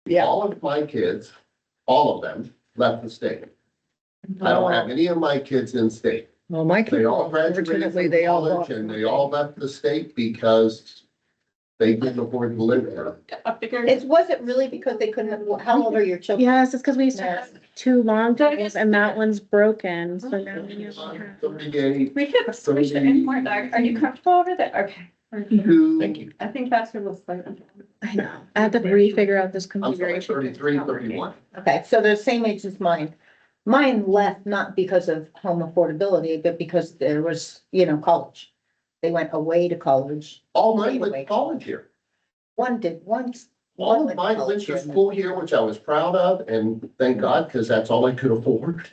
Yeah. All of my kids, all of them, left the state. I don't have any of my kids in state. Well, my They kids, all graduated unfortunately, from they all college lost. and they all left the state because they couldn't afford to live there. Was it really because they couldn't, how old are your children? Yes, it's because we used to have two long tables and that one's broken, so now we have. 38, We could switch it anymore, Doug. Are you comfortable over there? Okay. Thank you. I think that's what was like. I know, I have to re-figure out this I'm sorry, configuration. 33, 31. Okay, so they're the same age as mine. Mine left not because of home affordability, but because there was, college. They went away to college. All mine went to college here. One did once. All of mine went to school here, which I was proud of, and thank God, because that's all I could afford.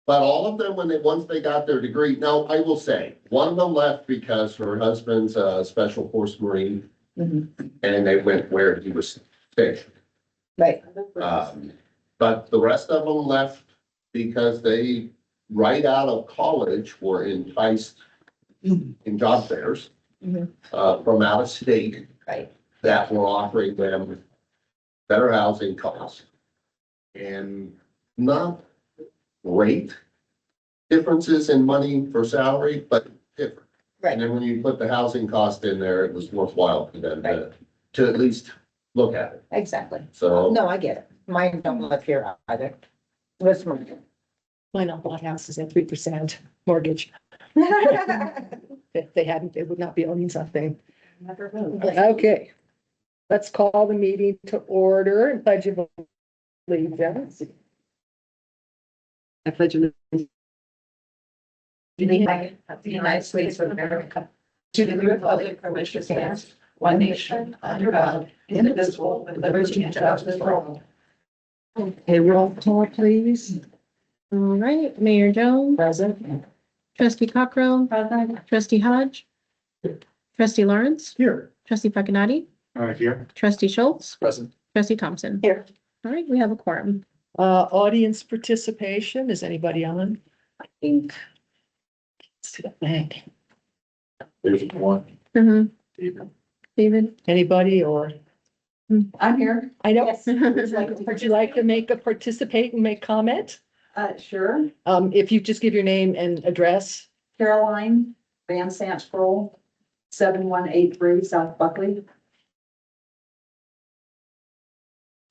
But all of them, once they got their degree, now I will say, one of them left because her husband's a Special Force Marine. Mhm. And they went where he was stationed. Right, But the rest of them left because they, right out of college, were enticed in job fairs. Mhm. From out of state right. that were offering them better housing costs. And not great differences in money for salary, but different. Right. And then when you put the housing cost in there, it was worthwhile for them to at least look at it. Exactly. So. No, I get it. Mine don't live here either. What's mine? Mine all bought houses at 3% mortgage. If they hadn't, they would not be owning something. Never will. Okay. Let's call the meeting to order and pledge of allegiance. I pledge allegiance To the United States of America, to the republic for which it stands, one nation, under God, indivisible, with liberty and justice for all. Okay, roll call, please. All right, Mayor Jones, Present. trustee Cockrell, trustee Hodge, trustee Lawrence, Here. trustee Paganotti, Here. trustee Schultz, Present. trustee Thompson. Here. All right, we have a quorum. Audience participation, is anybody on? I think. Let's see that bank. There's one. David? Anybody or, I'm here. I know, Yes. would you like to participate and make comment? Sure. If you just give your name and address. Caroline Van Sant Scroll, 7183 South Buckley.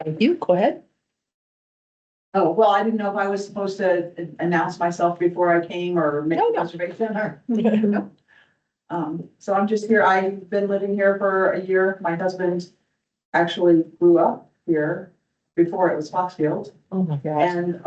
Thank you, go ahead. Oh, well, I didn't know if I was supposed to announce myself before I came or make No, a no. reservation or. So I'm just here. I've been living here for a year. My husband actually grew up here before it was Foxfield. Oh, my gosh. And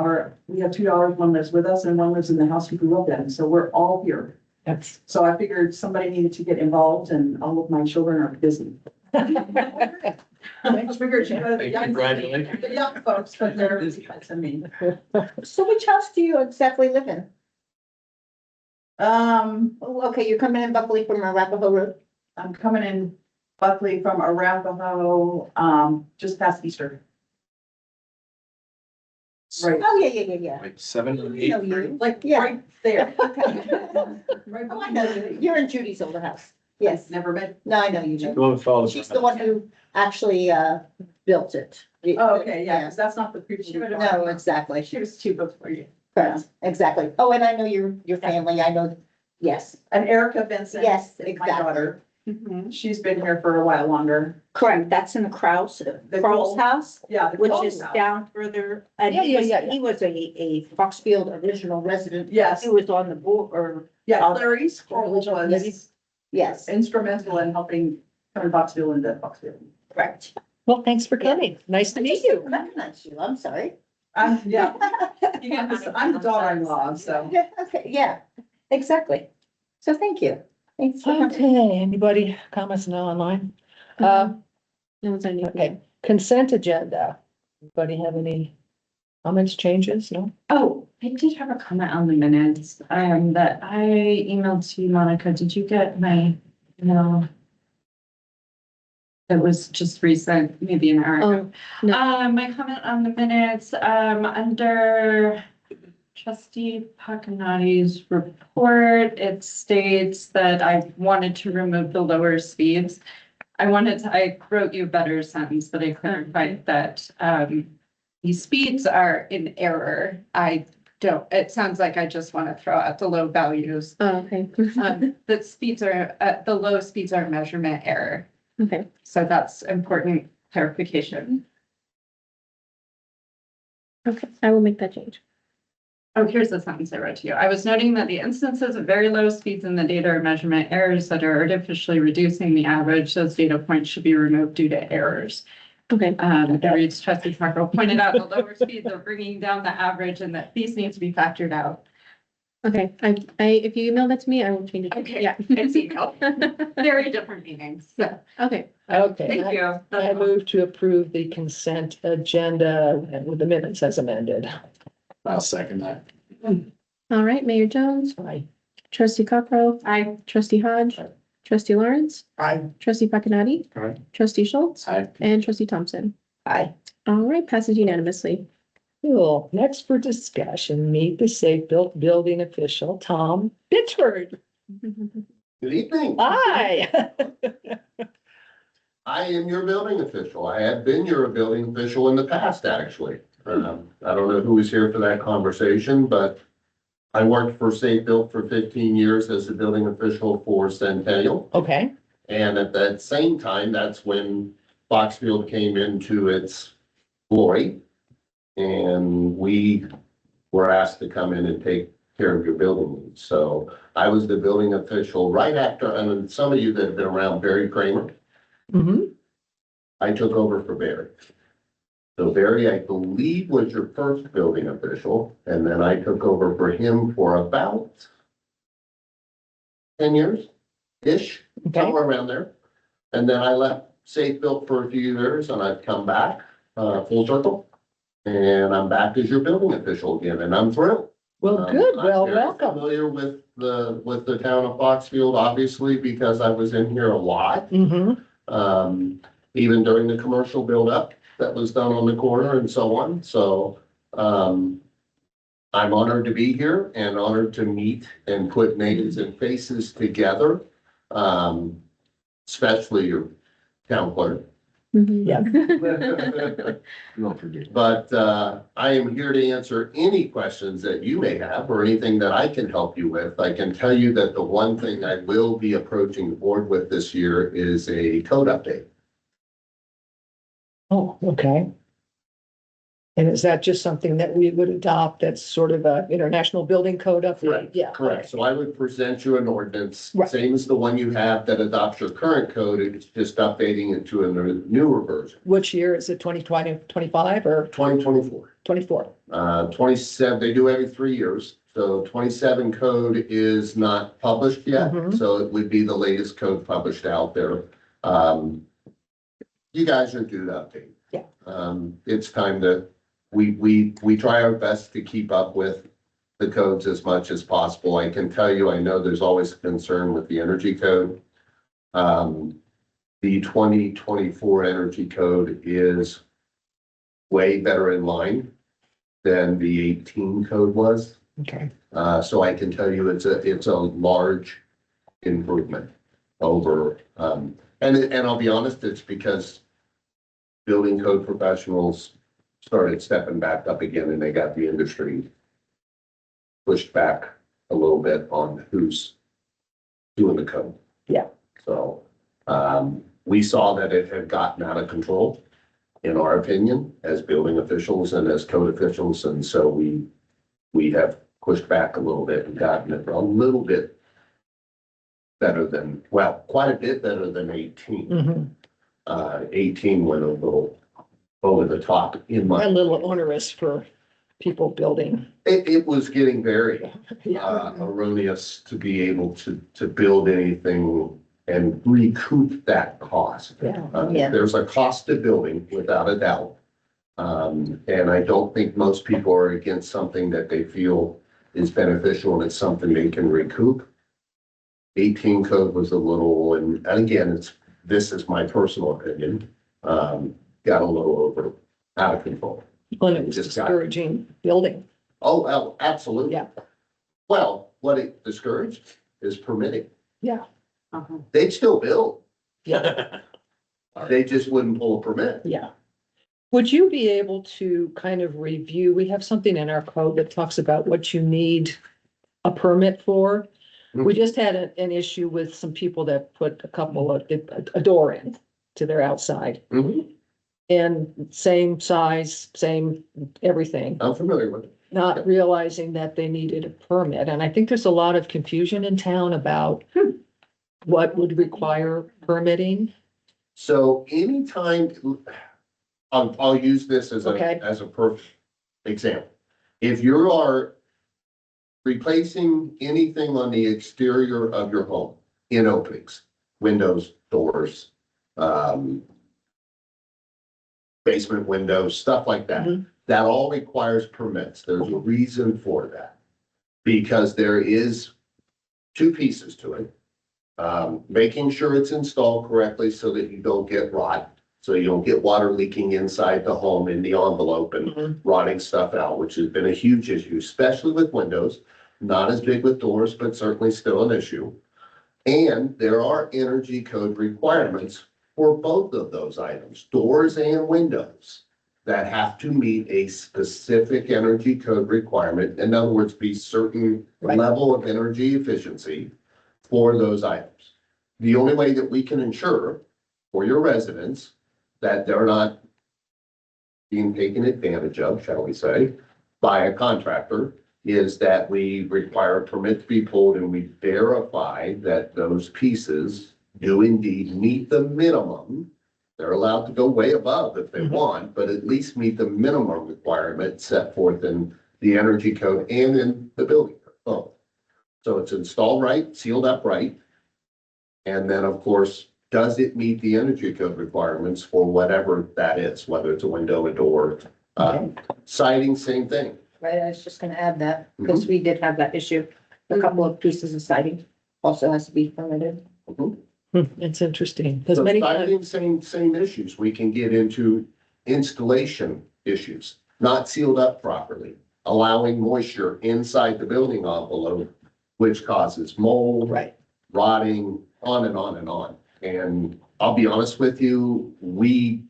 we have two daughters, one lives with us and one lives in the house we grew up in. So we're all here. That's. So I figured somebody needed to get involved and all of my children are busy. I figured Congratulations. the young folks, but they're busy to me. So which house do you exactly live in? Oh, okay, you're coming in Buckley from Arapahoe Road? I'm coming in Buckley from Arapahoe, just past Easter. Right, Oh, yeah. Like 7 or I 8. know you. like Yeah. right there. Right Oh, I know you. You're in Judy's older house. Yes. Never been. No, I know you do. She's the one who actually, built it. Oh, okay, yeah, because that's not the previous. No, exactly. She was two before you. Correct, exactly. Oh, and I know your family. I know, yes, And Erica Vincent. yes, is my exactly. daughter. She's been here for a while longer. Correct, that's in the Kraus, The Carl's Kroll- house, Yeah. the which Kroll is house. down further. And Yeah, he was, yeah. he was a Foxfield original resident. Yes, He was on the board, or, yeah, Clarice Kroll was Yes. instrumental in helping turn Foxfield into Foxfield. correct. Well, thanks for coming. Nice to I meet just you. didn't recognize you. I'm sorry. Yeah, I'm the daughter-in-law, so. Yeah, okay, yeah, exactly. So thank you. Thanks for coming. Okay, anybody comments now online? No one's on you. Okay, consent agenda. Anybody have any comments, changes? No? Oh, I did have a comment on the minutes, that I emailed to Monica. Did you get my, email? It was just recent, maybe an hour ago. Oh, no. My comment on the minutes, under trustee Pacanotti's report, it states that I wanted to remove the lower speeds. I wrote you a better sentence, but I clarified that, these speeds are in error. It sounds like I just want to throw out the low values. Oh, okay. The low speeds are measurement error. Okay, So that's important clarification. okay, I will make that change. Oh, here's the sentence I wrote to you. I was noting that the instances of very low speeds in the data are measurement errors that are artificially reducing the average. Those data points should be removed due to errors. Okay, The Reed's trustee Cockrell pointed out the lower speeds are bringing down the average and that these need to be factored out. okay, if you email that to me, I will change it. Okay, Yeah. it's email. Very different meanings. So, Okay, Okay. thank you. I That's all. move to approve the consent agenda with the minutes as amended. I'll second that. all right, Mayor Jones, Aye. trustee Cockrell, I, trustee Hodge, trustee Lawrence, Aye. trustee Pakinati, Aye. trustee Schultz, Aye. and trustee Thompson. Aye. All right, passes unanimously. Cool. Next for discussion, meet the safe built building official, Tom Bitchford. Good evening. Aye. I am your building official. I have been your building official in the past, actually. I don't know who was here for that conversation, but I worked for Safe Built for 15 years as a building official for Centennial. Okay. And at that same time, that's when Foxfield came into its glory. And we were asked to come in and take care of your building needs. So I was the building official right after, and some of you that have been around Barry Kramer, Mm-hmm. I took over for Barry. So Barry, I believe, was your first building official, and then I took over for him for about 10 years-ish, Okay. somewhere around there. And then I left Safe Built for a few years, and I've come back, full circle. And I'm back as your building official again, and I'm thrilled. Well, good. I'm Well, very welcome. Familiar with the town of Foxfield, obviously, because I was in here a lot. Mm-hmm. Even during the commercial buildup that was done on the corner and so on. So, I'm honored to be here and honored to meet and put names and faces together. Especially your town clerk. Mhm. Yeah. Don't forget. But, I am here to answer any questions that you may have or anything that I can help you with. I can tell you that the one thing I will be approaching the board with this year is a code update. Oh, okay. And is that just something that we would adopt that's sort of a international building code update? Correct, Yeah. Correct. So I would present you an ordinance, Right. same as the one you have that adopts your current code. It's just updating it to a newer version, Which year is it? 2020, 25 or 2024. 24? 27, they do every 3 years. So 27 code is not published yet, Mhm. so it would be the latest code published out there. You guys are due to update. Yeah. It's time to, we try our best to keep up with the codes as much as possible. I can tell you, I know there's always a concern with the energy code. The 2024 energy code is way better in line than the 18 code was. Okay. So I can tell you it's a large improvement over, and I'll be honest, it's because building code professionals started stepping back up again and they got the industry pushed back a little bit on who's doing the code. Yeah. So, we saw that it had gotten out of control, in our opinion, as building officials and as code officials. And so we have pushed back a little bit and gotten it a little bit better than, well, quite a bit better than 18. Mhm. 18 went a little over the top in A my, little onerous for people building. it was getting very Yeah. erroneous to be able to build anything and recoup that cost. Yeah. Yeah. There's a cost to building without a doubt. And I don't think most people are against something that they feel is beneficial and it's something they can recoup. 18 code was a little, and again, this is my personal opinion, got a little out of control. And it was Just got- discouraging building. Oh, well, absolutely. Yeah. Well, what it discouraged is permitting. Yeah. Uh-huh. They'd still build. Yeah. They just wouldn't pull a permit. Yeah. Would you be able to kind of review, we have something in our code that talks about what you need a permit for. We just had an issue with some people that put a door in to their outside. Mhm. And same size, same everything, I'm familiar with it. not realizing that they needed a permit. And I think there's a lot of confusion in town about what would require permitting. So anytime, I'll use this as Okay. a perfect example. If you are replacing anything on the exterior of your home in openings, windows, doors, basement windows, stuff like that, Mhm. that all requires permits. There's a reason for that. Because there is two pieces to it. Making sure it's installed correctly so that you don't get rot. So you don't get water leaking inside the home in the envelope and Mhm. rotting stuff out, which has been a huge issue, especially with windows. Not as big with doors, but certainly still an issue. And there are energy code requirements for both of those items, doors and windows, that have to meet a specific energy code requirement. In other words, be certain Right. level of energy efficiency for those items. The only way that we can ensure for your residents that they're not being taken advantage of, shall we say, by a contractor is that we require a permit to be pulled and we verify that those pieces do indeed meet the minimum. They're allowed to go way above if they Mhm. want, but at least meet the minimum requirement set forth in the energy code and in the building code. Both. So it's installed right, sealed up right. And then, of course, does it meet the energy code requirements for whatever that is, whether it's a window, a door, siding, same thing. Right, I was just gonna add that, because we did have that issue. A couple of pieces of siding also has to be permitted. It's interesting, because So many times, siding, same issues. We can get into installation issues, not sealed up properly, allowing moisture inside the building envelope, which causes mold, right, rotting, on and on and on. And I'll be honest with you, we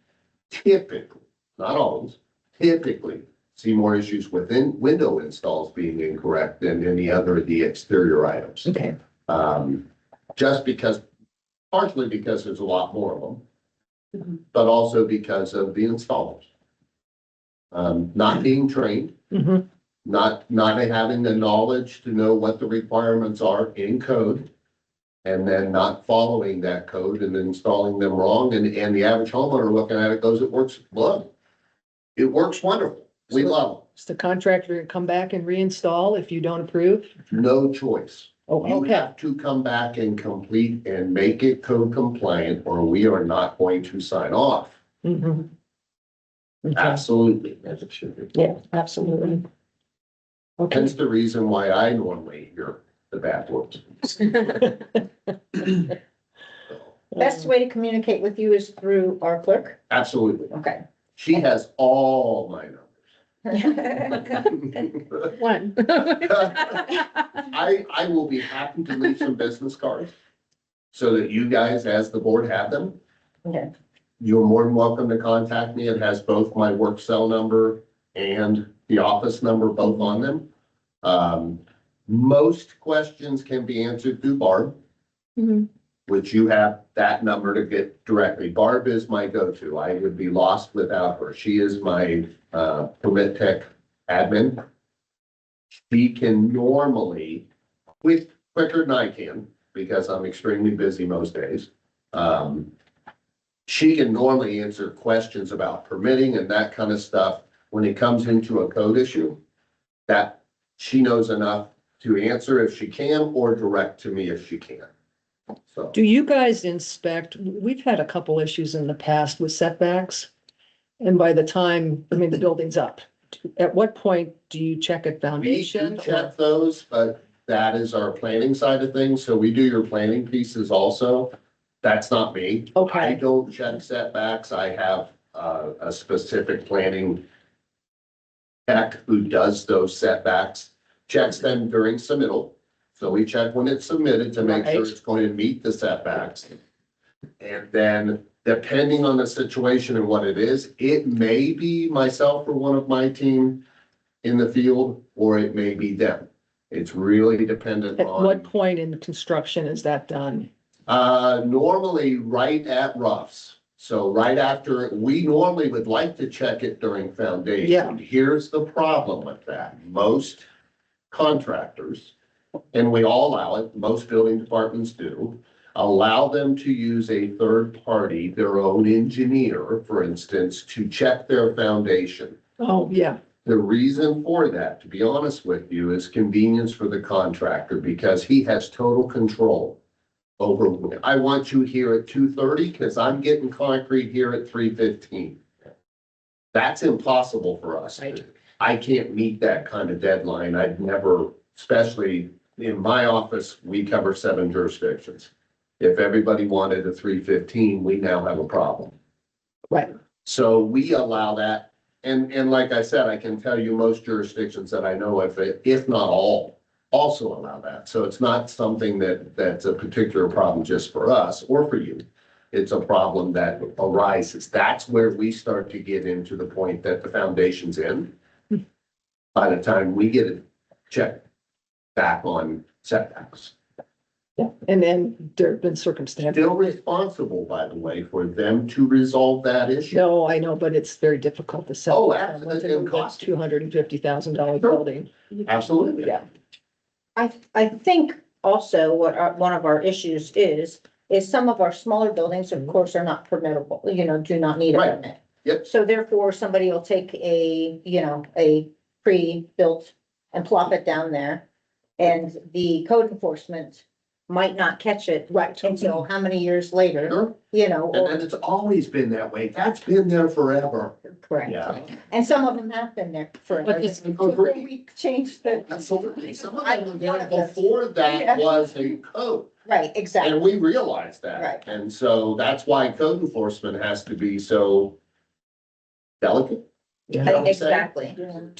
typically, not always, typically see more issues within window installs being incorrect than any other of the exterior items. okay, Just because, partially because there's a lot more of them, Mhm. but also because of the installers. Not being trained, Mhm. not having the knowledge to know what the requirements are in code. And then not following that code and installing them wrong, and the average homeowner looking at it goes, it works, well, it works wonderful. We love Is the contractor gonna come back and reinstall if you don't approve? it. No choice. Oh, You okay, have to come back and complete and make it code compliant, or we are not going to sign off. Mhm. Okay, Absolutely, as it should be. yeah, absolutely. Okay. Hence the reason why I normally hear the bad words. Best way to communicate with you is through our clerk? Absolutely. Okay. She has all my numbers. One. I will be happy to leave some business cards so that you guys, as the board, have them. Okay. You're more than welcome to contact me. It has both my work cell number and the office number both on them. Most questions can be answered through Barb, Mhm. which you have that number to get directly. Barb is my go-to. I would be lost without her. She is my permit tech admin. She can normally, quicker than I can, because I'm extremely busy most days. She can normally answer questions about permitting and that kind of stuff when it comes into a code issue. That she knows enough to answer if she can, or direct to me if she can. So. Do you guys inspect, we've had a couple issues in the past with setbacks. And by the time, I mean, the building's up, at what point do you check at We foundation? do or- check those, but that is our planning side of things. So we do your planning pieces also. That's not me. I Okay, don't check setbacks. I have a specific planning tech who does those setbacks, checks them during submittal. So we check when it's submitted to make sure Right. it's going to meet the setbacks. And then Depending on the situation and what it is, it may be myself or one of my team in the field, or it may be them. It's really dependent At what on, point in the construction is that done? normally right at roughs. So right after, we normally would like to check it during foundation. Yeah. Here's the problem with that. Most contractors, and we all allow it, most building departments do, allow them to use a third party, their own engineer, for instance, to check their foundation. Oh, yeah, The reason for that, to be honest with you, is convenience for the contractor because he has total control over, I want you here at 2:30 because I'm getting concrete here at 3:15. That's impossible for us. Right. I can't meet that kind of deadline. I'd never, especially in my office, we cover 7 jurisdictions. If everybody wanted a 3:15, we now have a problem. right. So we allow that. And like I said, I can tell you most jurisdictions that I know of, if not all, also allow that. So it's not something that's a particular problem just for us or for you. It's a problem that arises. That's where we start to get into the point that the foundation's in. By the time we get it checked back on setbacks. Yeah, and then there have been circumstances. Still responsible, by the way, for them to resolve that issue. No, I know, but it's very difficult to sell. Oh, absolutely, and costly. $250,000 Sure. building. Absolutely. Yeah. I think also what one of our issues is some of our smaller buildings, of course, are not permittable, do not need a Right. permit. Yep. So therefore, somebody will take a pre-built and plop it down there. And the code enforcement might not catch it Right. until how many years later, Sure. And it's always been that way. That's been there forever. correct. Yeah. And some of them have been there forever. But this- Before we changed the, Absolutely. Some of them, before that Yeah. was a code. right, exactly. And we realized that. Right. And so that's why code enforcement has to be so delicate. You know what I'm saying? Exactly.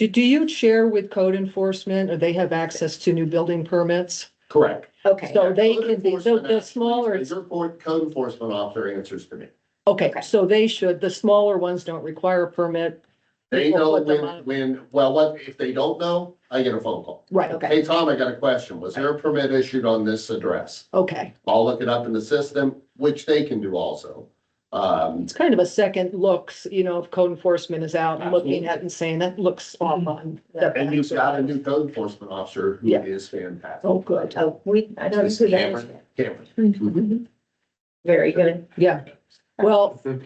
Do you share with code enforcement or they have access to new building permits? Correct. Okay. So they Code can be, so enforcement the actually- smaller, Your code enforcement officer answers to me. okay, Okay. so they should, the smaller ones don't require a permit. They People know put them on- what, if they don't know, I get a phone call. Right, Okay. Hey, Tom, I got a question. Was there a permit issued on this address? okay. I'll look it up in the system, which they can do also. It's kind of a second looks, if code enforcement is out and looking Absolutely. at it and saying that looks off on. And you've got a new code enforcement officer who Yeah. is fantastic. Oh, good. Oh, I know It's who that Cameron. is. Cameron. Mhm. Very good. Yeah. Well, do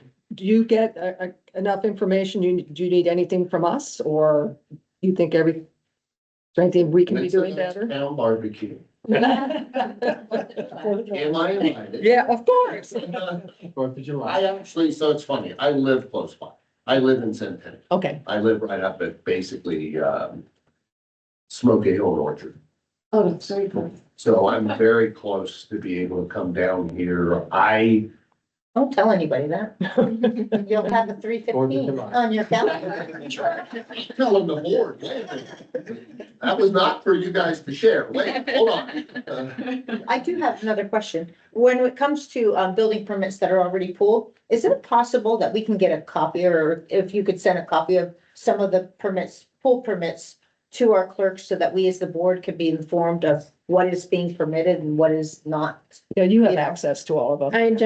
you get enough information? Do you need anything from us or you think is there anything we can be When's the doing next better? Town barbecue. Am I invited? Yeah, of course. 4th of July. I actually, so it's funny, I live close by. I live in Centennial. Okay. I live right up at basically, Smoky Hill Orchard. Oh, that's very cool. So I'm very close to be able to come down here. Don't tell anybody that. You'll have a 3:15 July. on your calendar. Tell them the board, wait a minute. That was not for you guys to share. Wait, hold on. I do have another question. When it comes to building permits that are already pulled, is it possible that we can get a copy or if you could send a copy of some of the permits, pull permits to our clerks so that we as the board could be informed of what is being permitted and what is not? Yeah, you have Yeah. access to all of them. I can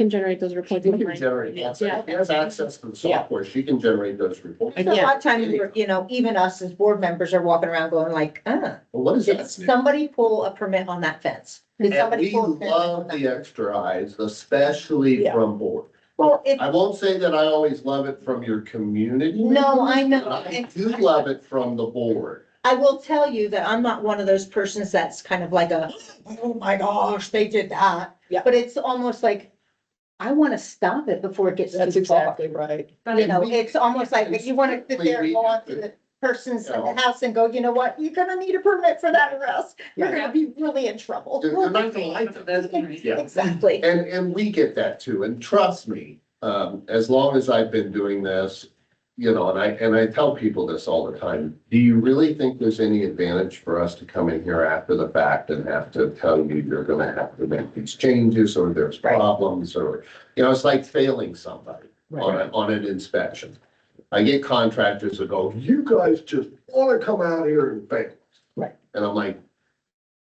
generate those reports. You with can my- generate, that. Yeah. If you have access to the software, she can generate those reports. So a lot of times, even us as board members are walking around going like, Well, what is did that? somebody pull a permit on that fence? Did And somebody we pull a permit on love that? the extra eyes, especially Yeah. from board. Well, it, I won't say that I always love it from your community. no, I members, know. but I do love it from the board. I will tell you that I'm not one of those persons that's kind of like oh my gosh, they did that. Yeah. But it's almost like, I want to stop it before it gets That's too far. exactly right. It's almost like you want to sit there and go on to the person's house and go, you know what, you're gonna need a permit for that arrest. You're gonna be really in trouble. They're not gonna like it. Yeah. Exactly. And we get that too. And trust me, as long as I've been doing this, you know, and I tell people this all the time. Do you really think there's any advantage for us to come in here after the fact and have to tell you you're gonna have to make these changes or there's Right. problems or, you know, it's like failing somebody on an inspection. I get contractors that go, you guys just wanna come out here and fail. Right. And I'm like,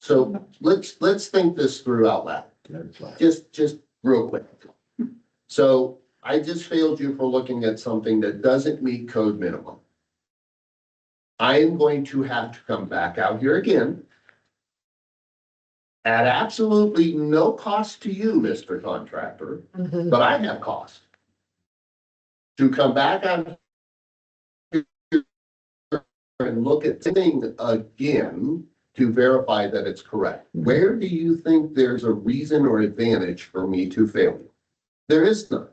so let's think this through out loud. Just real quick. So I just failed you for looking at something that doesn't meet code minimum. I am going to have to come back out here again at absolutely no cost to you, Mr. Contractor, Mhm. but I have cost to come back out here and look at the thing again to verify that it's correct. Where do you think there's a reason or advantage for me to fail you? There is none.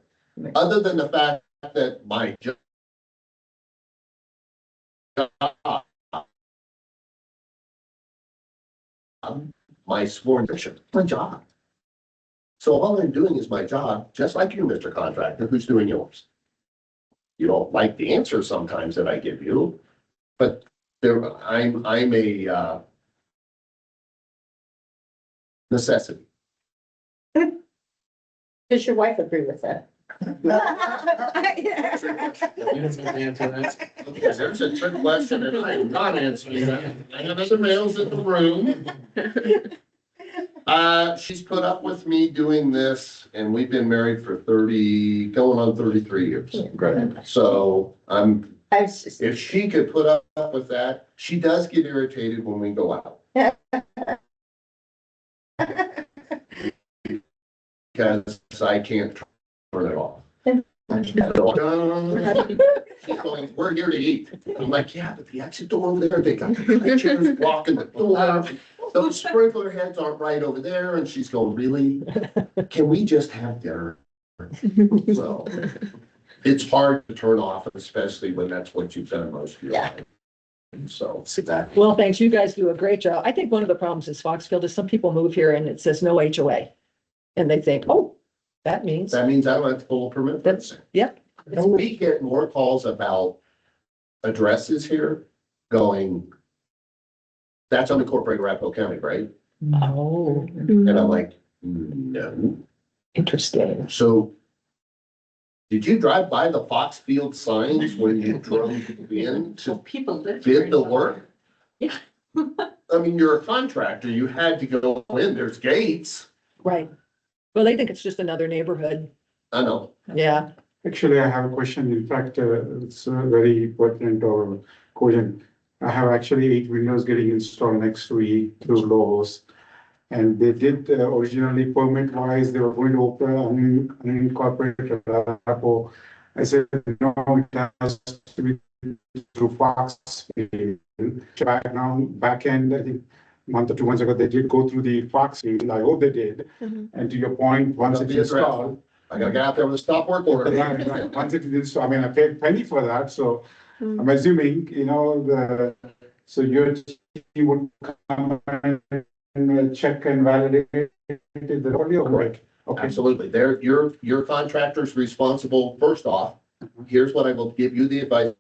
Other than the fact that my job, my sworn mission, my job. So all I'm doing is my job, just like you, Mr. Contractor, who's doing yours. You don't like the answer sometimes that I give you, but I'm a necessity. Does your wife agree with that? Okay, there's a trick question and I'm not answering that. I have other males in the room. She's put up with me doing this and we've been married for going on 33 years. Great. So I was just, if she could put up with that, she does get irritated when we go out. Because I can't turn it off. She's going, we're here to eat. I'm like, yeah, but the exit door over there, they got the high chairs blocking the door. Those sprinkler heads aren't right over there. And she's going, really? Can we just have dinner? So it's hard to turn off, especially when that's what you've done most of your life. So. Well, thanks. You guys do a great job. I think one of the problems is Foxfield is some people move here and it says no HOA. And they think, oh, that means, That means I don't have to pull a permit. that's, yep. We get more calls about addresses here going, that's unincorporated Arapahoe County, right? Oh, And I'm like, no. interesting. So did you drive by the Foxfield signs when you drove in to People live. bid the work? Yeah. I mean, you're a contractor. You had to go in. There's gates. Right. Well, they think it's just another neighborhood. I know. Yeah. Actually, I have a question. In fact, it's very pertinent or cogent. I have actually 8 windows getting installed next week through Lowe's. And they did originally permit wise, they were going to open unincorporated Arapahoe. I said, no, it has to be through Foxfield. Back end, I think month or 2 months ago, they did go through the Foxfield. I hope they did. And to your point, once it's installed. I gotta get out there with a stop work order. Right. Once it is installed, I mean, I paid a penny for that, so I'm assuming, you know, so your team would come and check and validate the audio work. Okay. Absolutely. Your contractor's responsible. First off, here's what I will give you the advice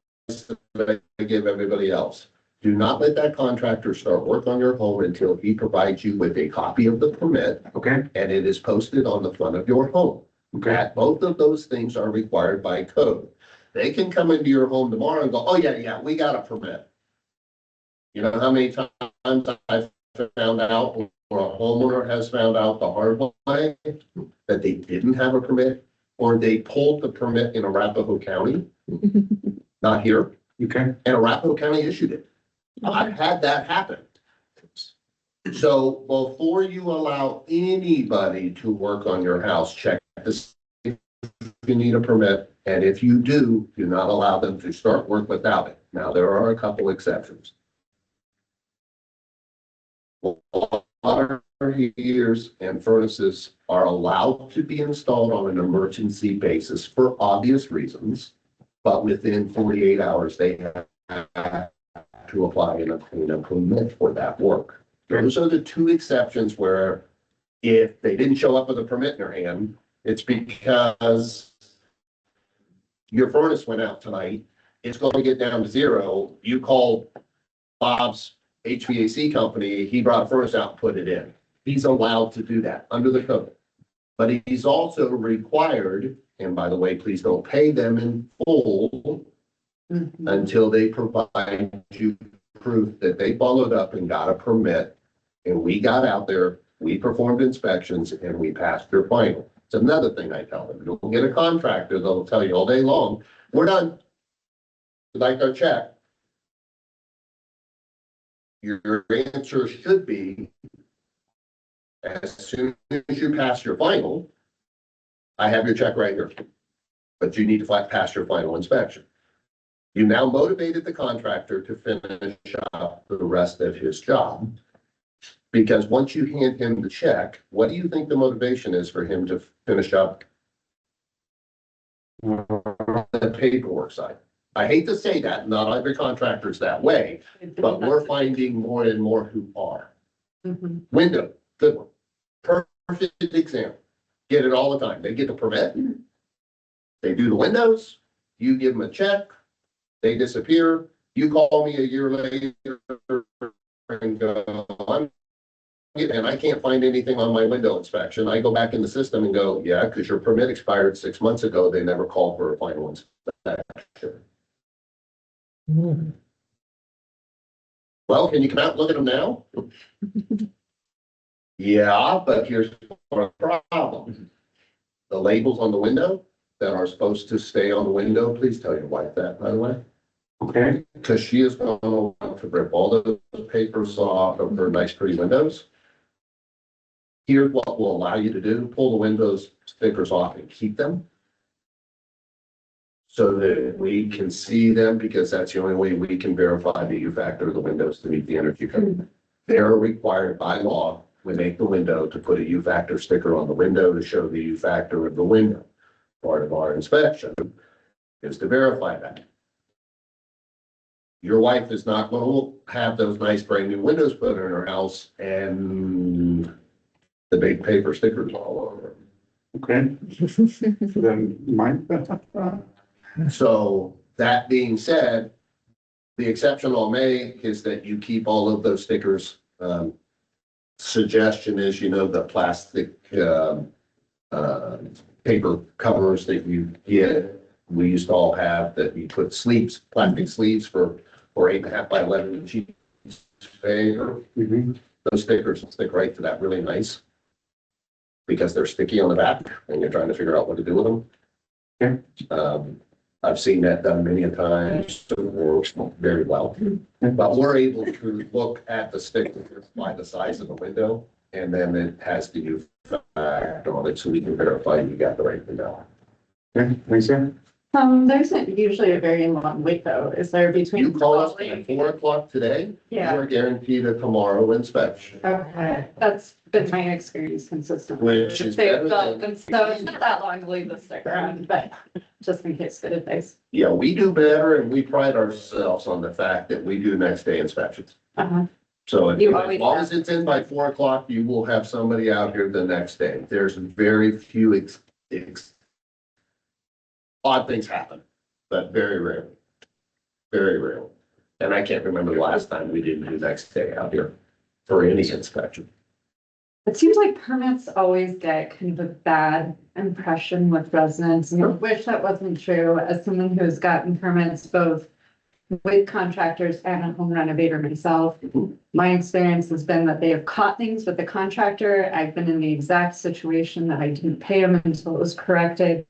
that I give everybody else. Do not let that contractor start work on your home until he provides you with a copy of the permit Okay, and it is posted on the front of your home. okay, That both of those things are required by code. They can come into your home tomorrow and go, oh, yeah, we got a permit. You know how many times I've found out, or a homeowner has found out the hard way, that they didn't have a permit, or they pulled the permit in Arapahoe County, not here, okay. and Arapahoe County issued it. I've had that happen. So before you allow anybody to work on your house, check this. If you need a permit, and if you do not allow them to start work without it. Now, there are a couple exceptions. Water heaters and furnaces are allowed to be installed on an emergency basis for obvious reasons, but within 48 hours, they have to apply and obtain a permit for that work. Those are the two exceptions where if they didn't show up with a permit in their hand, it's because your furnace went out tonight it's gonna get down to zero. You call Bob's HVAC company, he brought a furnace out and put it in. He's allowed to do that under the code. But he's also required, and by the way, please don't pay them in full until they provide you proof that they followed up and got a permit. And we got out there, we performed inspections, and we passed your final. It's another thing I tell them. You'll get a contractor, they'll tell you all day long, we're done. We'd like our check. Your answer should be, as soon as you pass your final, I have your check right here. But you need to pass your final inspection. You now motivated the contractor to finish up the rest of his job. Because once you hand him the check, what do you think the motivation is for him to finish up the paperwork side? I hate to say that, not every contractor is that way, but we're finding more and more who are. Window, good one. Perfect example. Get it all the time. They get the permit. They do the windows. You give them a check. They disappear. You call me a year later and go, and I can't find anything on my window inspection. I go back in the system and go, yeah, because your permit expired 6 months ago. They never called for a final inspection. Well, can you come out and look at them now? Yeah, but here's the problem. The labels on the window that are supposed to stay on the window, please tell your wife that, by the way. Okay, Because she is going to want to rip all the papers off of her nice pretty windows. Here's what will allow you to do, pull the windows stickers off and keep them. So that we can see them, because that's the only way we can verify the U factor of the windows to meet the energy code. They're required by law, we make the window, to put a U factor sticker on the window to show the U factor of the window. Part of our inspection is to verify that. Your wife is not going to have those nice brand new windows put in her house and the big paper stickers all over. okay. Then mine. So that being said, the exception I'll make is that you keep all of those stickers. Suggestion is, the plastic paper covers that you get. We used to all have that you put sleeves, plastic sleeves for 8.5 by 11 sheets of paper. Those stickers stick right to that really nice, because they're sticky on the back and you're trying to figure out what to do with them. Okay. I've seen that done many a times. It works very well. But we're able to look at the sticker by the size of the window, and then it has the U factor on it, so we can verify you got the right window. Okay, Lisa? There's not usually a very long wait though. Is there between? You call us at 4 o'clock today, you Yeah. are guaranteed a tomorrow inspection. Okay, that's been my experience consistently. Which is They've better built than- them, so it's not that long to leave the sticker on, but just in case good advice. Yeah, we do better, and we pride ourselves on the fact that we do next day inspections. So You as always long have. as it's in by 4 o'clock, you will have somebody out here the next day. There's very few odd things happen, but very rarely. Very rarely. And I can't remember the last time we didn't do next day out here for any inspection. It seems like permits always get kind of a bad impression with residents, and I wish that wasn't true. As someone who's gotten permits both with contractors and a home renovator myself, my experience has been that they have caught things with the contractor. I've been in the exact situation that I didn't pay them until it was corrected.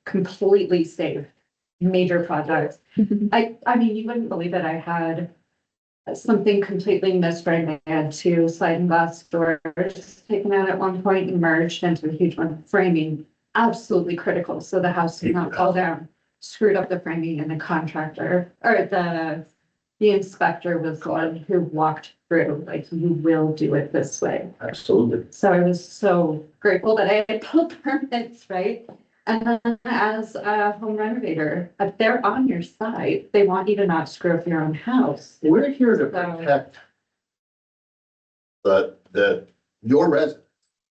Completely saved major projects. I mean, you wouldn't believe it. I had something completely misframed. I had 2 sliding glass doors taken out at one point and merged into a huge one. Framing, absolutely critical, so the house did not fall down. Screwed up the framing, and the contractor, or the inspector was the one who walked through, like, you will do it this way. Absolutely. So I was so grateful that I had pulled permits, right? And then as a home renovator, if they're on your side, they want you to not screw up your own house. We're here to protect your residents.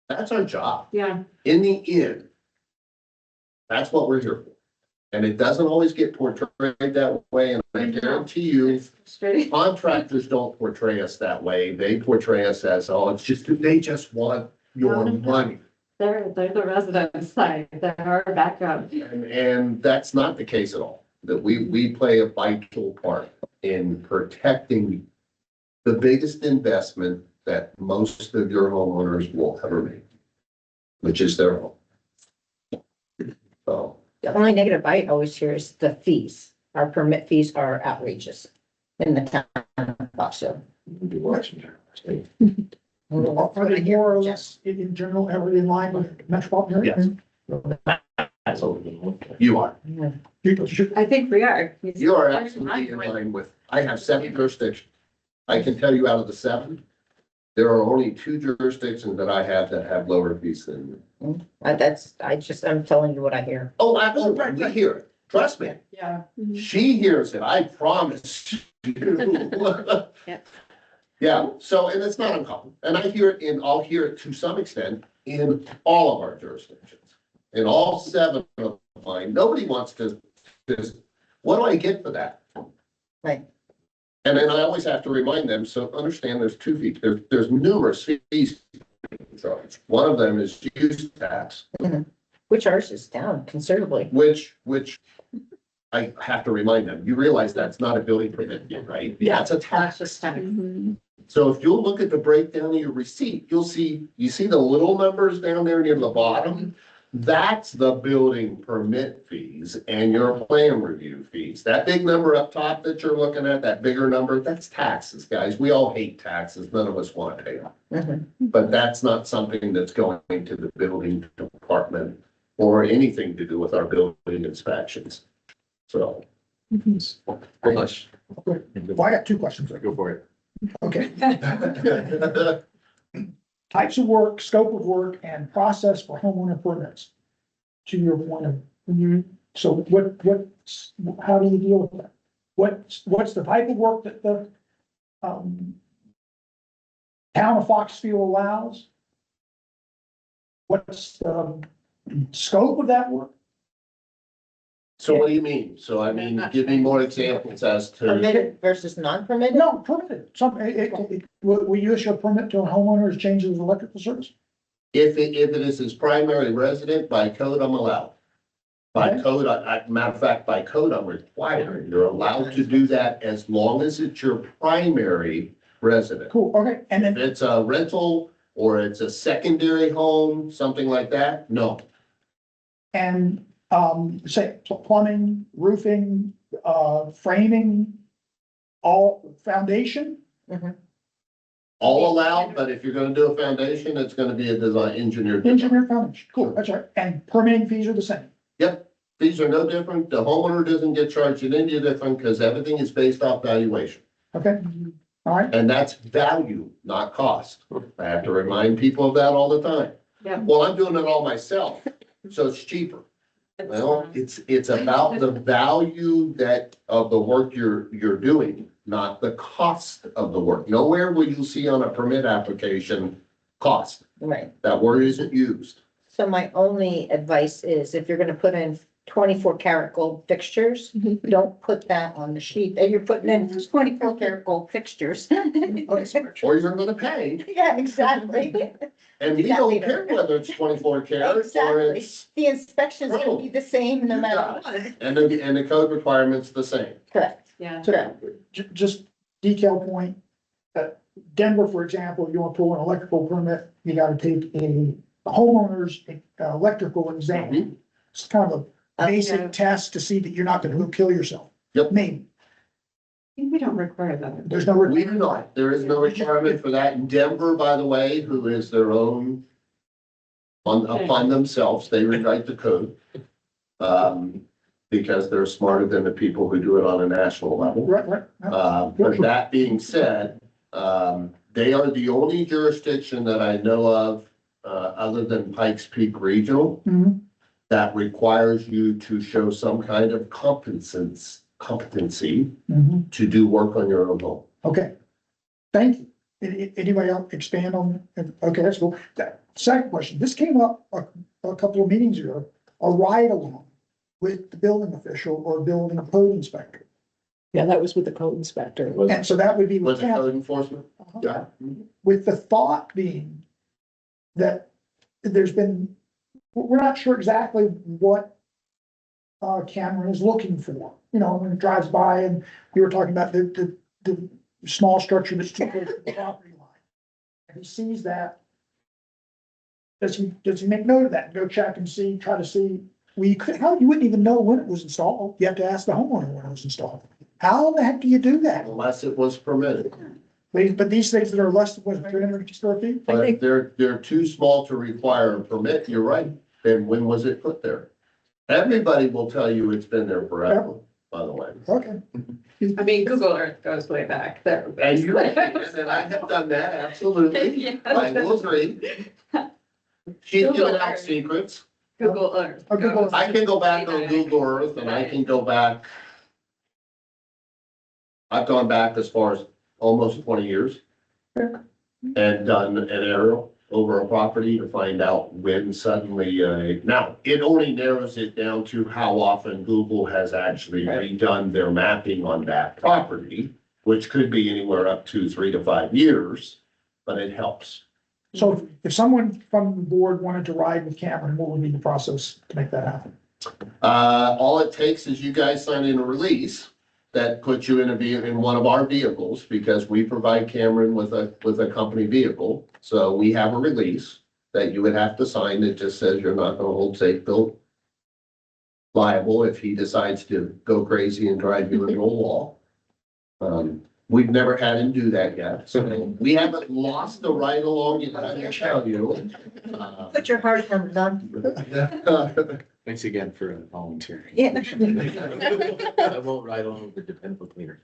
That's our job. Yeah. In the end, that's what we're here for. And it doesn't always get portrayed that way, and I guarantee you, contractors don't portray us that way. They portray us as, oh, it's just, they just want your money. They're the residents side, they're our background. And that's not the case at all. That we play a vital part in protecting the biggest investment that most of your homeowners will ever make, which is their home. So, The only negative I always hear is the fees. Our permit fees are outrageous in the town of Foxfield. Are they more or less in general, ever in line with metropolitan area? you are. I think we are. You are absolutely in line with, I have 7 jurisdictions. I can tell you out of the 7, there are only 2 jurisdictions that I have that have lower fees than. I'm telling you what I hear. Oh, absolutely, we hear it, trust me. Yeah. She hears it, I promise you. Yeah. Yeah, so, and it's not uncommon, and I'll hear it to some extent in all of our jurisdictions. In all 7 of mine, nobody wants to, what do I get for that? Right. And then I always have to remind them, so understand there's 2 fees, there's numerous fees charged. One of them is use tax, Which ours is down considerably. which I have to remind them, you realize that's not a building permit fee, right? That's a tax. So if you'll look at the breakdown of your receipt, you see the little numbers down there near the bottom? That's the building permit fees and your plan review fees. That big number up top that you're looking at, that bigger number, that's taxes, guys. We all hate taxes. None of us want to pay them. But that's not something that's going to the building department or anything to do with our building inspections. So. Well, nice. Well, I got 2 questions. Go for it. Okay. Types of work, scope of work, and process for homeowner permits. To your point of, so how do you deal with that? What's the type of work that the, town of Foxfield allows? What's the scope of that work? So what do you mean? So I mean, give me more examples as to, Permitted versus non-permitted? No, permitted. Will you issue a permit to a homeowner who changes his electrical service? if it is his primary resident, by code, I'm allowed. By Okay. code, matter of fact, by code, I'm required. You're allowed to do that as long as it's your primary resident. Cool, okay, and If then, it's a rental or it's a secondary home, something like that, no. and, say plumbing, roofing, framing, all foundation? All allowed, but if you're gonna do a foundation, it's gonna be a design engineered. Engineer foundation, cool, that's right, and permitting fees are the same. Yep, these are no different. The homeowner doesn't get charged any different because everything is based off valuation. Okay, all right, And that's value, not cost. I have to remind people of that all the time. Yeah. Well, I'm doing it all myself, so it's cheaper. Well, it's about the value of the work you're doing, not the cost of the work. Nowhere will you see on a permit application, cost. Right. That word isn't used. So my only advice is if you're gonna put in 24 karat gold fixtures, don't put that on the sheet that you're putting in 24 karat gold fixtures. Or you're gonna pay, Yeah, exactly. and we don't care whether it's 24 karat or Exactly. it's, The inspection's gonna be the same no matter what. and the code requirement's the same. Correct. Yeah. so, just detail point. Denver, for example, you want to pull an electrical permit, you gotta take a homeowner's electrical exam. It's kind of a basic test to see that you're not gonna go kill yourself. Yep. Maybe, I think we don't require that. there's no. We do not. There is no requirement for that. In Denver, by the way, who is their own upon themselves, they rewrite the code. Because they're smarter than the people who do it on a national level. Right. But that being said, they are the only jurisdiction that I know of, other than Pikes Peak Regional, Mhm. that requires you to show some kind of competency Mhm. to do work on your own home. Okay, thank you. Anybody else expand on, okay, that's cool. Second question, this came up a couple of meetings ago, a ride along. with the building official or building code inspector. Yeah, that was with the code inspector. And so that would be Was with it Ken, code enforcement? Yeah. with the thought being that there's been, we're not sure exactly what Cameron is looking for, when it drives by, and we were talking about the small structure that's too close to the property line. And he sees that. Does he make note of that, go check and see, try to see, you wouldn't even know when it was installed, you have to ask the homeowner when it was installed. How the heck do you do that? Unless it was permitted. But these things that are less than, 350 square feet? I But think- they're too small to require a permit, you're right. Then when was it put there? Everybody will tell you it's been there forever, by the way. Okay. I mean, Google Earth goes way back there. And you, and I have done that, absolutely. I will agree. She's Google giving out Earth. secrets. Google Earth. Oh, Google Earth. I can go back on Google Earth and I can go back. I've gone back as far as almost 20 years. And done an aerial over a property to find out when suddenly, now, it only narrows it down to how often Google has actually redone their mapping on that property, which could be anywhere up to 3 to 5 years, but it helps. So if someone from the board wanted to ride with Cameron, what would be the process to make that happen? All it takes is you guys sign in a release that puts you in one of our vehicles, because we provide Cameron with a company vehicle. So we have a release that you would have to sign that just says you're not gonna hold Safe Built liable if he decides to go crazy and drive you into a wall. We've never had him do that yet, so we haven't lost the ride along, yet, I can tell you. Put your heart on none. Thanks again for volunteering. Yeah. I won't ride along with the dependable cleaner.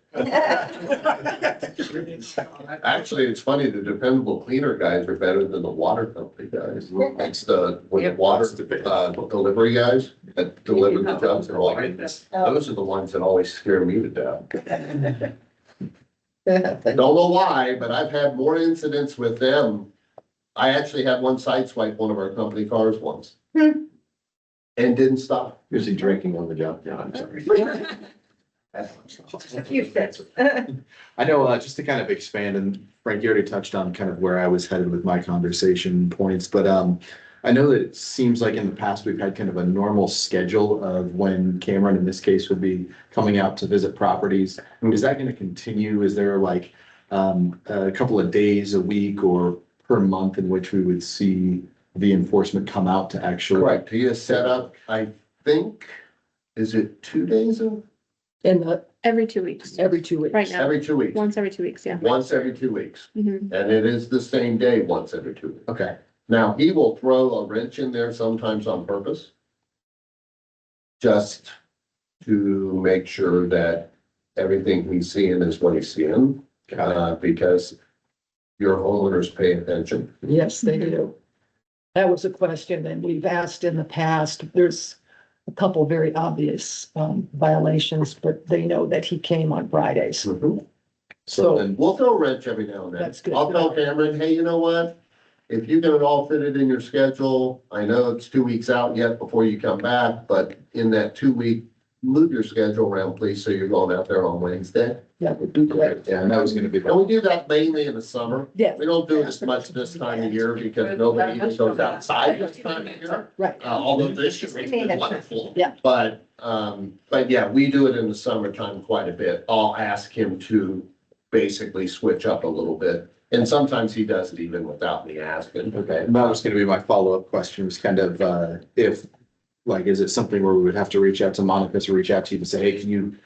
Actually, it's funny, the dependable cleaner guys are better than the water company guys. It's the water, delivery guys that deliver the jobs and all. Those are the ones that always scare me to death. Don't know why, but I've had more incidents with them. I actually had one sideswipe one of our company cars once. And didn't stop. Usually drinking on the job. Yeah, I'm sorry. You said. I know, just to kind of expand, and Frank, you already touched on kind of where I was headed with my conversation points, but I know that it seems like in the past, we've had kind of a normal schedule of when Cameron, in this case, would be coming out to visit properties. Is that going to continue? Is there like a couple of days a week or per month in which we would see the enforcement come out to actually? Correct. He is set up, I think, is it 2 days of, Every 2 weeks, every 2 weeks. right now, every 2 weeks? once every 2 weeks, yeah. Once every 2 weeks. Mhm. And it is the same day, once every 2 weeks. Okay. Now, he will throw a wrench in there sometimes on purpose. Just to make sure that everything he's seeing is what he's seeing, because your homeowners pay attention. Yes, they do. That was a question that we've asked in the past. There's a couple very obvious violations, but they know that he came on Fridays. So So then, we'll throw a wrench every now and then. That's good. I'll tell Cameron, hey, you know what? If you can at all fit it in your schedule, I know it's 2 weeks out yet before you come back, but in that 2 week, move your schedule around, please, so you're going out there on Wednesday. that would be great. yeah, and that was gonna be. And we do that mainly in the summer. Yeah, We don't do it as much this time of year because nobody even goes outside this time of year. right. Although this year it's been wonderful. Yeah. But yeah, we do it in the summertime quite a bit. I'll ask him to basically switch up a little bit. And sometimes he does it even without me asking. Okay, and that was gonna be my follow-up question, was kind of, if, like, is it something where we would have to reach out to Monica to reach out to you to say, hey, can you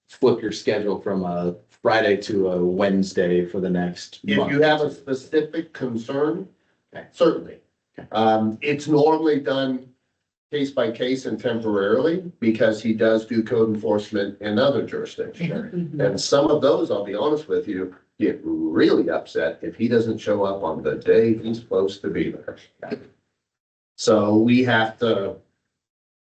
flip your schedule from a Friday to a Wednesday for the next If month? you have a specific concern, Okay. certainly. Okay. It's normally done case by case and temporarily because he does do code enforcement in other jurisdictions. And some of those, I'll be honest with you, get really upset if he doesn't show up on the day he's supposed to be there. So we have to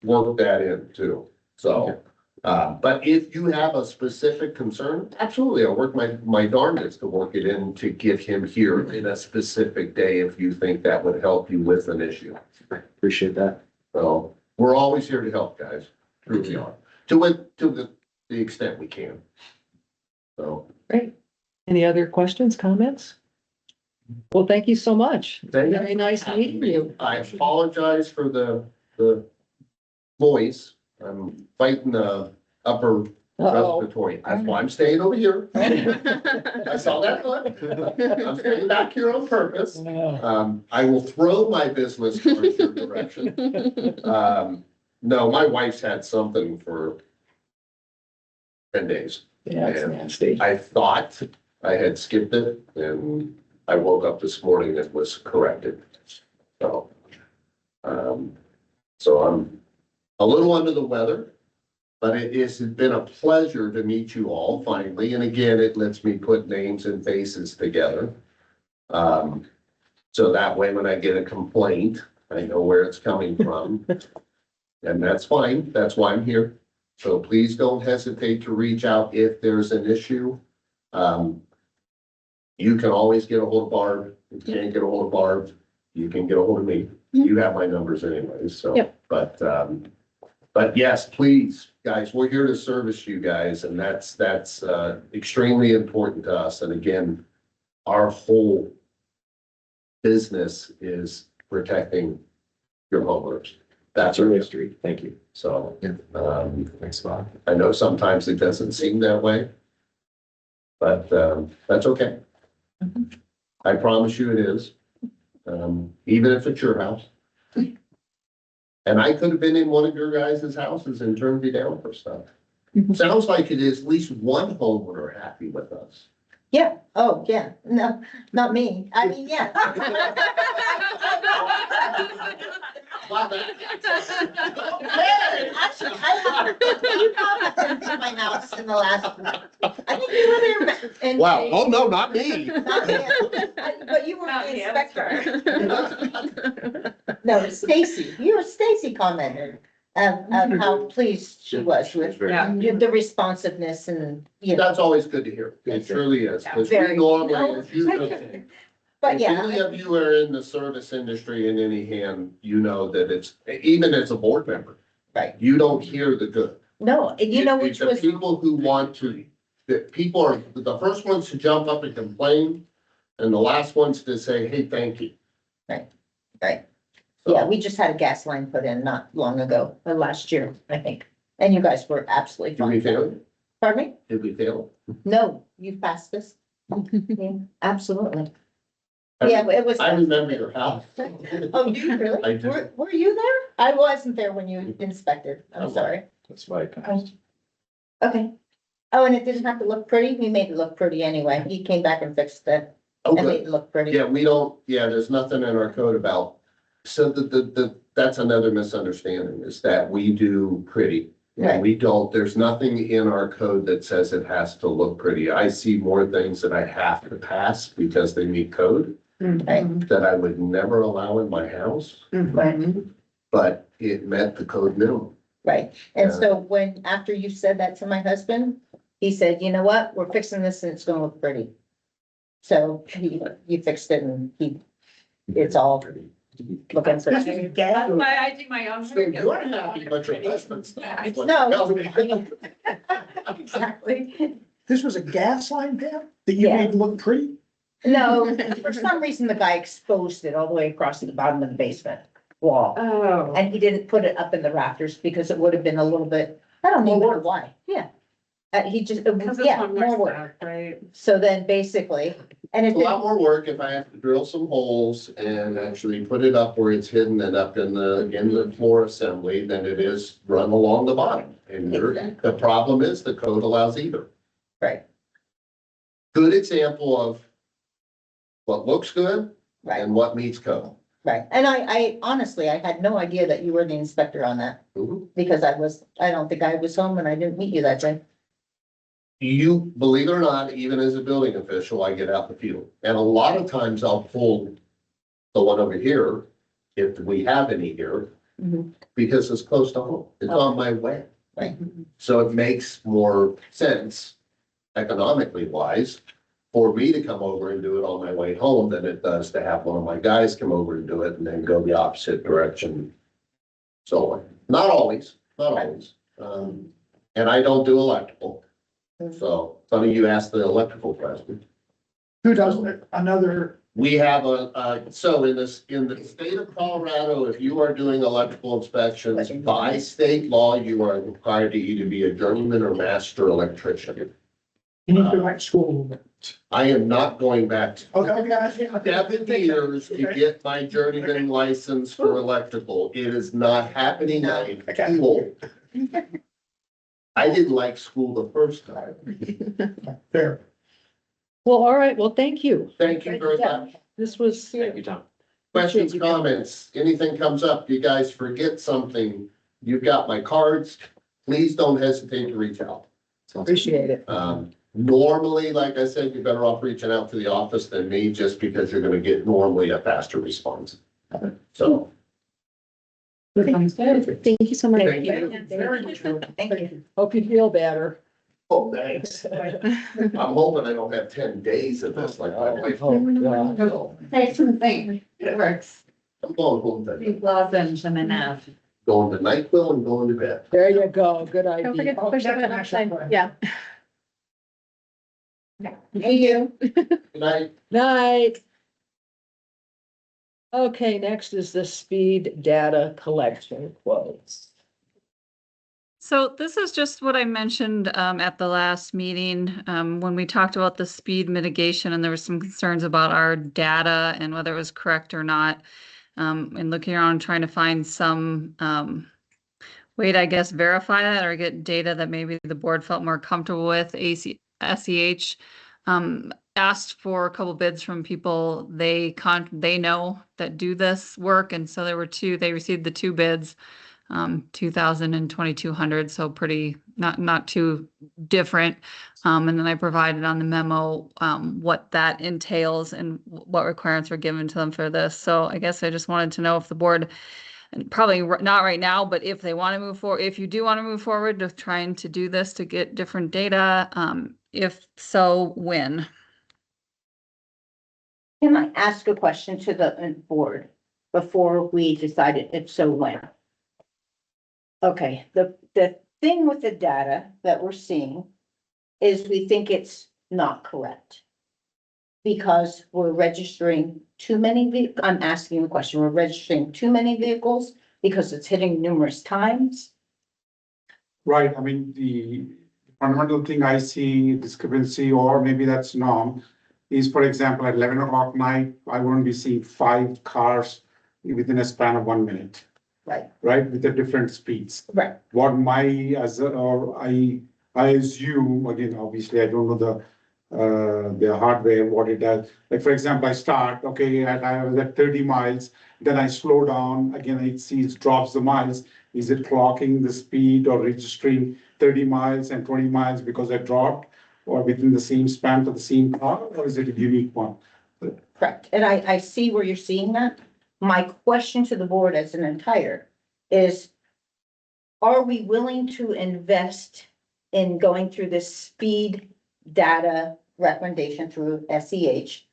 work that in too. So, but if you have a specific concern, absolutely, I'll work my darndest to work it in to get him here in a specific day if you think that would help you with an issue. Appreciate that. So we're always here to help, guys. truly are, to the extent we can. So, Great. Any other questions, comments? Well, thank you so much. Thank you. Very nice meeting you. I apologize for the voice. I'm fighting the upper Uh-oh. respiratory. That's why I'm staying over here. I saw that look. I'm staying back here on purpose. I will throw my business cards your direction. No, my wife's had something for 10 days. Yeah, it's nasty. I thought I had skipped it and I woke up this morning and it was corrected. So, so I'm a little under the weather, but it has been a pleasure to meet you all finally. And again, it lets me put names and faces together. So that way, when I get a complaint, I know where it's coming from. And that's fine. That's why I'm here. So please don't hesitate to reach out if there's an issue. You can always get a hold of Barb. If you can't get a hold of Barb, you can get a hold of me. You have my numbers anyways, so. Yep. But yes, please, guys, we're here to service you guys, and that's extremely important to us. And again, our whole business is protecting your homeowners. That's our history. Thank you. So, Thanks, Bob. I know sometimes it doesn't seem that way, but that's okay. I promise you it is, even if it's your house. And I could have been in one of your guys' houses and turned you down for stuff. Sounds like it is at least one homeowner happy with us. Yeah, oh, yeah, no, not me, I mean, yeah. Actually, I haven't been to my house in the last, I think you were there in. Wow, oh no, not me. Not yet. But you were Not the me, I'm inspector. No, Stacy, Stacy commented of how pleased she was with Yeah. the responsiveness and, you know, That's always good to hear. It truly is, because we Very. normally, as you know, but if yeah. any of you are in the service industry in any hand, you know that it's, even as a board member. Right. You don't hear the good. No, and you know which The was, people who want to, that people are the first ones to jump up and complain, and the last ones to say, hey, thank you. right. So, Yeah, we just had a gas line put in not long ago, last year, I think. And you guys were absolutely Did we fine. fail it? Pardon me? Did we fail No, you passed this. Yeah, absolutely. it? Yeah, it was. I remember your house. Oh, do you really? I do. Were you there? I wasn't there when you inspected. I'm Oh. sorry. That's why I passed. Okay. Oh, and it didn't have to look pretty? We made it look pretty anyway. He came back and fixed it Oh, and made good. it look pretty. Yeah, we don't, there's nothing in our code about, so that's another misunderstanding, is that we do pretty. Right. And we don't, there's nothing in our code that says it has to look pretty. I see more things that I have to pass because they meet code Right, that I would never allow in my house, right, but it met the code minimum. right. And Yeah. so when, after you said that to my husband, he said, you know what? We're fixing this and it's gonna look pretty. So you fixed it and it's all looking pretty. That's why I do my own. So you're happy, but your husband's not. No. Exactly. This was a gas line, Pam, that you Yeah. made look pretty? No, for some reason, the guy exposed it all the way across the bottom of the basement wall. Oh. And he didn't put it up in the rafters because it would have been a little bit, I don't even know why, yeah. He just, Because it's yeah, one more more work. stuff, right? So then basically, and it It's a lot didn't, more work if I have to drill some holes and actually put it up where it's hidden and up in the floor assembly than it is run along the bottom. And the problem is the code allows either. right, Good example of what looks good right, and what meets code. right. And I honestly, I had no idea that you were the inspector on that Mhm. because I don't think I was home and I didn't meet you that day. You, believe it or not, even as a building official, I get out the field. And a lot of times I'll pull the one over here, if we have any here, Mhm. because it's close to home. It's on my way. Right. So it makes more sense economically wise for me to come over and do it on my way home than it does to have one of my guys come over and do it and then go the opposite direction. So on. Not always, And I don't do electrical. So some of you asked the electrical question. Who does another, We have so in the state of Colorado, if you are doing electrical inspections, by state law, you are required to either be a journeyman or master electrician. you need to go back to school a little bit. I am not going back to Okay. 7 years to get my journeyman license for electrical. It is not happening. I am too old. I didn't like school the first time. Fair. Well, all right, well, thank you. Thank you very much. This was, Thank you, Tom. Questions, comments, anything comes up, you guys forget something, you've got my cards. Please don't hesitate to reach out. appreciate it. Normally, like I said, you're better off reaching out to the office than me, just because you're gonna get normally a faster response. So, Sounds good. Thank you so much. thank you. Very much. Thank you. Hope you feel better. Oh, thanks. I'm hoping I don't have 10 days of this like my wife. Oh, God. So, Say something. It works. I'm going home today, Big lozenge and enough. going to NyQuil and going to bed. There you go, good Don't idea. forget to push the button outside. Yeah. Thank you. Good night. Night. Okay, next is the speed data collection quotes. So this is just what I mentioned at the last meeting when we talked about the speed mitigation, and there was some concerns about our data and whether it was correct or not. And looking around trying to find some way to, I guess, verify that or get data that maybe the board felt more comfortable with. SEH asked for a couple bids from people they know that do this work, and so there were two. They received the two bids. 2,000 and 2,200, so pretty not too different. And then I provided on the memo what that entails and what requirements were given to them for this. So I guess I just wanted to know if the board, and probably not right now, but if they want to move forward, if you do want to move forward with trying to do this to get different data, if so, when? Can I ask a question to the board before we decided if so when? Okay, the thing with the data that we're seeing is we think it's not correct. Because we're registering too many I'm asking the question, we're registering too many vehicles because it's hitting numerous times. Right, I mean, the fundamental thing I see discrepancy, or maybe that's norm, is, for example, at 11 o'clock night, I won't be seeing 5 cars within a span of 1 minute. Right, with the different speeds. Right. What I assume, again, obviously, I don't know the hardware, what it does. Like, for example, I start, okay, I was at 30 miles, then I slow down, again, it drops the miles. Is it clocking the speed or registering 30 miles and 20 miles because I dropped, or within the same span for the same car, or is it a unique one? Correct, and I see where you're seeing that. My question to the board as an entire is, are we willing to invest in going through this speed data recommendation through SEH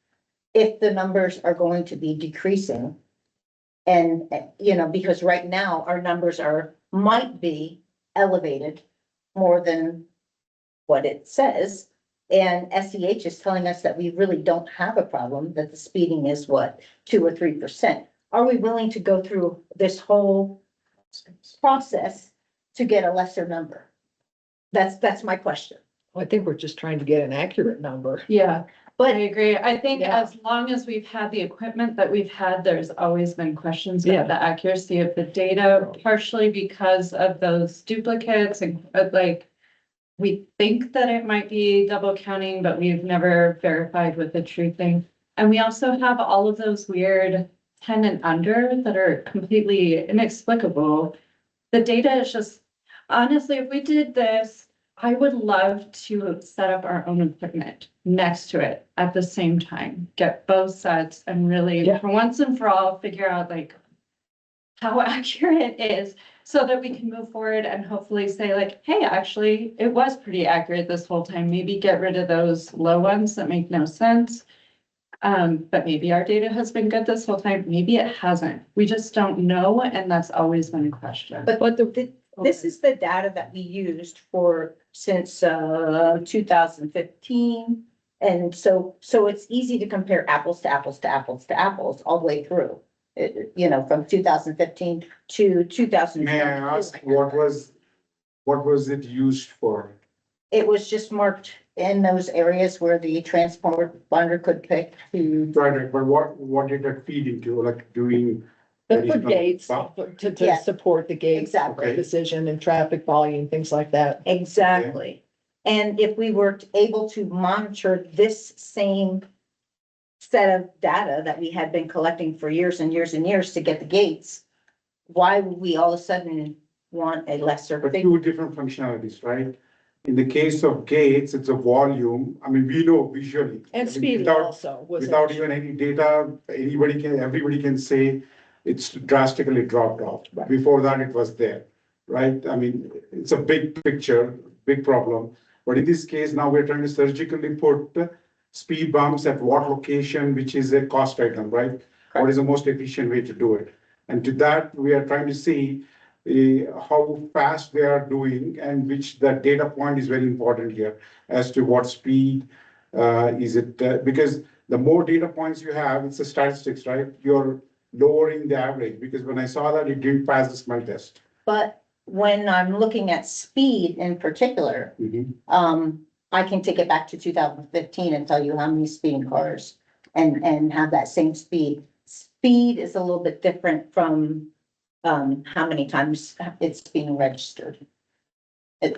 if the numbers are going to be decreasing? And, because right now our numbers might be elevated more than what it says. And SEH is telling us that we really don't have a problem, that the speeding is 2 or 3%. Are we willing to go through this whole process to get a lesser number? That's my question. I think we're just trying to get an accurate number. Yeah, I But agree. I think Yeah. as long as we've had the equipment that we've had, there's always been questions Yeah. about the accuracy of the data, partially because of those duplicates and we think that it might be double counting, but we've never verified with the true thing. And we also have all of those weird 10 and under that are completely inexplicable. The data is just, honestly, if we did this, I would love to set up our own equipment next to it at the same time, get both sets and really, Yeah. for once and for all, figure out how accurate it is so that we can move forward and hopefully say hey, actually, it was pretty accurate this whole time. Maybe get rid of those low ones that make no sense. But maybe our data has been good this whole time. Maybe it hasn't. We just don't know. And that's always been a question. But This is the data that we used since 2015. And so it's easy to compare apples to apples to apples to apples all the way through. From 2015 to 2000. May I ask, what was it used for? It was just marked in those areas where the transponder could pick to, Right, but what did that feed into, like doing? The additional gates, bump? to Yeah. support the gates. Exactly. Decision and traffic volume, things like that. exactly. And if we were able to monitor this same set of data that we had been collecting for years and years and years to get the gates, why would we all of a sudden want a lesser But figure? two different functionalities, right? In the case of gates, it's a volume, I mean, we know visually. I And mean, speed without- also was. Without even any data, everybody can say it's drastically dropped off. Right. Before that, it was there, right? I mean, it's a big picture, big problem. But in this case, now we're trying to surgically put speed bumps at what location, which is a cost item, right? What is the most efficient way to do it? And to that, we are trying to see how fast they are doing, and which the data point is very important here as to what speed is it, because the more data points you have, it's the statistics, right? You're lowering the average, because when I saw that, it didn't pass the smell test. But when I'm looking at speed in particular, I can take it back to 2015 and tell you how many speeding cars and have that same speed. Speed is a little bit different from how many times it's being registered.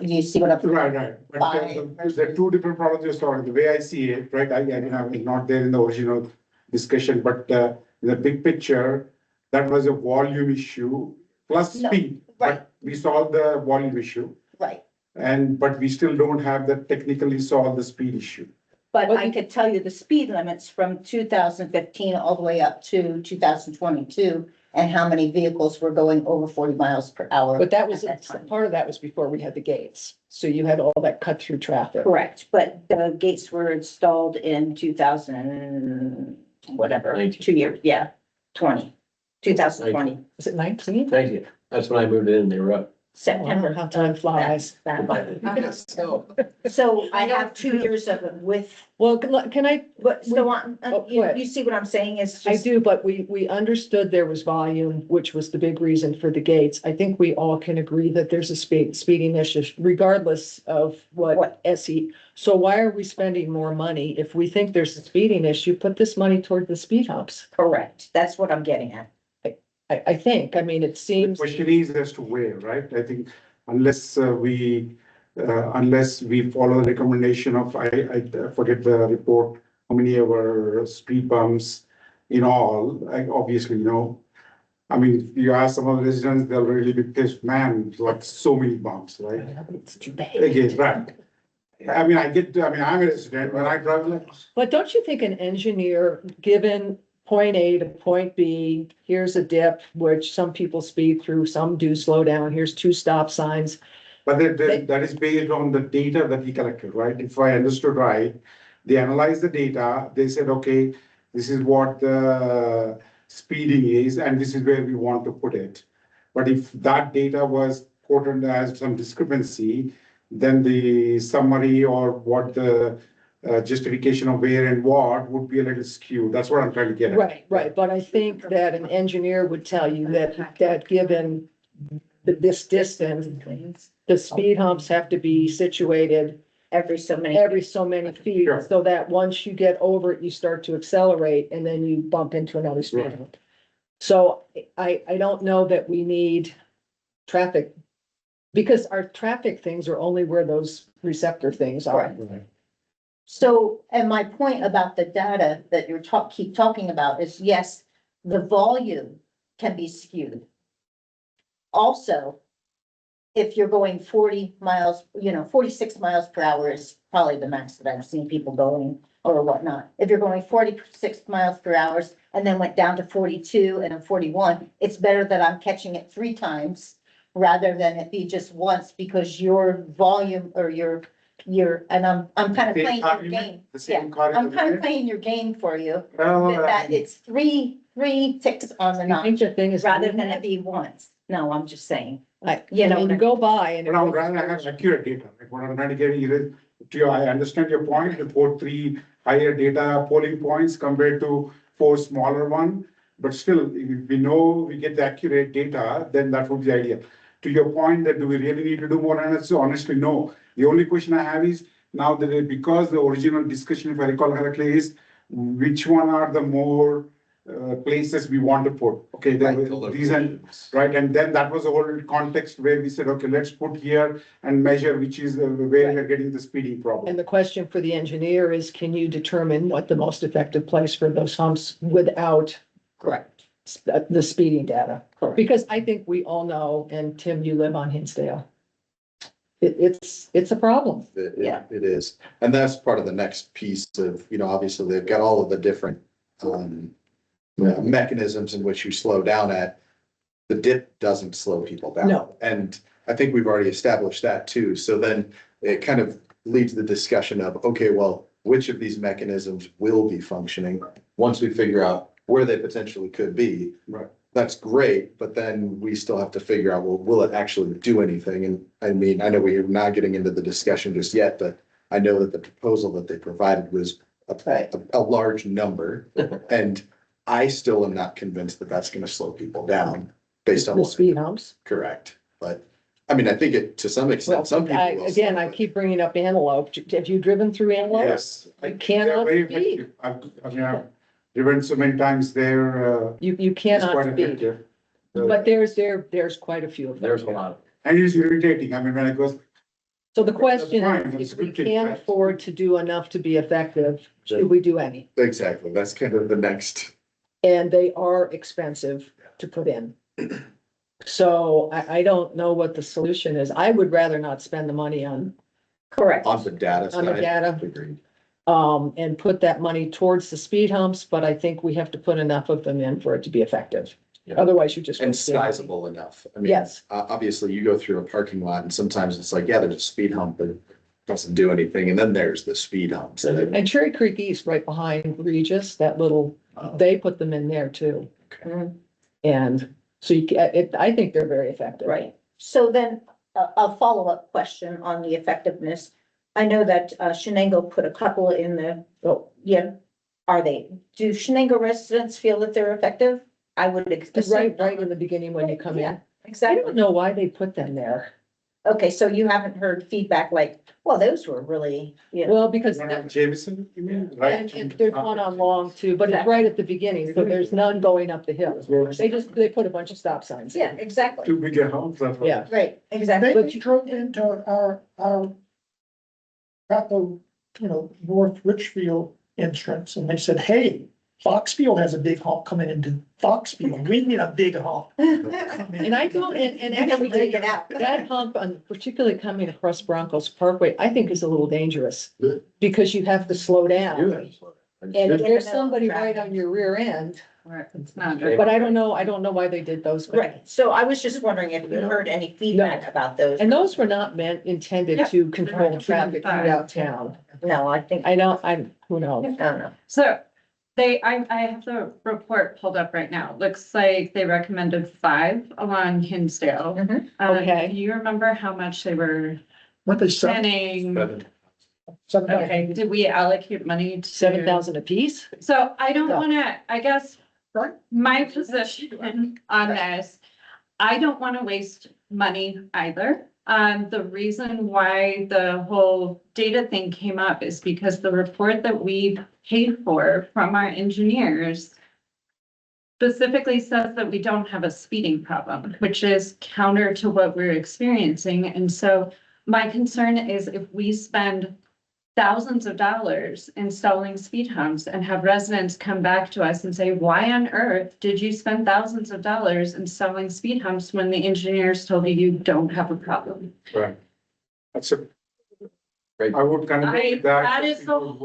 You see what I'm? Right. But there are two different problems you're solving. The way I see it, right, I was not there in the original discussion, but the big picture, that was a volume issue plus No, speed. right. But we solved the volume issue, Right, but we still don't have the technically solved the speed issue. but Well, I could tell you the speed limits from 2015 all the way up to 2022 and how many vehicles were going over 40 miles per hour. But that was, at time. part of that was before we had the gates. So you had all that cut through traffic. Correct, but the gates were installed in 2000, whatever, 2 years, 2020, Was it 19? 90th. That's when I moved in, they were up. September. How time flies. So I have 2 years of it with, Well, can I, but so Oh, go ahead. you see what I'm saying is I just, do, but we understood there was volume, which was the big reason for the gates. I think we all can agree that there's a speeding issue regardless of what SE. So why are we spending more money? If we think there's a speeding issue, put this money toward the speed humps. correct, that's what I'm getting at. I think, I mean, it The seems, question is as to where, right? I think unless we follow the recommendation of, I forget the report, how many of our speed bumps in all, obviously, I mean, if you ask some of the residents, they'll really be pissed, man, like so many bumps, right? it's too bad. Again, right. I'm a resident, when I drive like, But don't you think an engineer, given point A to point B, here's a dip, which some people speed through, some do slow down, here's 2 stop signs. but that is based on the data that he collected, right? If I understood right, they analyzed the data, they said, okay, this is what the speeding is, and this is where we want to put it. But if that data was quoted as some discrepancy, then the summary or what the justification of where and what would be a little skewed. That's what I'm trying to get at. Right, but I think that an engineer would tell you that given this distance, the speed humps have to be situated Every so many. every so many feet, Sure. so that once you get over it, you start to accelerate and then you bump into another speed Right. hump. So I don't know that we need traffic, because our traffic things are only where those receptor things are. Right. So, and my point about the data that you're keep talking about is, yes, the volume can be skewed. Also, if you're going 40 miles, 46 miles per hour is probably the max that I've seen people going or whatnot. If you're going 46 miles per hour and then went down to 42 and then 41, it's better that I'm catching it 3 times rather than it be just once, because your volume or your, and I'm kind of Same playing car your you game. mean? The Yeah, same car I'm you kind of mean? playing your game for you, Well, that it's three ticks on the I notch think the thing is. rather than it be once. No, I'm just saying. You go by and. But I would rather have accurate data, like what I'm trying to get is, I understand your point, to put 3 higher data polling points compared to 4 smaller one. But still, if we know we get the accurate data, then that would be the idea. To your point that do we really need to do more analysis? Honestly, no. The only question I have is now that because the original discussion, if I recall correctly, is which one are the more places we want to put. Okay, these are right, and then that was the whole context where we said, okay, let's put here and measure which is where we're getting the speeding problem. And the question for the engineer is, can you determine what the most effective place for those humps without Correct. the speeding data? Correct. Because I think we all know, and Tim, you live on Hinsdale. It's a problem. Yeah. It is. And that's part of the next piece of, obviously they've got all of the different, mechanisms in which you slow down at. The dip doesn't slow people down. No. And I think we've already established that too. So then it kind of leads the discussion of, okay, well, which of these mechanisms will be functioning once we figure out where they potentially could be. Right. That's great, but then we still have to figure out, well, will it actually do anything? And I mean, I know we're not getting into the discussion just yet, but I know that the proposal that they provided was a large number. And I still am not convinced that that's going to slow people down based on The what. speed humps. Correct. But I mean, I think it, to some Well, extent, some people. will again, slow, I but- keep bringing up Antelope. Have you driven through Antelope? Yes. You cannot They're very speed. effective. I've driven so many times there. You It's cannot quite speed. effective. But there's quite a few of them. There's a lot. And it's irritating. I mean, when I go, So the question fine, is, it's if we good, can't right? afford to do enough to be effective, should we do any? Exactly. That's kind of the next. And they are expensive to put in. So I don't know what the solution is. I would rather not spend the money on, Correct. On the data on the side. data, Agreed. and put that money towards the speed humps, but I think we have to put enough of them in for it to be effective. Yeah. Otherwise, you just. And waste your money. sizable enough. I mean, Yes. obviously you go through a parking lot and sometimes it's like, yeah, there's a speed hump, but it doesn't do anything. And then there's the speed humps. And Cherry Creek East, right behind Regis, that little, they put them in there too. Mhm. And so I think they're very effective. Right. So then a follow-up question on the effectiveness. I know that Shenango put a couple in the, do Shenango residents feel that they're effective? I would. Right in the beginning when you come in. Yeah, I exactly. don't know why they put them there. Okay, so you haven't heard feedback like, well, those were really, Well, because. Jameson, you mean, right? And there's one on Long too, but it's right at the beginning, so there's none going up the hill. They put a bunch of stop signs. yeah, exactly. Too big a house. That's what- Yeah. Right, exactly. They drove into our, got the, North Richfield entrance and they said, hey, Foxfield has a big hump coming into Foxfield. We need a big hump. And I don't, and And then we actually, take it out. that hump on, particularly coming across Broncos Parkway, I think is a little dangerous. Because you have to slow down. And if there's somebody right on your rear end, Right, it's not. but I don't know why they did those. Right, so I was just wondering if you heard any feedback about those. And those were not intended to control traffic throughout town. No, I think, I don't, who knows? I don't know. So I have the report pulled up right now. Looks like they recommended 5 along Hinsdale. Mhm. Okay. Do you remember how much they were What they spending? $7,000. Okay, did we allocate money to? 7,000 apiece? So I don't No. wanna, I guess, Right. my position on this, I don't wanna waste money either. The reason why the whole data thing came up is because the report that we paid for from our engineers specifically says that we don't have a speeding problem, which is counter to what we're experiencing. And so my concern is if we spend thousands of dollars installing speed humps and have residents come back to us and say, why on earth did you spend thousands of dollars installing speed humps when the engineers told you you don't have a problem? Right. That's a. I would kind of. That is the whole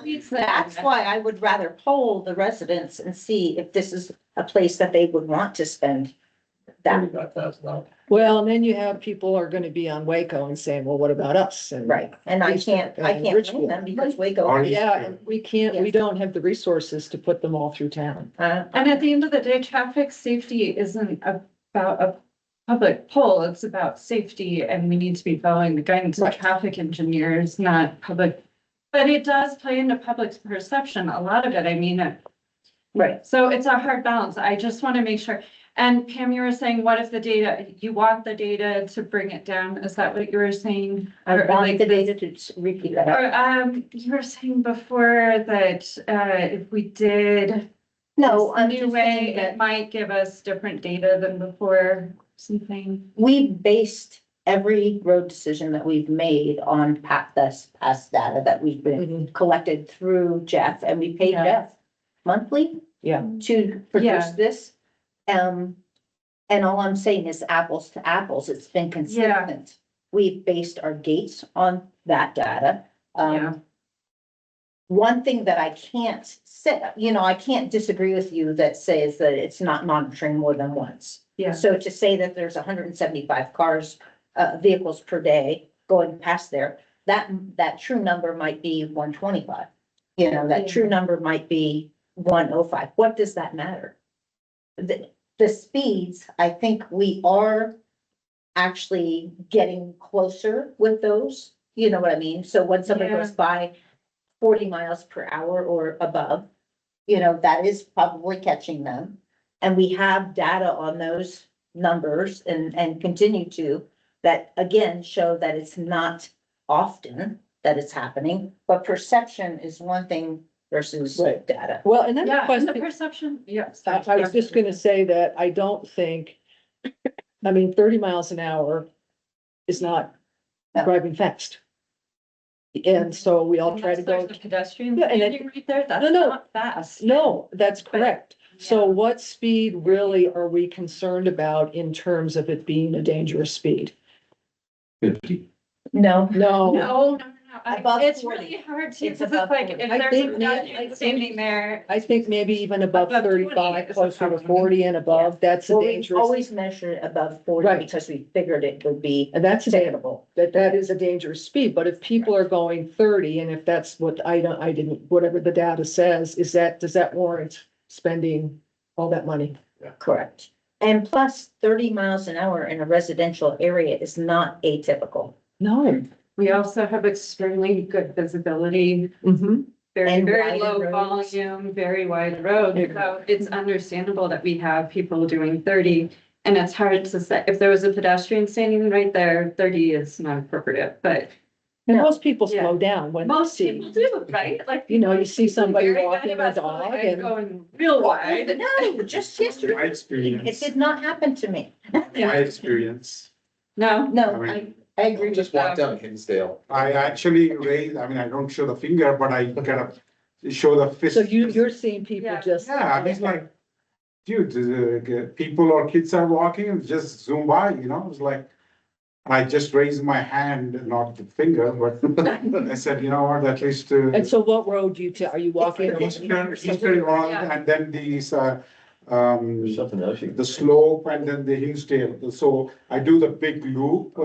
reason. That's why I would rather poll the residents and see if this is a place that they would want to spend that. $35,000. Well, and then you have people are gonna be on Waco and saying, well, what about us? And Right, and I can't blame them because Waco. yeah, and we don't have the resources to put them all through town. And at the end of the day, traffic safety isn't about a public poll, it's about safety and we need to be following the guidance of Right. traffic engineers, not public. But it does play into public's perception, a lot of it, I mean. Right. So it's a hard balance. I just want to make sure. And Pam, you were saying, what if the data, you want the data to bring it down? Is that what you were saying? I Or want like the this- data to repeat that. Or, you were saying before that, if we did No, this I'm new just way, saying it that might give us different data than before, something. we based every road decision that we've made on past data that we've been collected through Jeff, and we paid Yeah. Jeff monthly Yeah. to produce Yeah. this. And all I'm saying is apples to apples, it's been consistent. We've based our gates on that data. Yeah. One thing that I can't say, I can't disagree with you that says that it's not monitoring more than once. Yeah. So to say that there's hundred and 75 cars, vehicles per day going past there, that true number might be 125. That true number might be 105. What does that matter? The speeds, I think we are actually getting closer with those, you know what I mean? So when somebody Yeah. goes by 40 miles per hour or above, that is probably catching them. And we have data on those numbers and continue to, that again, show that it's not often that it's happening, but perception is one thing versus Right. data. Well, and then the Yeah, and question. the perception, yes. I was just gonna say that I don't think, 30 miles an hour is not No. driving fast. And so we all try to Unless go, there's a pedestrian Yeah, and it- standing right there, that's No. not fast. no, that's correct. So Yeah. what speed really are we concerned about in terms of it being a dangerous speed? 50. No, No, No. Above It's 40. really hard to, It's because above it's like, 40. if I there's think a may- pedestrian standing there. I think maybe even above Above 20 35, is closer to above 40 and above, that's a well, we've dangerous. always measured above 40 Right. because we figured it would be And that's attainable. that is a dangerous speed, but if people are going 30, and if that's what I didn't, whatever the data says, does that warrant spending all that money? Correct. And plus 30 miles an hour in a residential area is not atypical. No. We also have extremely good visibility, Mm-hmm. very, And very wider low roads. volume, very wide road. Yeah. So it's understandable that we have people doing 30. And it's hard to say, if there was a pedestrian standing right there, 30 is not appropriate, but And No. most people Yeah. slow down when they most see. people do, right? Like. You see somebody Very walking good a about dog slowing and. Going real wide. No, just yesterday. My It experience, did not happen to me. my experience, No, No, I I agree. Just with walk that. down Hinsdale. I actually raise, I don't show the finger, but I kind of show the fist. So you're seeing people Yeah. just. Yeah, I mean, like, dude, people or kids are walking and just zoom by, it's like, I just raised my hand, not the finger, but I said, you know what, at least. And so what road are you walking? along? Eastern road, and then these, There's something else you. the slope and then the Hillsdale. So I do the big loop,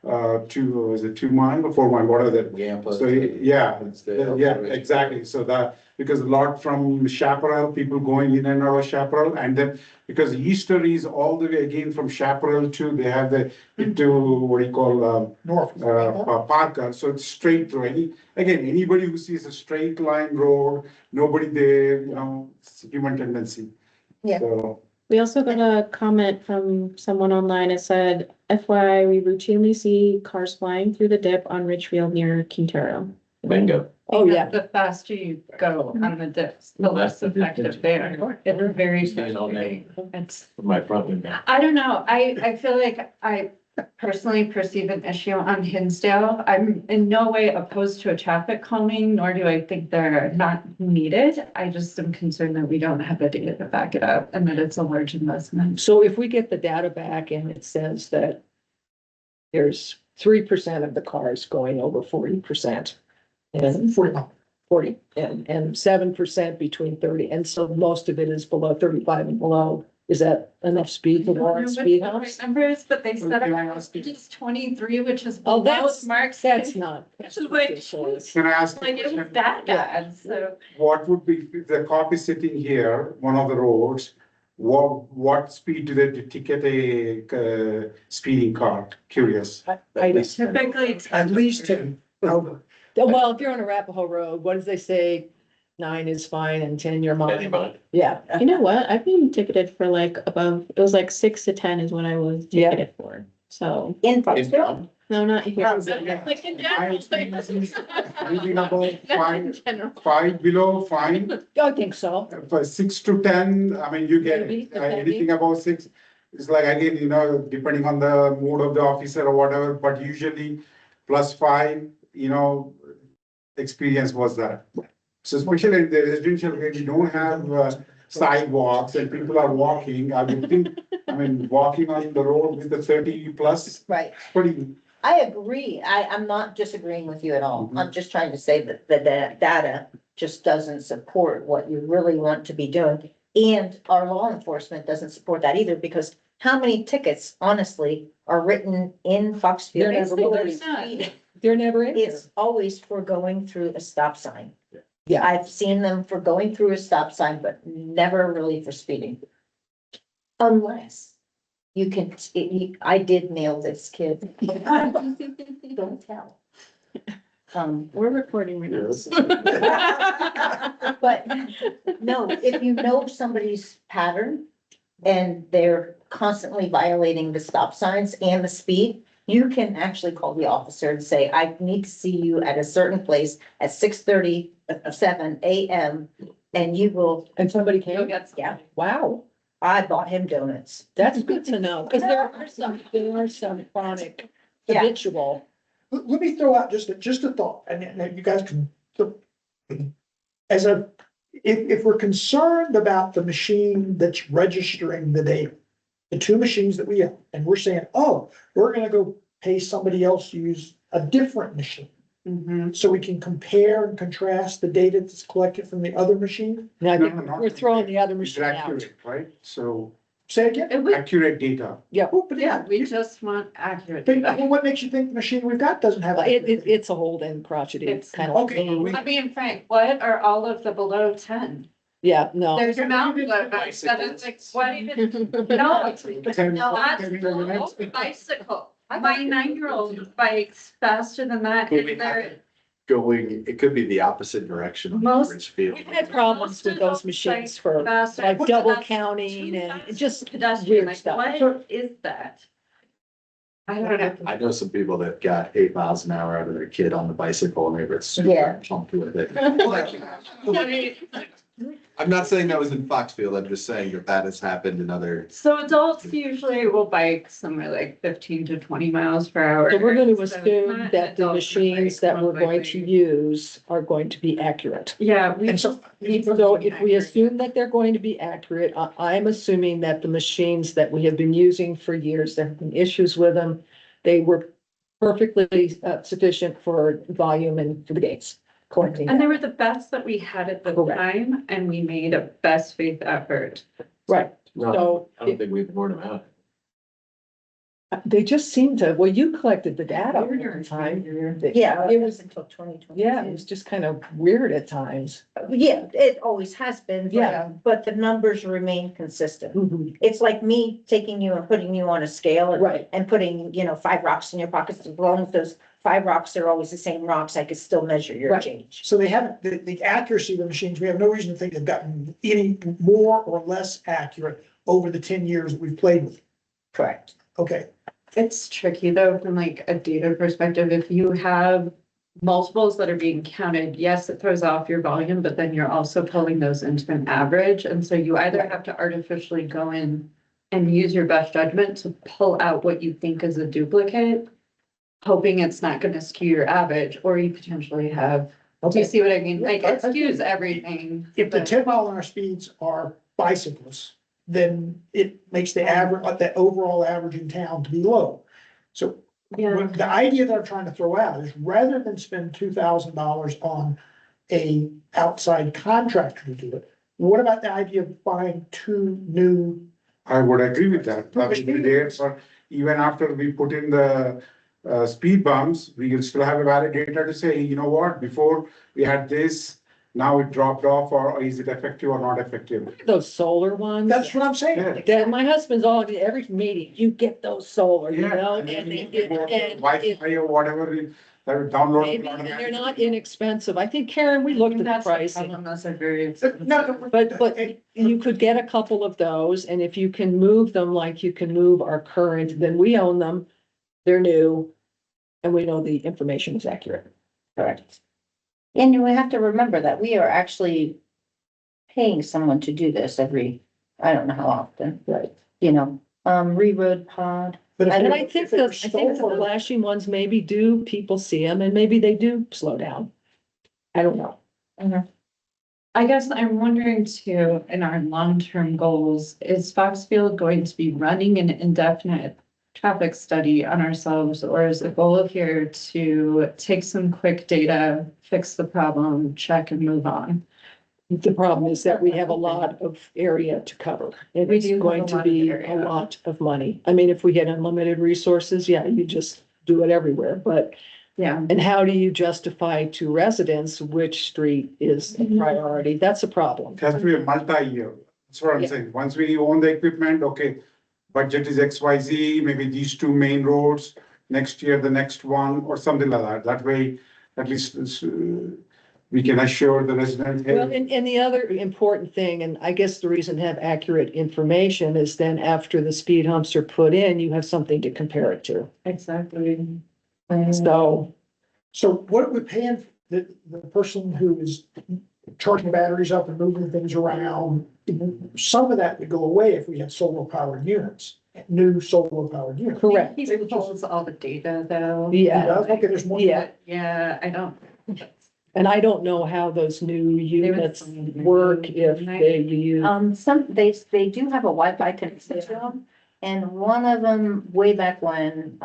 is it 2 mile or 4 mile, what are the? Yampa. So, yeah, Hinsdale. yeah, exactly. So because a lot from Chaparral, people going in and out of Chaparral, and then because Easter is all the way again from Chaparral to, they have into, what do you call, North. Parker, so it's straight through. Anybody who sees a straight line road, nobody there, it's a human tendency. Yeah. So, We also got a comment from someone online. It said, FYI, we routinely see cars flying through the dip on Ridgefield near Quintero. Bingo. Oh, yeah. The faster you go on the dips, the less effective they are. It's very See it all day. frustrating. It's, From my front window. I don't know, I feel like I personally perceive an issue on Hinsdale. I'm in no way opposed to a traffic calming, nor do I think they're not needed. I just am concerned that we don't have the data to back it up and that it's a large investment. So if we get the data back and it says that there's 3% of the cars going over 40%. And 40, and 7% between 30, and so most of it is below 35 and below. Is that enough speed for warrant speed humps? Numbers, but they said Can I ask you- it's 23, which is Oh, below that's, Mark's. that's not. Which is like, ridiculous. can I ask? a like, it was question? that bad, so. What would be, the cop is sitting here, one of the roads, what speed do they ticket a speeding car? Curious. Typically. At least 10. Oh, Well, if you're on Arapahoe Road, what does they say? 9 is fine and 10 you're mine. Yeah. You know what? I've been ticketed for like above, it was like 6 to 10 is what I was Yeah. ticketed for. So, In Foxfield? no, not here. Like in general. Anything above In general. five below, fine. I think so. For 6 to 10, I mean, you get Maybe, depending. anything above 6. It's like, again, depending on the mood of the officer or whatever, but usually +5, experience was that. So especially in the residential where we don't have sidewalks and people are walking, I would think, walking on the road with the 30 plus, Right. pretty. I agree. I'm not disagreeing with you at all. Mhm. I'm just trying to say that the data just doesn't support what you really want to be doing. And our law enforcement doesn't support that either, because how many tickets, honestly, are written in Foxfield? They're never for really- speeding? They're never in here. It's always for going through a stop sign. Yeah. I've seen them for going through a stop sign, but never really for speeding. Unless you can, I did nail this kid. Don't tell. We're recording right now. But no, if you know somebody's pattern and they're constantly violating the stop signs and the speed, you can actually call the officer and say, I need to see you at a certain place at 6:37 AM. And you will, And somebody You'll came? get some. yeah, Wow, I bought him donuts. that's good to know, because there are some chronic Yeah. habitual. let me throw out just a thought, and then you guys can. If we're concerned about the machine that's registering the data, the 2 machines that we have, and we're saying, oh, we're gonna go pay somebody else to use a different machine. So we can compare and contrast the data that's collected from the other machine. And I No, think no, no. we're throwing the other It's machine out. accurate, right? So Say again? It would, accurate data. Well, but yeah, we just want accurate. But data. what makes you think the machine we've got doesn't have? It's a hold-in crotchety It's- kind of Okay. thing. I mean, Frank, what are all of the below 10? Yeah, no. There's a mountain goat, that is like, what even? No, that's bicycle. My 9-year-old bikes faster than that, Well, we and have they're it going, it could be the opposite direction on Most- Ridgefield. We've had problems with those machines for faster. like double That's counting too and fast just pedestrian, weird like, stuff. what is that? I don't know. I know some people that got 8 miles an hour out of their kid on the bicycle and they were Yeah. super pumped with it. I'm not saying that was in Foxfield, I'm just saying that has happened in other. So adults usually will bike somewhere like 15 to 20 miles per hour. So we're going to So it's assume not that the adult machines bike, that we're most going to likely. use are going to be accurate. Yeah, we And so, So if we assume that they're going to be accurate, I'm assuming that the machines that we have been using for years, there have been issues with them. They were perfectly sufficient for volume and for the gates collecting. And they were the best that we had at the Correct. time, and we made a best faith effort. Right, No, so I don't think we've worn them out. they just seem to, well, you collected the data all the time. Yeah, It was, until 2020. yeah, it was just kind of weird at times. Yeah, it always has been. but- Yeah. But the numbers remain consistent. Mhm. It's like me taking you and putting you on a scale and Right, and putting, 5 rocks in your pockets, as long as those 5 rocks are always the same rocks, I could still measure your Right. change. so they haven't, the accuracy of the machines, we have no reason to think they've gotten any more or less accurate over the 10 years that we've played with. Correct. Okay, It's tricky though, from like a data perspective, if you have multiples that are being counted, yes, it throws off your volume, but then you're also pulling those into an average. And so you either have to artificially go in and use your best judgment to pull out what you think is a duplicate, hoping it's not gonna skew your average, or you potentially have, do you see what I mean? Like, it skews everything. if the but- 10-mile-an-hour speeds are bicyclists, then it makes the average, the overall average in town to be low. So Yeah, the idea that I'm trying to throw out is rather than spend $2,000 on a outside contractor to do it, what about the idea of buying 2 new? I would agree with that. I Push mean, there, for even after we put in the speed bumps, we will still have a valid data to say, you know what, before we had this, now it dropped off, or is it effective or not effective? Those solar ones. That's what I'm saying. Yeah. That my husband's all, every meeting, you get those solar, you Yeah, know, and and then they, you go to and Wi-Fi or whatever, that would download. maybe, and they're not inexpensive. I think, Karen, we looked at the That's the pricing. problem, those are very No, expensive. But you could get a couple of those, and if you can move them like you can move our current, then we own them. They're new, and we know the information is accurate. Correct. And we have to remember that we are actually paying someone to do this every, I don't know how often, Right. you know, reroad pod. But if And they're- I think if they're the solar- flashing ones maybe do, people see them, and maybe they do slow down. I don't know. I guess I'm wondering too, in our long-term goals, is Foxfield going to be running an indefinite traffic study on ourselves? Or is the goal here to take some quick data, fix the problem, check and move on? The problem is that we have a lot of area to cover. We It's do have going a to lot of be a area. lot of money. I mean, if we had unlimited resources, yeah, you just do it everywhere, but, Yeah. and how do you justify to residents which street is the priority? That's a problem. It has to be a multi-year, that's what I'm Yeah. saying, once we own the equipment, okay, budget is XYZ, maybe these two main roads, next year, the next one, or something like that, that way, at least, we can assure the resident. hey, Well, and the other important thing, and I guess the reason to have accurate information is then after the speed humps are put in, you have something to compare it to. Exactly. So, So what are we paying the person who is charging batteries up and moving things around? Some of that would go away if we had solar powered units, new solar powered units. correct. He pulls all the data though. Yeah. Okay, there's more. Yeah. Yeah, I don't. And I don't know how those new units work if they use. They do have a Wi-Fi connection to them. And one of them, way back when,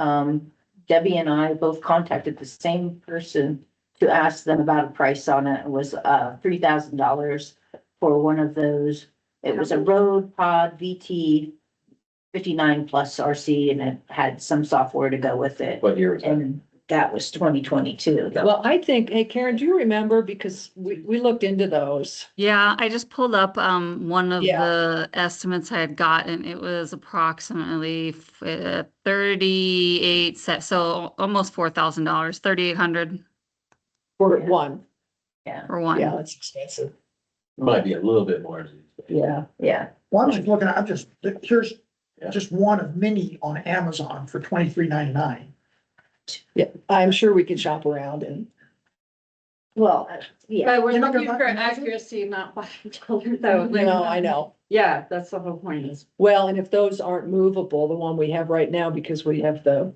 Debbie and I both contacted the same person to ask them about a price on it. It was, $3,000 for one of those. It was a Road Pod VT 59 plus RC, and it had some software to go with it. What year was that? And that was 2022. Well, I think, hey, Karen, do you remember? Because we looked into those. Yeah, I just pulled up one of Yeah. the estimates I had gotten. It was approximately 38 so almost $4,000, 3,800 For one. for one. Yeah, that's expensive. Might be a little bit more. Yeah. Yeah. Well, I'm just looking, here's Yeah. just one of many on Amazon for $23.99. Yeah, I'm sure we can shop around and, Well, yeah. But we're You're not looking gonna for buy- accuracy, not bottom dollar though. you know, I know. Yeah, that's the whole point is. Well, and if those aren't movable, the one we have right now, because we have the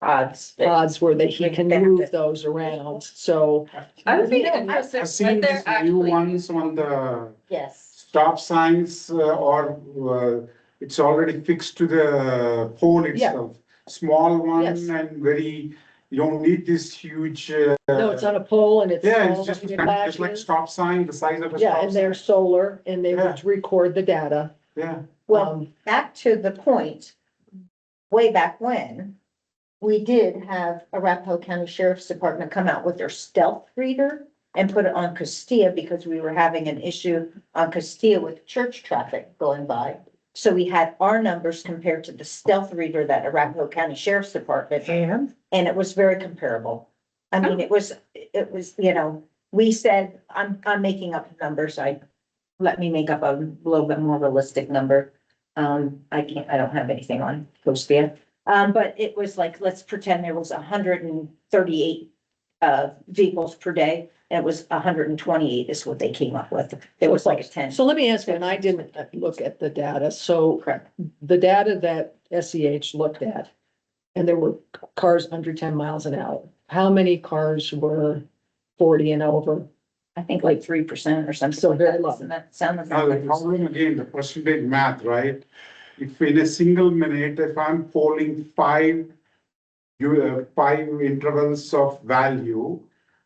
Odds. pods where he can Benefit. move those around, so. I would be Yeah, interested I've seen what they're these new actually. ones on the Yes. stop signs, or it's already fixed to the pole itself. Small one Yes. and very, you don't need this huge. No, it's on a pole and it's. Yeah, small it's just, and it just like flashes. stop sign, the size of a Yeah, stop and they're sign. solar and they Yeah. would record the data. Yeah, Well, back to the point, way back when, we did have Arapahoe County Sheriff's Department come out with their stealth reader and put it on Castilla because we were having an issue on Castilla with church traffic going by. So we had our numbers compared to the stealth reader that Arapahoe County Sheriff's Department, And and it was very comparable. I mean, it was, you know, we said, I'm making up numbers, let me make up a little bit more realistic number. I don't have anything on Costia. But it was like, let's pretend there was 138 vehicles per day, and it was 128 is what they came up with. It was like a 10. So let me ask you, and I didn't look at the data, so Correct. the data that SEH looked at, and there were cars under 10 miles an hour, how many cars were 40 and over? I think like 3% or something So like very that. low. Doesn't that sound like? now the problem again, the percentage math, right? If in a single minute, if I'm polling five intervals of value,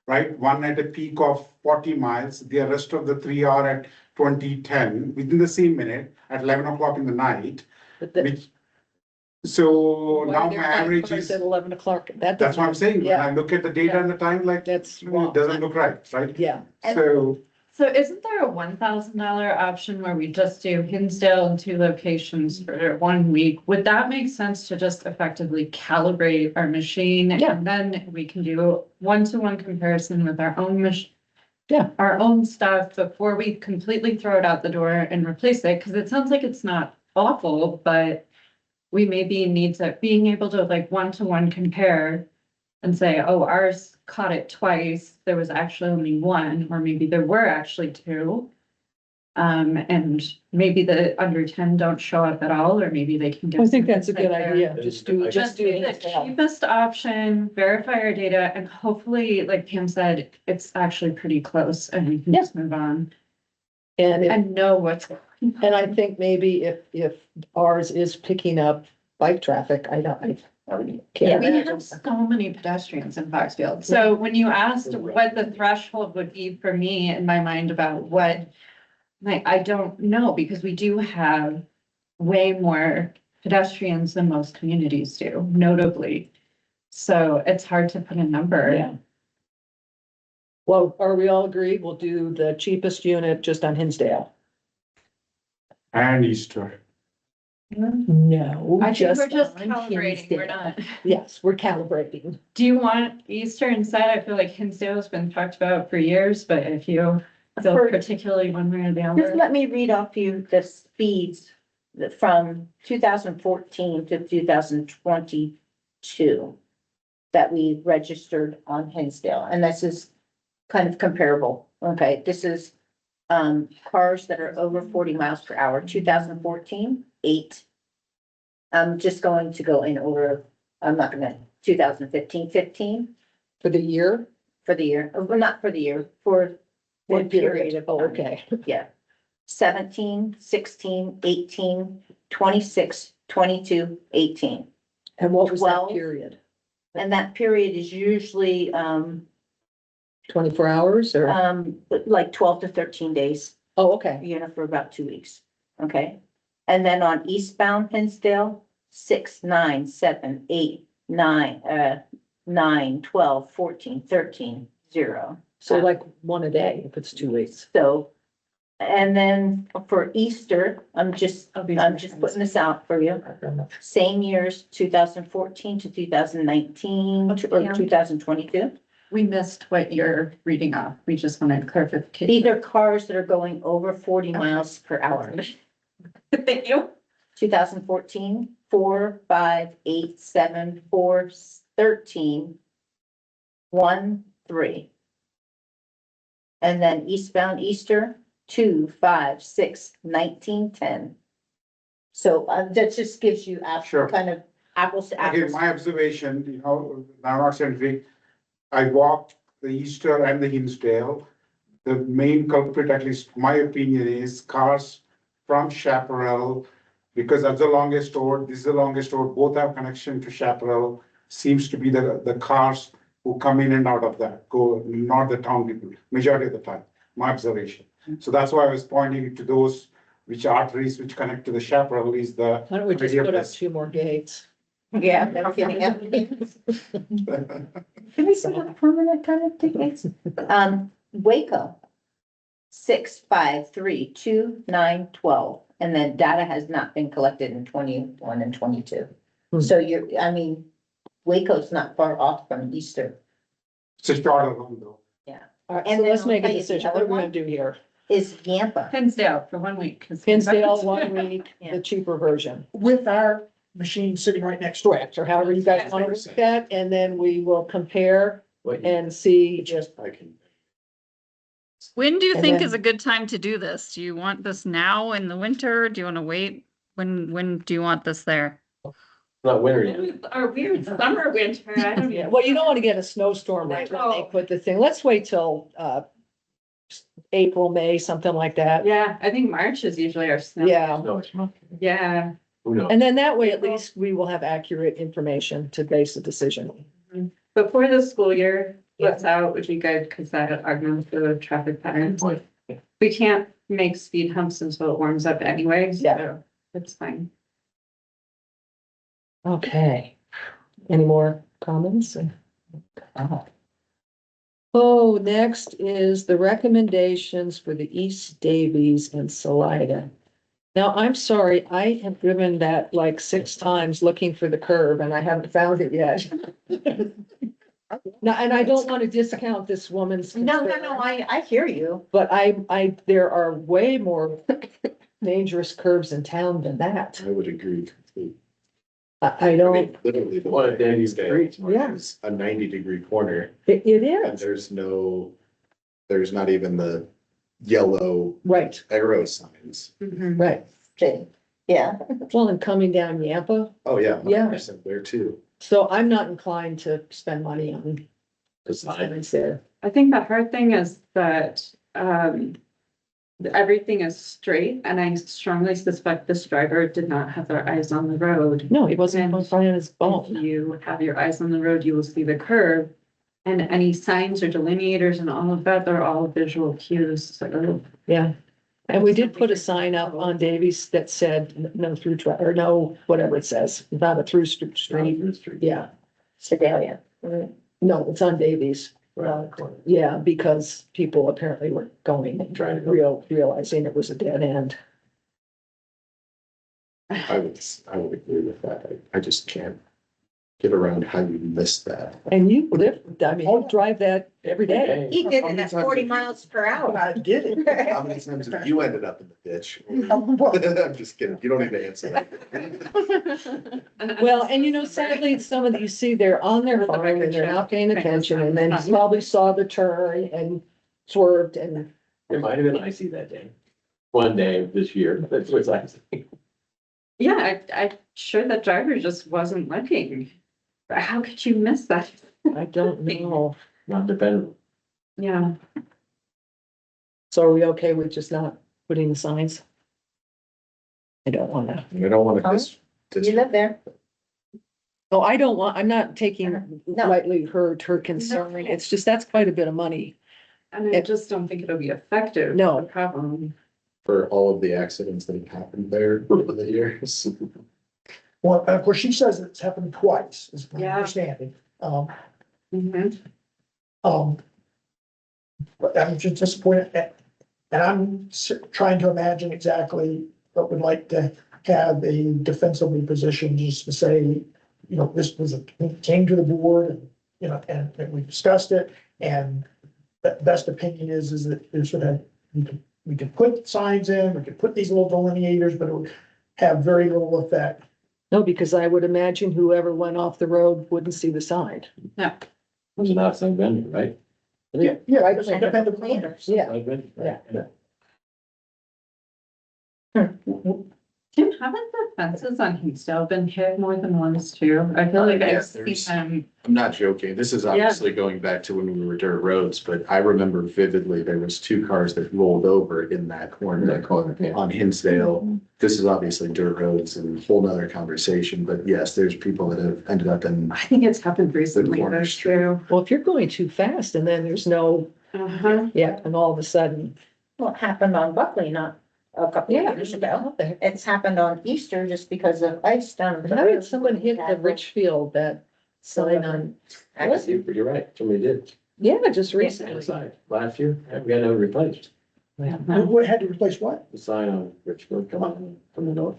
right? One at a peak of 40 miles, the rest of the 3 are at 20:10 within the same minute at 11 o'clock in the night, But the- which So now my They're not average cars is, At 11 o'clock, that that's what I'm doesn't, saying, when yeah. I look at the data and the time, like, That's it wrong. doesn't look right, right? Yeah, So, So isn't there a $1,000 option where we just do Hinsdale and 2 locations for 1 week? Would that make sense to just effectively calibrate our machine? Yeah. And then we can do one-to-one comparison with our own machine. Yeah. Our own stuff before we completely throw it out the door and replace it, because it sounds like it's not awful, but we maybe need to, being able to like one-to-one compare and say, oh, ours caught it twice, there was actually only one, or maybe there were actually two. And maybe the under 10 don't show up at all, or maybe they can get. I think some that's a good insight there. idea, just do Just do the Hinsdale. cheapest option, verify our data, and hopefully, like Pam said, it's actually pretty close and we can just move on And if and know what's. And I think maybe if ours is picking up bike traffic, I can't We imagine. have so many pedestrians in Foxfield. So when you asked what the threshold would be for me in my mind about what, like, I don't know, because we do have way more pedestrians than most communities do, notably. So it's hard to put a number. Yeah. Well, are we all agreed? We'll do the cheapest unit just on Hinsdale. and Easter. No, I think we're just on calibrating, we're Hinsdale. not. Yes, we're calibrating. Do you want Easter instead? I feel like Hinsdale's been talked about for years, but if you feel For- particularly one way or the Just other. let me read off you the speeds from 2014 to 2022 that we registered on Hinsdale, and this is kind of comparable. Okay, this is cars that are over 40 miles per hour, 2014, 8. I'm just going to go in order. I'm not gonna, 2015, 15 For the year? for the year, well, not for the year, for One period of Oh, time. okay. Yeah. 17, 16, 18, 26, 22, 18. And what was that 12. period? And that period is usually, 24 hours or? like 12 to 13 days, Oh, okay. you know, for about 2 weeks. Okay. And then on eastbound Hinsdale, 6, 9, 7, 8, 9, 9, 12, 14, 13, 0. So like one a day if it's 2 weeks. So, and then for Easter, I'm just putting this out for you. Same years, 2014 to 2019, or Yeah. 2022. We missed what you're reading off. We just wanted clarification. These are cars that are going over 40 miles per hour. Thank you. 2014, 4, 5, 8, 7, 4, 13, 1, 3. And then eastbound Easter, 2, 5, 6, 19, 10. So that just gives you Sure. kind of apples to Again, apples. my observation, you know, I'm not scientific. I walked the Easter and the Hinsdale. The main culprit, at least my opinion, is cars from Chaparral. Because that's the longest road, this is the longest road, both have connection to Chaparral. Seems to be the cars who come in and out of that, go, not the town people, majority of the time, my observation. So that's why I was pointing to those which arteries which connect to the Chaparral is the. Why don't we just idea of put up this. 2 more gates? Yeah, no kidding. Can we set up permanent kind of tickets? Waco. 6, 5, 3, 2, 9, 12, and then data has not been collected in 21 and 22. So I mean, Waco's not far off from Easter. It's a shorter one though. All right, And so then let's I'll make a tell you the decision. other What are we one. gonna do here? Is Yampa. Hinsdale for 1 week. 'cause- Hinsdale 1 week, Yeah. the cheaper version. With our machine sitting right next to it. Correct, or however you guys want to look at, and then we will compare What you- and see. I can. When do you And think then- is a good time to do this? Do you want this now in the winter? Do you want to wait? When do you want this there? Not winter yet. Our weird summer, winter, I don't Yeah, know. well, you don't want to get a snowstorm right when they put the thing. Let's wait till April, May, something like that. Yeah, I think March is usually our snow. Yeah, No, it's not. Yeah. Who knows? and then that way at least we will have accurate information to base a decision. Before the school year lets out, would be good because that augments the traffic patterns. We can't make speed humps until it warms up anyway, Yeah. so it's fine. Okay. Any more comments? Oh, next is the recommendations for the East Davies and Salida. Now, I'm sorry, I have driven that like 6 times looking for the curve and I haven't found it yet. Now, and I don't want to discount this woman's. No, concern, I hear you. But there are way more dangerous curves in town than that. I would agree completely. I I don't, mean, literally, the One one of Danny's Danny's Day Yeah. is a 90-degree corner, it and is, there's not even the yellow right, arrow signs. right. Yeah, Well, and coming down Yampa, Oh, yeah, Yeah. 100% there too. so I'm not inclined to spend money on The sign. signs there. I think the hard thing is that, everything is straight, and I strongly suspect this driver did not have their eyes on the road. No, he wasn't And on his If phone. you have your eyes on the road, you will see the curve. And any signs or delineators and all of that, they're all visual cues, so. Yeah. And we did put a sign up on Davies that said no through, or no, whatever it says, not a through street. Yeah, Sedalia. no, it's on Davies. Yeah, because people apparently were going and Trying to go. realizing it was a dead end. I would agree with that. I just can't get around how you missed that. And you live, I mean, you drive that every day. he did it at 40 miles per hour. I did it. How many times have you ended up in the ditch? Well, I'm just kidding. You don't even answer that. Well, and you know, sadly, some of you see, they're on their phone and they're not paying attention and then probably saw the turn and swerved and, It might have been icy that day. One day this year, that's what's icy. Yeah, I'm sure the driver just wasn't looking. But how could you miss that? I don't know. Not dependable. Yeah. So are we okay with just not putting the signs? I don't wanna. I don't want to You live there. Oh, I don't want, I'm not taking No. lightly her concern. It's just, that's quite a bit of money. And I just don't think it'll be effective. No. The problem. for all of the accidents that have happened there over the years. well, of course, she says it's happened twice, is my Yeah. understanding. Mhm. But I'm just disappointed, and I'm trying to imagine exactly what would like to have a defensively position, just to say, you know, this was came to the board and, you know, and we discussed it, and the best opinion is that there's sort of, we could put signs in, we could put these little delineators, but it would have very little effect. No, because I would imagine whoever went off the road wouldn't see the sign. It was an outside vendor, right? Yeah, Right. it's independent planners. Yeah, Outside vendor. yeah. Tim, haven't the fences on Hinsdale been hit more than once too? I feel like Yeah, I've seen there's- them. I'm not joking. This is obviously going back to when we were dirt roads, but I remember vividly, there was 2 cars that rolled over in that corner on Hinsdale. This is obviously dirt roads and a whole nother conversation, but yes, there's people that have ended up in, I think it's happened recently corner though street. too. Well, if you're going too fast and then there's no, Uh-huh. yeah, and all of a sudden. Well, it happened on Buckley not a couple of years ago. Out there. It's happened on Easter just because of ice down. How did someone hit the Richfield, that sign on, Actually, you're right, somebody did. yeah, just The recently. sign, last year, and we got it replaced. What had to replace what? The sign on Richfield come on from the north.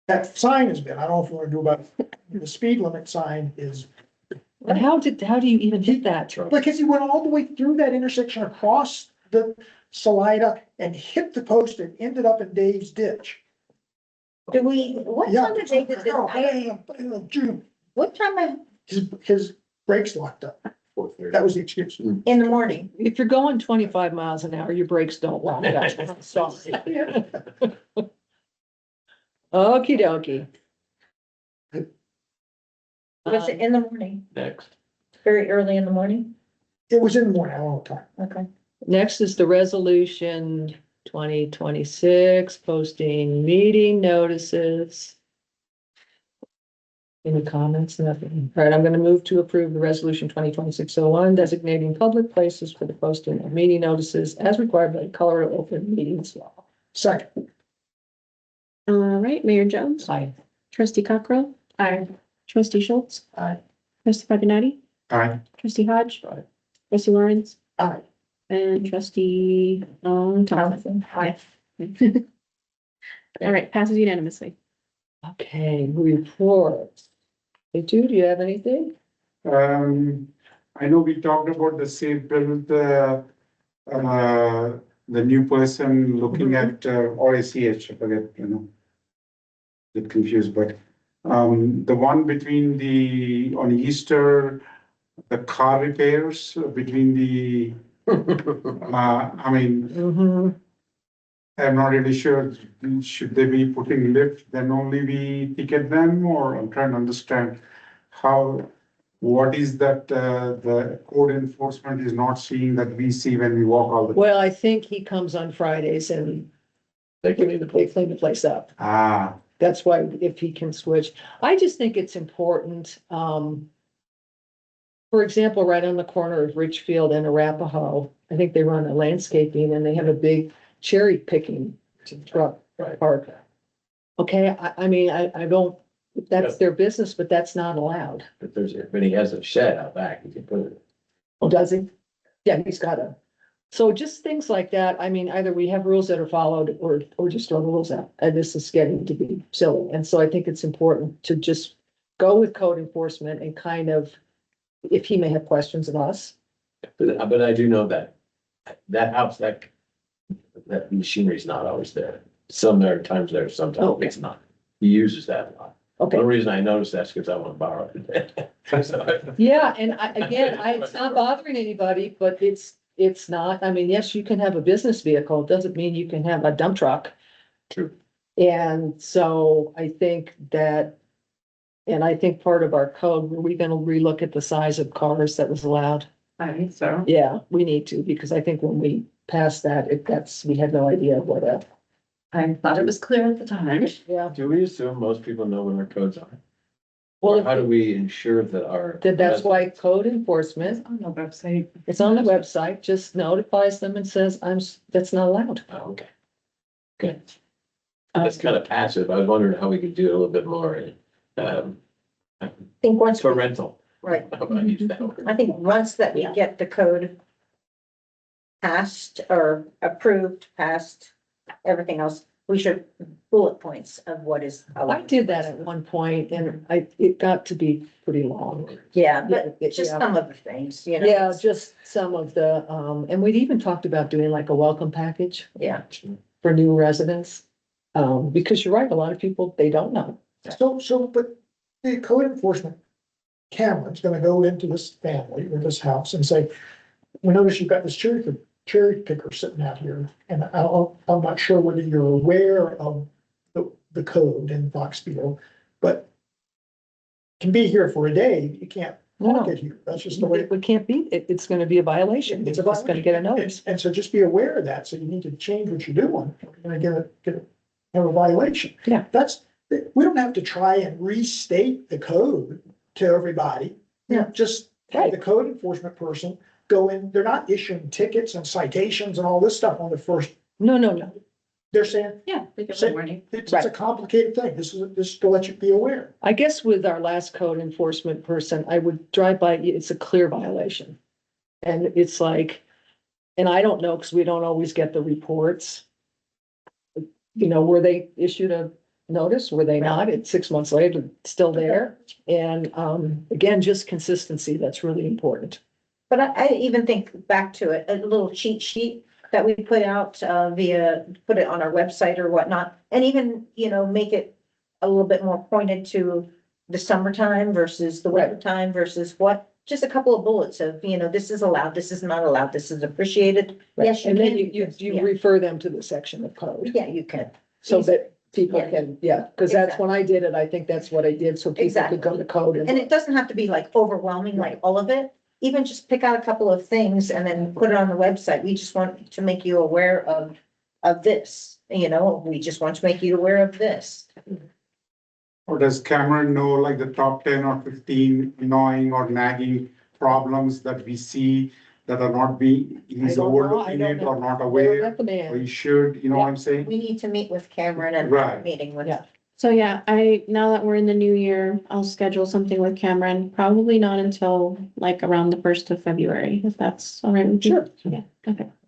That sign has been, I don't know if you wanna do about, the speed limit sign is, And how do you even hit that? because he went all the way through that intersection across the Salida and hit the post and ended up in Dave's ditch. Do we, what Yeah. time did they, did Oh, this- June, what time his brakes locked up. 4:30. That was the excuse. in the morning? If you're going 25 miles an hour, your brakes don't lock up. I'm sorry. Okey dokey. Was it in the morning, Next. very early in the morning? It was in the morning, I don't know what time. Okay. Next is the resolution 2026, posting meeting notices. Any comments? Nothing. All right, I'm gonna move to approve the resolution 2026-01, designating public places for the posting of meeting notices as required by Colorado Open Meetings Law. Second, All right, Mayor Jones, Aye. Trustee Cockrell? Aye. Trustee Schultz? Aye. Trustee Fabianati? Aye. Trustee Hodge? Aye. Trustee Lawrence? Aye. And trustee, Thompson? Aye. All right, passes unanimously. Okay, reports. Hey, Jude, do you have anything? I know we talked about the safe build, the new person looking at, or ACH, I forget, get confused, but, the one between on Easter, the car repairs between the, I mean, Mm-hmm. I'm not really sure, should they be putting lift, then only we ticket them, or I'm trying to understand what is that, the code enforcement is not seeing that we see when we walk all the. Well, I think he comes on Fridays and They can either they clean the place up. Ah, That's why if he can switch, I just think it's important, for example, right on the corner of Richfield and Arapahoe, I think they run a landscaping and they have a big cherry picking truck Right. park. Okay, I mean, I don't, that's their business, but that's not allowed. If when he has a shed out back, he can put it. Oh, does he? Yeah, he's got a, so just things like that. I mean, either we have rules that are followed or just throw the rules out. And this is getting to be silly. And so I think it's important to just go with code enforcement and kind of, if he may have questions of us. But I do know that house, that machinery is not always there. Some there are times there, sometimes Okay. it's not. He uses that a lot. Okay, The only reason I noticed that's because I want to borrow it. So, yeah, and it's not bothering anybody, but it's not, I mean, yes, you can have a business vehicle. It doesn't mean you can have a dump truck. True. And so I think that, and I think part of our code, were we gonna relook at the size of cars that was allowed? I think so. Yeah, we need to, because I think when we passed that, we had no idea what I thought it was clear at the time. yeah. do we assume most people know what our codes are? Well, Or how do we ensure that that's why code enforcement, On the website. it's on the website, just notifies them and says, that's not allowed. Oh, okay. Good. That's kind of passive. I was wondering how we could do it a little bit more, I think once, parental. right, How about I use that word? I think once that we get the code passed or approved, passed, everything else, we should bullet points of what is. I did that at one point and it got to be pretty long. Yeah, but Yeah, just yeah. some of the things, you know. Yeah, just some of the, and we'd even talked about doing like a welcome package Yeah, for new residents. Because you're right, a lot of people, they don't know. But the code enforcement Cameron's gonna go into this family or this house and say, we notice you've got this cherry picker sitting out here, and I'm not sure whether you're aware of the code in Foxfield, but can be here for a day, you can't park it here, that's just the way. It can't be, it's gonna be a violation. It's It's a just gonna get a notice. And so just be aware of that, so you need to change what you're doing, or you're gonna have a violation. Yeah. We don't have to try and restate the code to everybody. Just have the code enforcement person go in, they're not issuing tickets and citations and all this stuff on the first, No. they're saying, Yeah. they give Say- a warning. it's a complicated thing, this is to let you be aware. I guess with our last code enforcement person, I would drive by, it's a clear violation. And it's like, and I don't know, because we don't always get the reports. Were they issued a notice? Were they not? It's 6 months later, it's still there. And again, just consistency, that's really important. but I even think back to it, a little cheat sheet that we put out put it on our website or whatnot. And even, make it a little bit more pointed to the summertime versus the winter time versus what, just a couple of bullets of, this is allowed, this is not allowed, this is appreciated. Yes, you And then can. you refer them to the section of code. Yeah, you can. So that people Yeah. can, because that's when I did it, I think that's what I did, so people could go to code And it doesn't have to be like overwhelming, like all of it. Even just pick out a couple of things and then put it on the website. We just want to make you aware of this, we just want to make you aware of this. or does Cameron know like the top 10 or 15 annoying or nagging problems that we see that are not he's don't know, I overlooking don't it know. or not Never aware, met the or man. he should, what I'm saying? We need to meet with Cameron and Right. meeting with. Yeah. So yeah, now that we're in the new year, I'll schedule something with Cameron, probably not until like around the 1st of February, if that's all right with you. Sure. Yeah,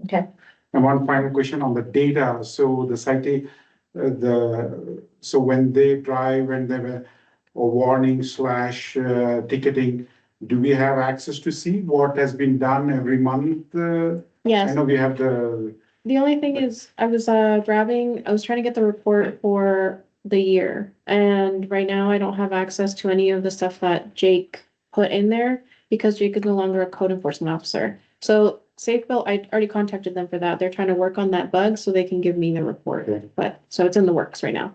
okay. And one final question on the data, so the so when they drive and they were a warning slash ticketing, do we have access to see what has been done every month? I Yes, know we have the, the only thing is, I was trying to get the report for the year. And right now I don't have access to any of the stuff that Jake put in there because Jake is no longer a code enforcement officer. So Safe Built, I already contacted them for that. They're trying to work on that bug so they can give me the report. Okay. But, so it's in the works right now.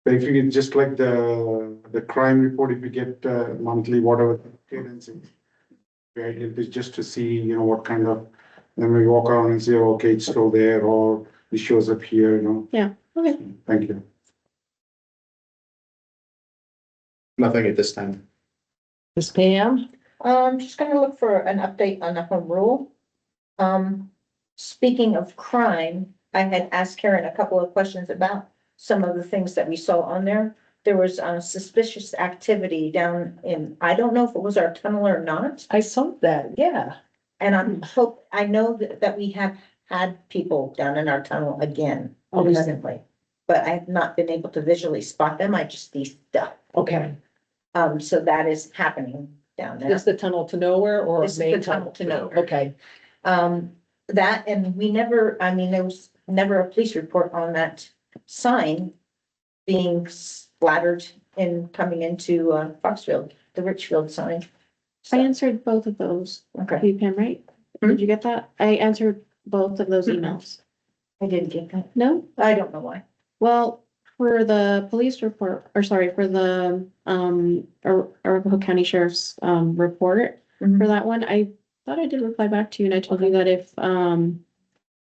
if you can just like the crime report, if we get monthly, whatever cadence is. Right, it is just to see, what kind of, then we walk around and say, okay, it's still there, or it shows up here, Yeah, okay. Thank you. Nothing at this time. Ms. Pam? Just gonna look for an update on the home rule. Speaking of crime, I had asked Karen a couple of questions about some of the things that we saw on there. There was suspicious activity down in, I don't know if it was our tunnel or not. I saw that, yeah. And I know that we have had people down in our tunnel again Okay. recently. But I have not been able to visually spot them. I just see stuff. Okay. So that is happening down there. Is the tunnel to nowhere or This is the main tunnel to nowhere. Okay, That, and there was never a police report on that sign being splattered in coming into Foxfield, the Richfield sign. I So, answered both of those. okay, You Pam, right? Did you get that? I answered both of those emails. I didn't get that. No? I don't know why. Well, for the police report, or sorry, for the, Arapahoe County Sheriff's, report for that one, I thought I did reply back to you and I told you that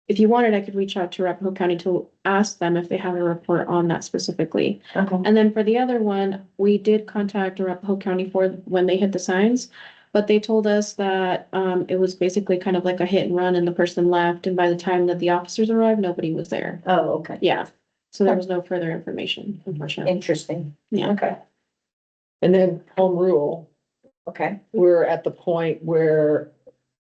if you wanted, I could reach out to Arapahoe County to ask them if they have a report on that specifically. Okay. And then for the other one, we did contact Arapahoe County for when they hit the signs. But they told us that, it was basically kind of like a hit and run and the person left. And by the time that the officers arrived, nobody was there. Oh, okay. Yeah. So there was no further information, unfortunately. Interesting. Yeah. Okay, and then home rule, okay. we're at the point where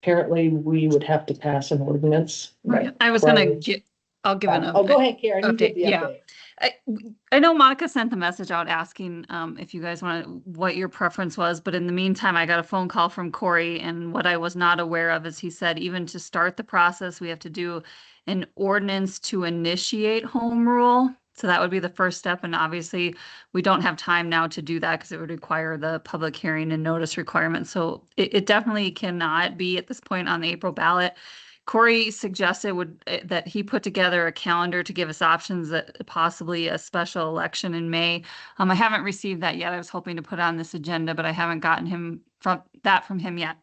apparently we would have to pass an ordinance. Right. I was gonna get, I'll give an Oh, go ahead, Karen, you give update, the yeah. update. I know Monica sent the message out asking if you guys what your preference was, but in the meantime, I got a phone call from Corey, and what I was not aware of is he said even to start the process, we have to do an ordinance to initiate home rule. So that would be the first step, and obviously we don't have time now to do that because it would require the public hearing and notice requirement. So it definitely cannot be at this point on the April ballot. Corey suggested that he put together a calendar to give us options that possibly a special election in May. I haven't received that yet. I was hoping to put on this agenda, but I haven't gotten from him yet.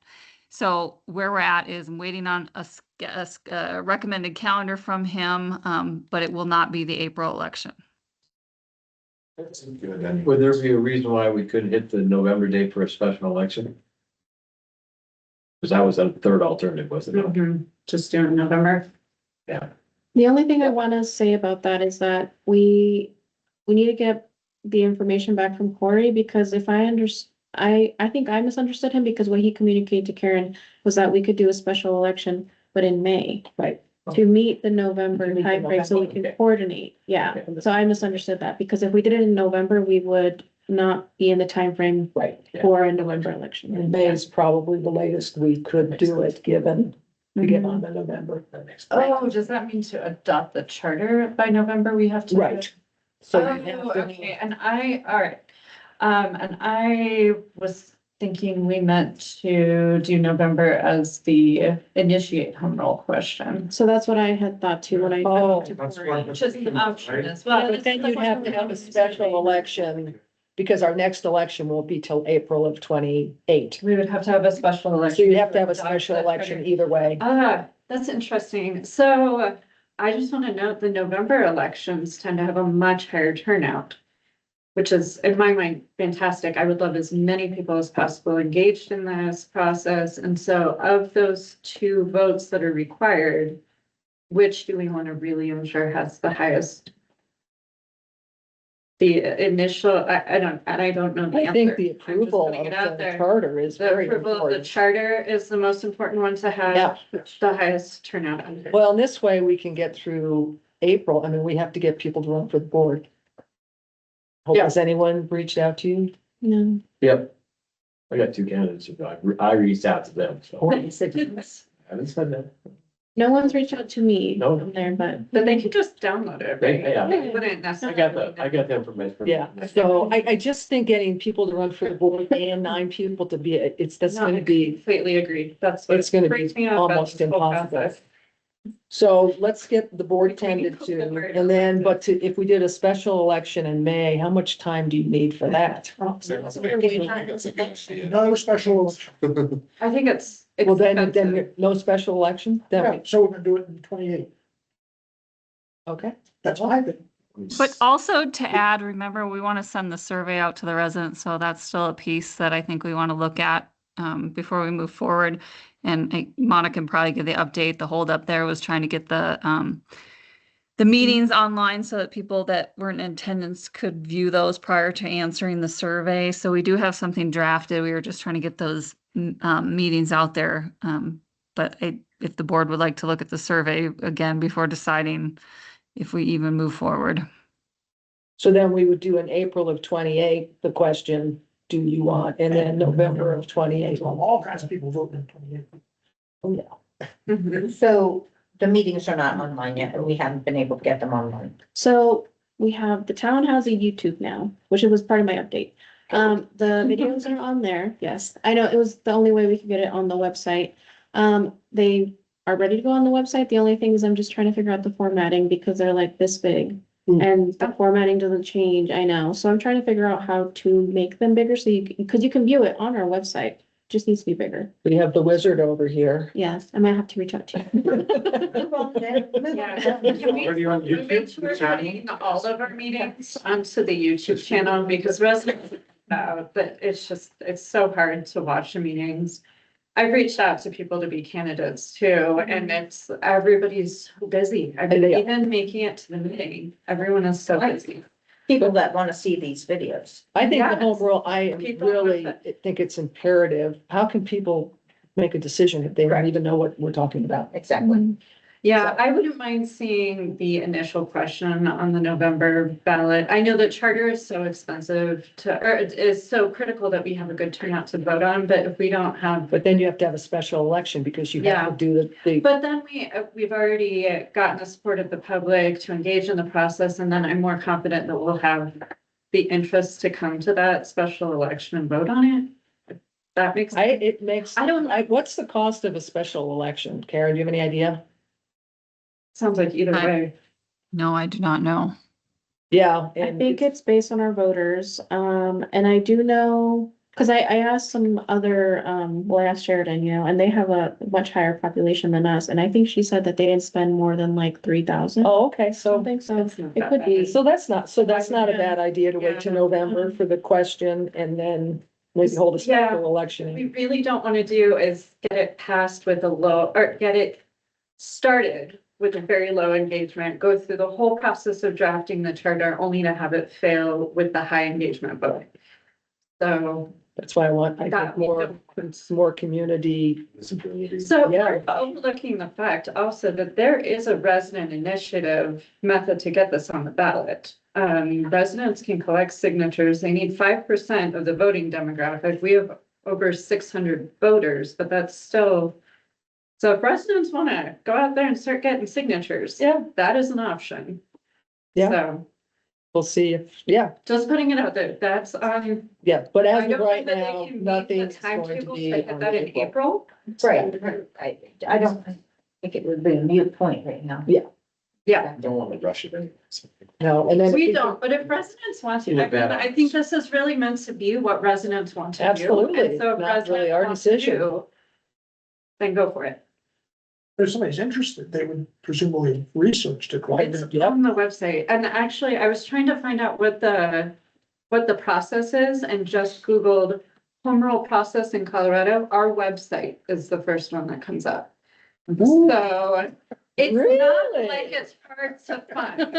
So where we're at is I'm waiting on a recommended calendar from him, but it will not be the April election. That's good. Anyway. Would there be a reason why we couldn't hit the November date for a special election? Because that was a third alternative, wasn't it? Mhm. Just do it in November. Yeah. The only thing I want to say about that is that we need to get the information back from Corey, because if I think I misunderstood him, because what he communicated to Karen was that we could do a special election, but in May. Right. To meet the November To meet the timeframe, so we November, can okay. coordinate, yeah. Okay. So I misunderstood that, because if we did it in November, we would not be in the timeframe Right, for a November election. and May is probably the latest we could do it, given we get on the November. Oh, does that mean to adopt the charter by November? We have to. Right. So Oh, you have to, okay, all right. And I was thinking we meant to do November as the initiate home rule question. So that's what I had thought too, when I Oh, talked to That's Corey. what- Which is an option as well. but then you'd have to have a special election, because our next election won't be till April of 28. We would have to have a special election. So you'd have to have a adopt special the election charter. either way. That's interesting. So I just want to note the November elections tend to have a much higher turnout, which is, in my mind, fantastic. I would love as many people as possible engaged in this process. And so of those two votes that are required, which do we want to really ensure has the highest the initial, I don't know the I think answer. the I'm just approval putting it out of the there. charter is The very approval of the important. charter is the most important one to have, the highest turnout under. Well, in this way, we can get through April. I mean, we have to get people to run for the board. Yeah. Has anyone reached out to you? No. Yep. I got two candidates, who I reached out to them, so. I haven't said that. No one's reached out to me No. from there, but But they can just download it, They- right? yeah. They wouldn't necessarily. I got the information. from Yeah, them. so I just think getting people to run for the board and 9 people to be, that's No, I gonna be, completely agree. That's what. it's gonna be freaks me out about almost this whole impossible. process. So let's get the board We need tended to put the to, word and then, out. but if we did a special election in May, how much time do you need for that? No special election. I think it's. Well, then expensive. no special election, Yeah, then, so we're gonna do it in 28. okay. That's my thing. But also to add, remember, we want to send the survey out to the residents, so that's still a piece that I think we want to look at before we move forward. And Monica can probably give the update. The holdup there was trying to get the meetings online so that people that weren't in attendance could view those prior to answering the survey. So we do have something drafted. We were just trying to get those meetings out there. But if the board would like to look at the survey again before deciding if we even move forward. So then we would do in April of 28, the question, do you want, and then November of 28. All kinds of people voting in 28. Oh, yeah. Mhm. So the meetings are not online yet, and we haven't been able to get them online. so we have, the town has a YouTube now, which it was part of my update. The videos are on there. Yes, I know it was the only way we could get it on the website. They are ready to go on the website. The only thing is I'm just trying to figure out the formatting because they're like this big. Hmm. And the formatting doesn't change, I know. So I'm trying to figure out how to make them bigger so because you can view it on our website. Just needs to be bigger. We have the wizard over here. Yes, I might have to reach out to you. Move on then, move Yeah. on. Can we make sure we're putting all of our meetings onto the YouTube channel because residents know that it's so hard to watch the meetings. I've reached out to people to be candidates too, and everybody's so busy. I mean, They are. even making it to the meeting, everyone is so busy. People that want to see these videos. I think the Yes. home rule, I People really have think it's imperative. How can people make a decision if they don't even know what we're talking about? Exactly. Yeah, I wouldn't mind seeing the initial question on the November ballot. I know that charter is so expensive or it is so critical that we have a good turnout to vote on, but if we don't have. But then you have to have a special election because you have to do the, But then we've already gotten the support of the public to engage in the process, and then I'm more confident that we'll have the interest to come to that special election and vote on it. That makes. it makes, I don't- what's the cost of a special election? Karen, do you have any idea? Sounds like either way. No, I do not know. Yeah. I and think it's based on our voters, and I do know, cause I asked some other, well, I asked Sheridan, and they have a much higher population than us, and I think she said that they didn't spend more than like 3,000. Oh, okay, so, Something, so That's not it that could be. bad. so that's not a bad idea to wait till Yeah. November for the question and then maybe hold a Yeah. special What election. we really don't want to do is get it passed with a low, or get it started with a very low engagement, go through the whole process of drafting the charter only to have it fail with the high engagement vote. So, That's why I That think we more community. Visibility. so Yeah. we're overlooking the fact also that there is a resident initiative method to get this on the ballot. Residents can collect signatures. They need 5% of the voting demographic. We have over 600 voters, but that's still. So if residents want to go out there and start getting signatures. Yeah. That is an option. Yeah. So We'll see if, yeah, just putting it out there, that's, yeah, but I as don't of know right that they now, can meet the nothing's going to timetables be to get on that in April. April. Right, I don't think it would be a mute point right now. Yeah, Don't want to rush it in. No, and then. if we don't, but if residents want to, You I look bad. mean, I think this is really meant to be what residents want to do. Absolutely, And so if not really residents our want to decision. do, then go for it. If somebody's interested, they would presumably have researched it, right? It's Yep. on the website. And actually, I was trying to find out what the process is and just Googled home rule process in Colorado. Our website is the first one that comes up. So it's not Really? like it's hard to find.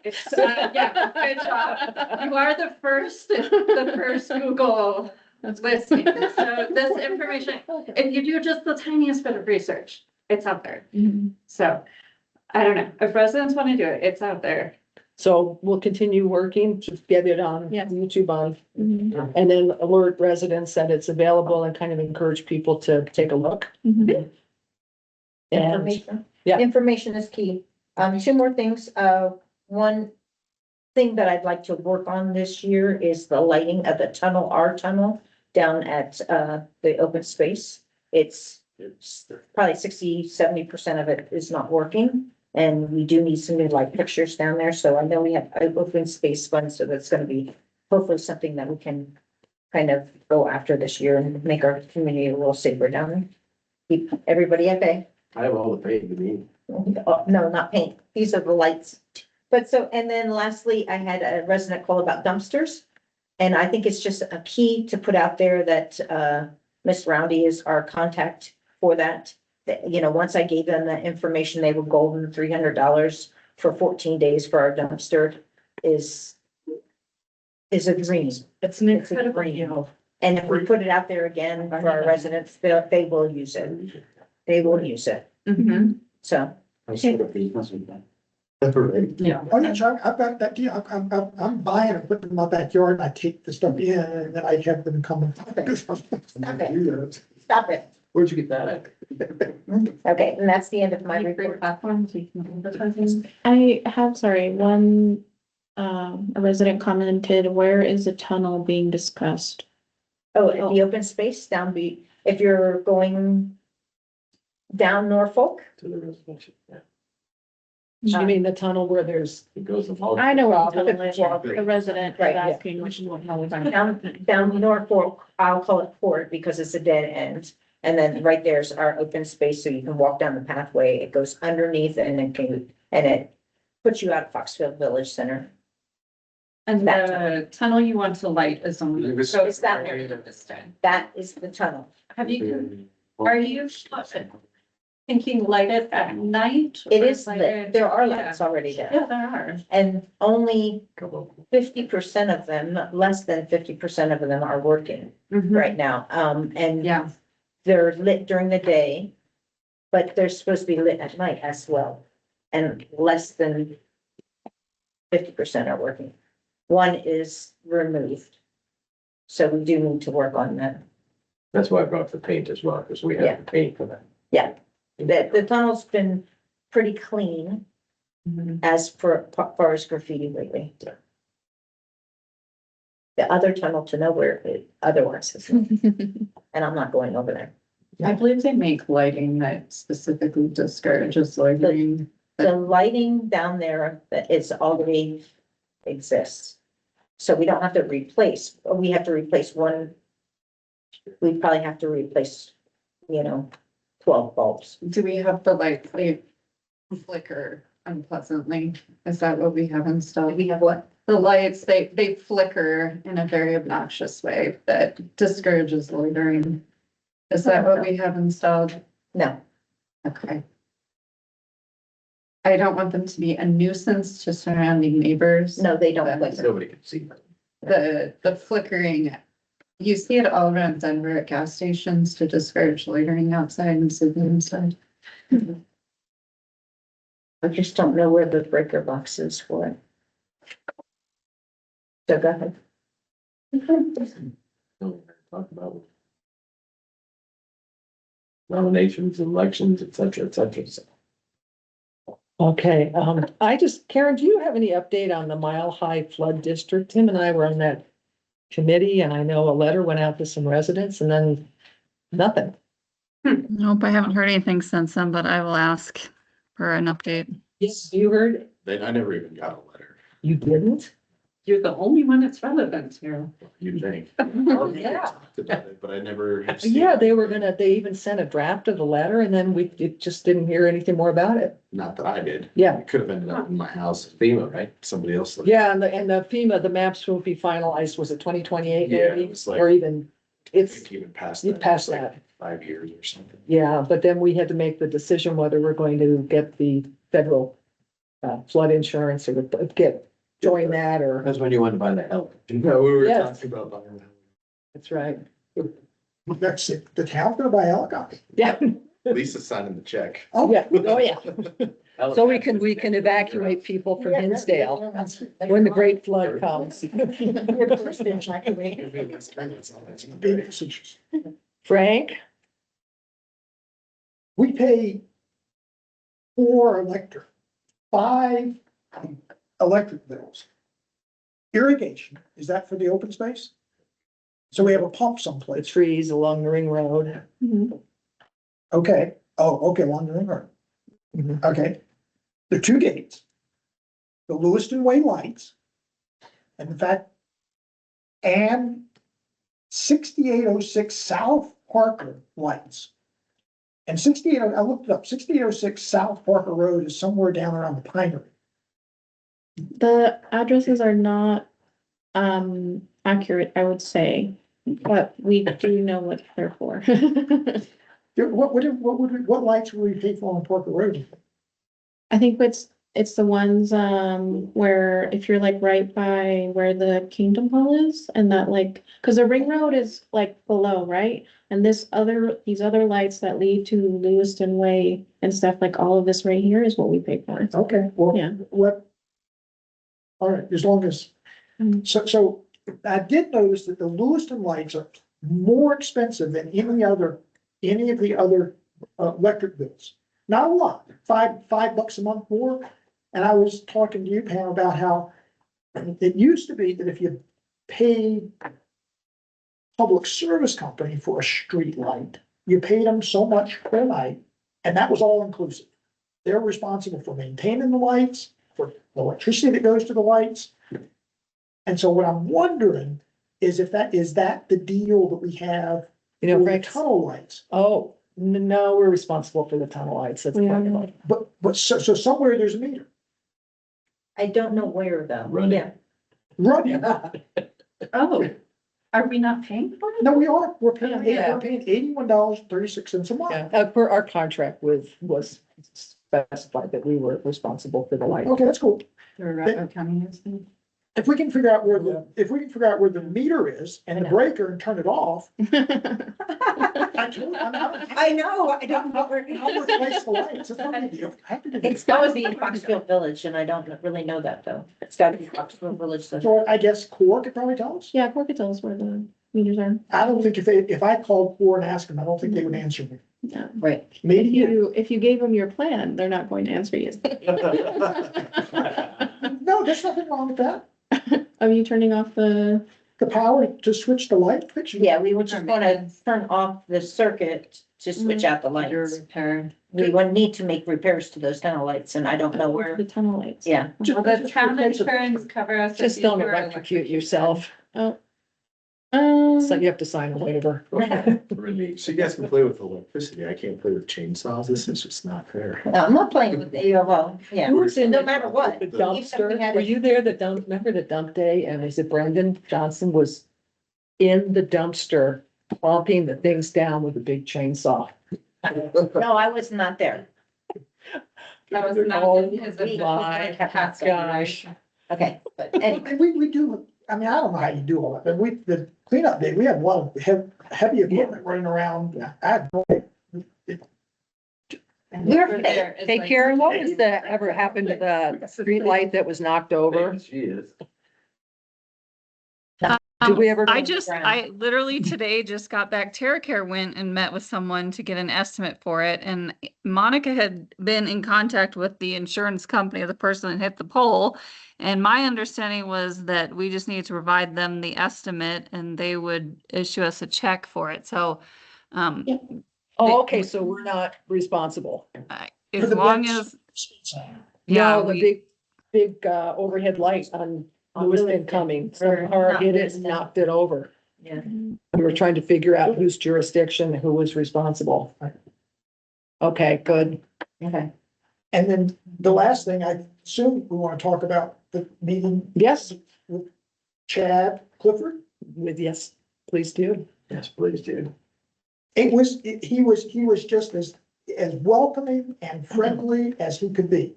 It's, yeah, good job. You are the first Google listing. So this information, if you do just the tiniest bit of research, it's out there. So I don't know, if residents want to do it, it's out there. So we'll continue working to get it on Yeah. YouTube on, Mhm. and then alert residents that it's available and kind of encourage people to take a look. Mhm. And Information. yeah. Information is key. Two more things. One thing that I'd like to work on this year is the lighting of the tunnel, our tunnel down at, the open space. It's probably 60-70% of it is not working. And we do need some new light fixtures down there. So I know we have open space funds, so that's gonna be hopefully something that we can kind of go after this year and make our community a little safer down there. Keep everybody at bay. I have all the paint you need. Oh, no, not paint. These are the lights. But so, and then lastly, I had a resident call about dumpsters. And I think it's just a key to put out there that, Miss Roundy is our contact for that. That, you know, once I gave them the information, they were golden. $300 for 14 days for our dumpster is a dream. It's an It's a incredible dream. deal. And if we put it out there again for our residents, they will use it. They will use it. So. Yeah. Oh, yeah, Chuck, I've got that deal. I'm buying and putting in my backyard and I take the stuff in and then I have them come. Stop it. Stop it. Where'd you get that at? Okay, and that's the end of my report. I have, sorry, one, a resident commented, where is the tunnel being discussed? Oh, at the open space if you're going down Norfolk, To the reservation, yeah. you mean the tunnel where there's, It goes along. I know where the Problem. tunnel is. The resident is Right, yeah. asking which one. down Norfolk, I'll call it Port because it's a dead end. And then right there's our open space, so you can walk down the pathway. It goes underneath and it puts you out at Foxfield Village Center. And the tunnel you want to light is on. It's so that area this time. That is the tunnel. Have you, are you thinking light it at night? It or is light lit. it- There are Yeah. lights already there. Yeah, there are. And only Couple. 50% of them, less than 50% of them are working right now. And Yeah. they're lit during the day, but they're supposed to be lit at night as well. And less than 50% are working. One is removed. So we do need to work on that. That's why I brought the paint as well, because we Yeah. have the paint for that. Yeah. The tunnel's been pretty clean as far as graffiti lately. Yeah. The other tunnel to nowhere, otherwise, is- and I'm not going over there. I believe they make lighting that specifically discourages loitering. The lighting down there that is already exists. So we don't have to replace, we have to replace one. We probably have to replace, 12 bulbs. Do we have the lights, they flicker unpleasantly? Is that what we have installed? We have what? The lights, they flicker in a very obnoxious way that discourages loitering. Is that what we have installed? No, Okay. I don't want them to be a nuisance to surrounding neighbors. no, they don't. flicker. Nobody can see that. The flickering, you see it all around Denver at gas stations to discourage loitering outside and sitting inside. I just don't know where the breaker box is for it. So go ahead. Talk about nominations, elections, et cetera, et cetera. okay, Karen, do you have any update on the Mile High Flood District? Tim and I were on that committee and I know a letter went out to some residents and then nothing. Nope, I haven't heard anything since then, but I will ask for an update. Yes, you heard? I never even got a letter, You didn't? You're the only one that's relevant here. you'd think. Yeah. Talked about it, but I never. have seen Yeah, it. they even sent a draft of the letter and then it just didn't hear anything more about it. Not that I did. Yeah. It could have ended up in my house. FEMA, right? Somebody else. looked. Yeah, and the FEMA, the maps will be finalized, was it 2028 Yeah, maybe? it was like- Or even, it's, It's even past you that. passed It's like that. 5 years or something. Yeah, but then we had to make the decision whether we're going to get the federal flood insurance or join that or, That's when you want to buy the help. No, we were Yes. talking about buying. that's right. That's it. The town's gonna buy a helicopter. Yeah, Lisa's signing the check. Oh, yeah, oh, yeah. So we can evacuate people from Hinsdale when the great flood comes. Big decisions. Frank? We pay 5 electric bills. Irrigation, is that for the open space? So we have a pump The someplace. trees along the ring road. Okay, oh, okay, along the ring road. Mhm. Okay. The 2 gates. The Lewiston Way lights. And in fact. And 6806 South Parker lights. And I looked it up, 6806 South Parker Road is somewhere down around the Pinery. The addresses are not, accurate, I would say, but we do know what they're for. What lights would we pay for on Parker Road? I think it's the ones, where if you're like right by where the Kingdom Hall is and that like, cause the ring road is like below, right? And these other lights that lead to Lewiston Way and stuff, like all of this right here is what we pay for. Okay, well, Yeah. all right, as long as, Mhm. so I did notice that the Lewiston lights are more expensive than any of the other electric bills. Not a lot, $5 a month more. And I was talking to you, Pam, about how it used to be that if you paid public service company for a street light, you paid them so much per night, and that was all inclusive. They're responsible for maintaining the lights, for the electricity that goes to the lights. And so what I'm wondering is is that the deal that we have You know, for the Frank, tunnel lights? oh, no, we're responsible for the tunnel lights. That's We part are. of it. But so somewhere there's a meter. I don't know where though. Running. Yeah. Running. Oh, are we not paying for it? No, we're paying, Yeah. we're paying $81.36 a month. Yeah, per our contract was specified that we were responsible for the light. Okay, that's cool. Or Rutland County is. If we can figure out where the meter is and the breaker and turn it off. I know, I don't know where. I'll replace the lights. It's not a big deal. I have to do It's that. gotta be in Foxfield Village, and I don't really know that though. It's gotta be Foxfield Village. So So I guess Core could probably tell us. Yeah, Cork could tell us where the meters are. I don't think if I called Core and asked them, I don't think they would answer me. Yeah. right. Maybe If you gave them your plan, they're not going to answer you. No, there's nothing wrong with that. Are you turning off the, The power to switch the light fixture. Yeah, we would just wanna turn off the circuit to switch out the lights. Repair. We would need to make repairs to those tunnel lights, and I don't know where. the tunnel lights? Yeah, Just- Will the just town replace it. insurance cover us? Just if don't you were electrocute yourself. Oh. So you have to sign a waiver. So you guys can play with electricity. I can't play with chainsaws. This is just not fair. no, I'm not playing with the, well, yeah, Who was in no the- matter what. The Even if we dumpster, had were a- you there, remember the dump day, and was it Brendan Johnson was in the dumpster plopping the things down with a big chainsaw? No, I was not there. That was not Oh in his my official gosh. gosh. Okay, but anyway, And we do, I mean, I don't know how you do all that, but the cleanup day, we had a lot of heavy equipment running around. we're There is Hey like- Karen, what was the, ever happened to the street light that was knocked over? She is. Did we ever? I literally today just got back. TerraCare went and met with someone to get an estimate for it. And Monica had been in contact with the insurance company of the person that hit the pole. And my understanding was that we just needed to provide them the estimate and they would issue us a check for it. So, Yeah. Oh, okay, so we're not responsible. as long as, yeah, No, the big overhead light on Lewiston coming, some car hit it and knocked it over. yeah. We were trying to figure out whose jurisdiction, who was responsible. Okay, good. Okay. And then the last thing, I assume we want to talk about the meeting Yes, with Chad Clifford. yes, please do. Yes, please do. He was just as welcoming and friendly as he could be.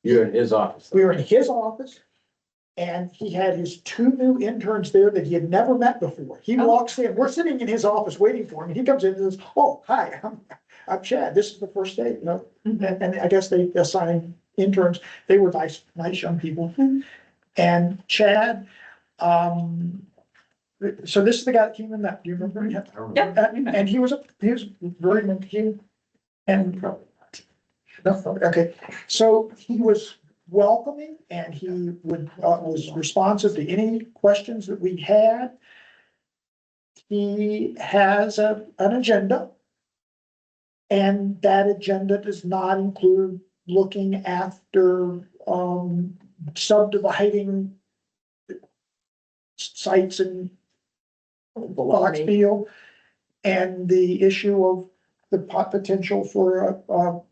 You're in his office. We were in his office. And he had his 2 new interns there that he had never met before. He walks in, we're sitting in his office waiting for him, and he comes in and says, oh, hi, I'm Chad, this is the first day, you know? And I guess they assign interns, they were nice young people. And Chad, so this is the guy that came in that, do you remember? I don't know. And he was very, and, no, okay, so he was welcoming and he was responsive to any questions that we had. He has an agenda. And that agenda does not include looking after, subdividing sites in Foxfield and the issue of the potential for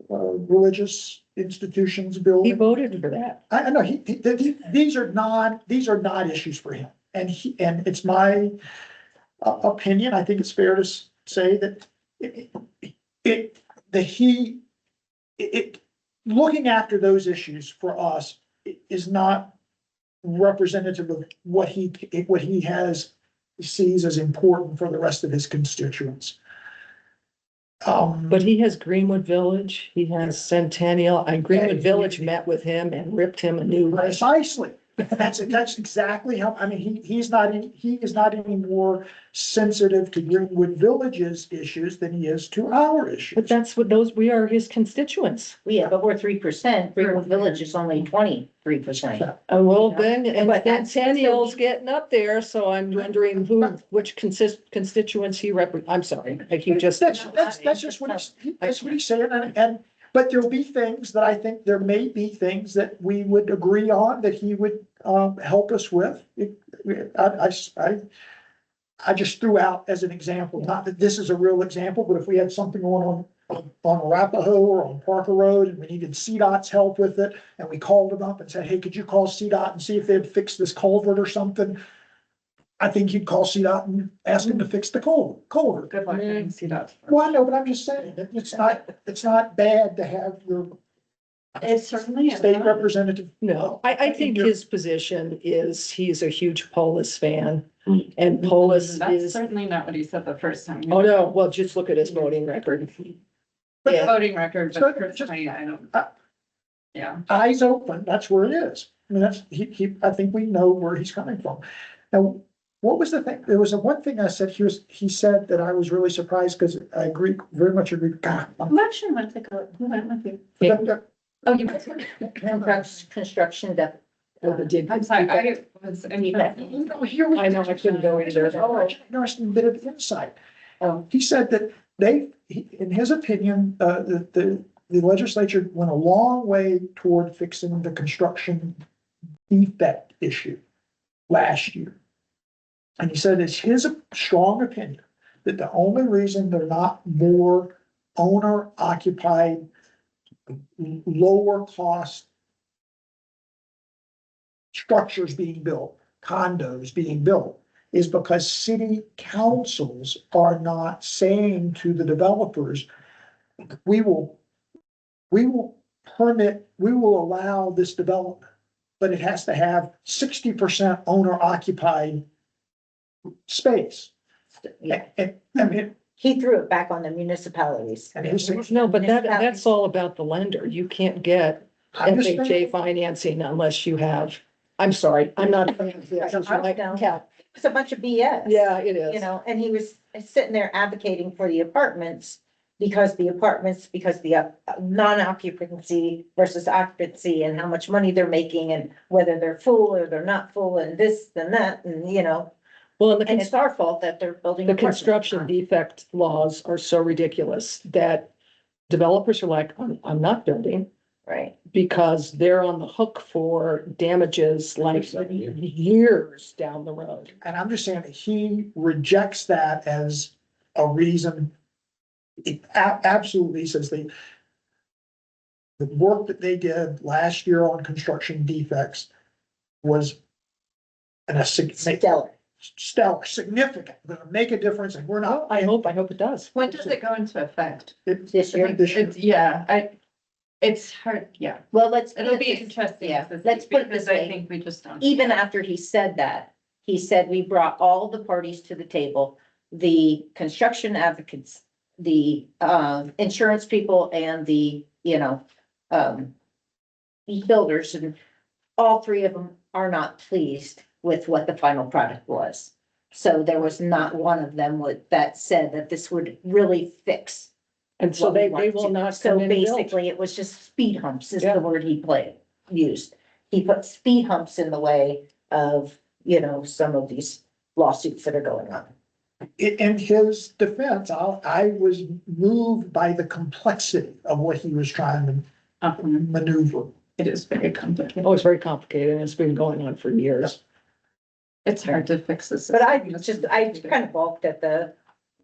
religious institutions He building. voted for that. I know, these are not issues for him. And it's my opinion, I think it's fair to say that looking after those issues for us is not representative of what he sees as important for the rest of his constituents. But he has Greenwood Village, he has Centennial, and Greenwood Village met with him and ripped him a new. Precisely. That's exactly how, I mean, he is not any more sensitive to Greenwood Village's issues than he is to our issues. But that's what we are his constituents. Yeah, but we're 3%. Greenwood Village is only 23%. Well, then, and But that's- Centennial's getting up there, so I'm wondering which constituents I'm sorry, I keep just. That's just what he's saying, but there'll be things that I think there may be things that we would agree on that he would help us with. I just threw out as an example, not that this is a real example, but if we had something going on Arapahoe or on Parker Road and we needed CDOT's help with it, and we called them up and said, hey, could you call CDOT and see if they'd fix this culvert or something? I think you'd call CDOT and ask them to fix the culvert. Good luck getting CDOT. Well, I know, but I'm just saying, it's not bad to have your It certainly is. state representative. No, I think his position is he's a huge Polis fan and Polis That's is, certainly not what he said the first time. oh no, well, just look at his voting record. But Yeah. voting record, So, but personally, I don't. Yeah. Eyes open, that's where it is. I mean, I think we know where he's coming from. Now, what was the thing? There was one thing I said, he said that I was really surprised because I very much agree. God, Who actually went to go? Who went with you? Yeah. Oh, you. Construction depth. I'm sorry, I was, I mean. I know, I couldn't go either. Interesting bit of insight. Oh. He said that in his opinion, the legislature went a long way toward fixing the construction defect issue last year. And he said it's his strong opinion that the only reason they're not more owner occupied, lower cost structures being built, condos being built, is because city councils are not saying to the developers, we will allow this development, but it has to have 60% owner occupied space. Yeah, And, I mean, he threw it back on the municipalities. and he said, No, but that's all about the lender. You can't get I'm just FHA saying- financing unless you have, I'm sorry, I'm not. Yeah, It's a bunch of BS. yeah, it is. You know, and he was sitting there advocating for the apartments because the non-occupancy versus occupancy and how much money they're making and whether they're full or they're not full and this and that and, you know, Well, and it's our fault that they're building. the apartments. construction defect laws are so ridiculous that developers are like, I'm not building Right. because they're on the hook for damages like years down the road. and I'm just saying that he rejects that as a reason. It absolutely says the work that they did last year on construction defects was a Stellar. significant, gonna make a difference, and we're not. I hope it does. When does it go into effect? This year? This year. Yeah, It's hard, yeah. Well, let's. It'll be interesting. Yeah, to see, let's put it because this way. I think we just don't. Even after he said that, he said we brought all the parties to the table, the construction advocates, the insurance people and the, builders, and all three of them are not pleased with what the final product was. So there was not one of them that said that this would really fix. And so what we they want will to. not So come in and build. basically, it was just speed humps is Yeah. the word he used. He put speed humps in the way of, some of these lawsuits that are going on. In his defense, I was moved by the complexity of what he was trying to maneuver. It is very complicated. Oh, it's very complicated and it's been going on for years. It's hard to fix this. But I kind of balked at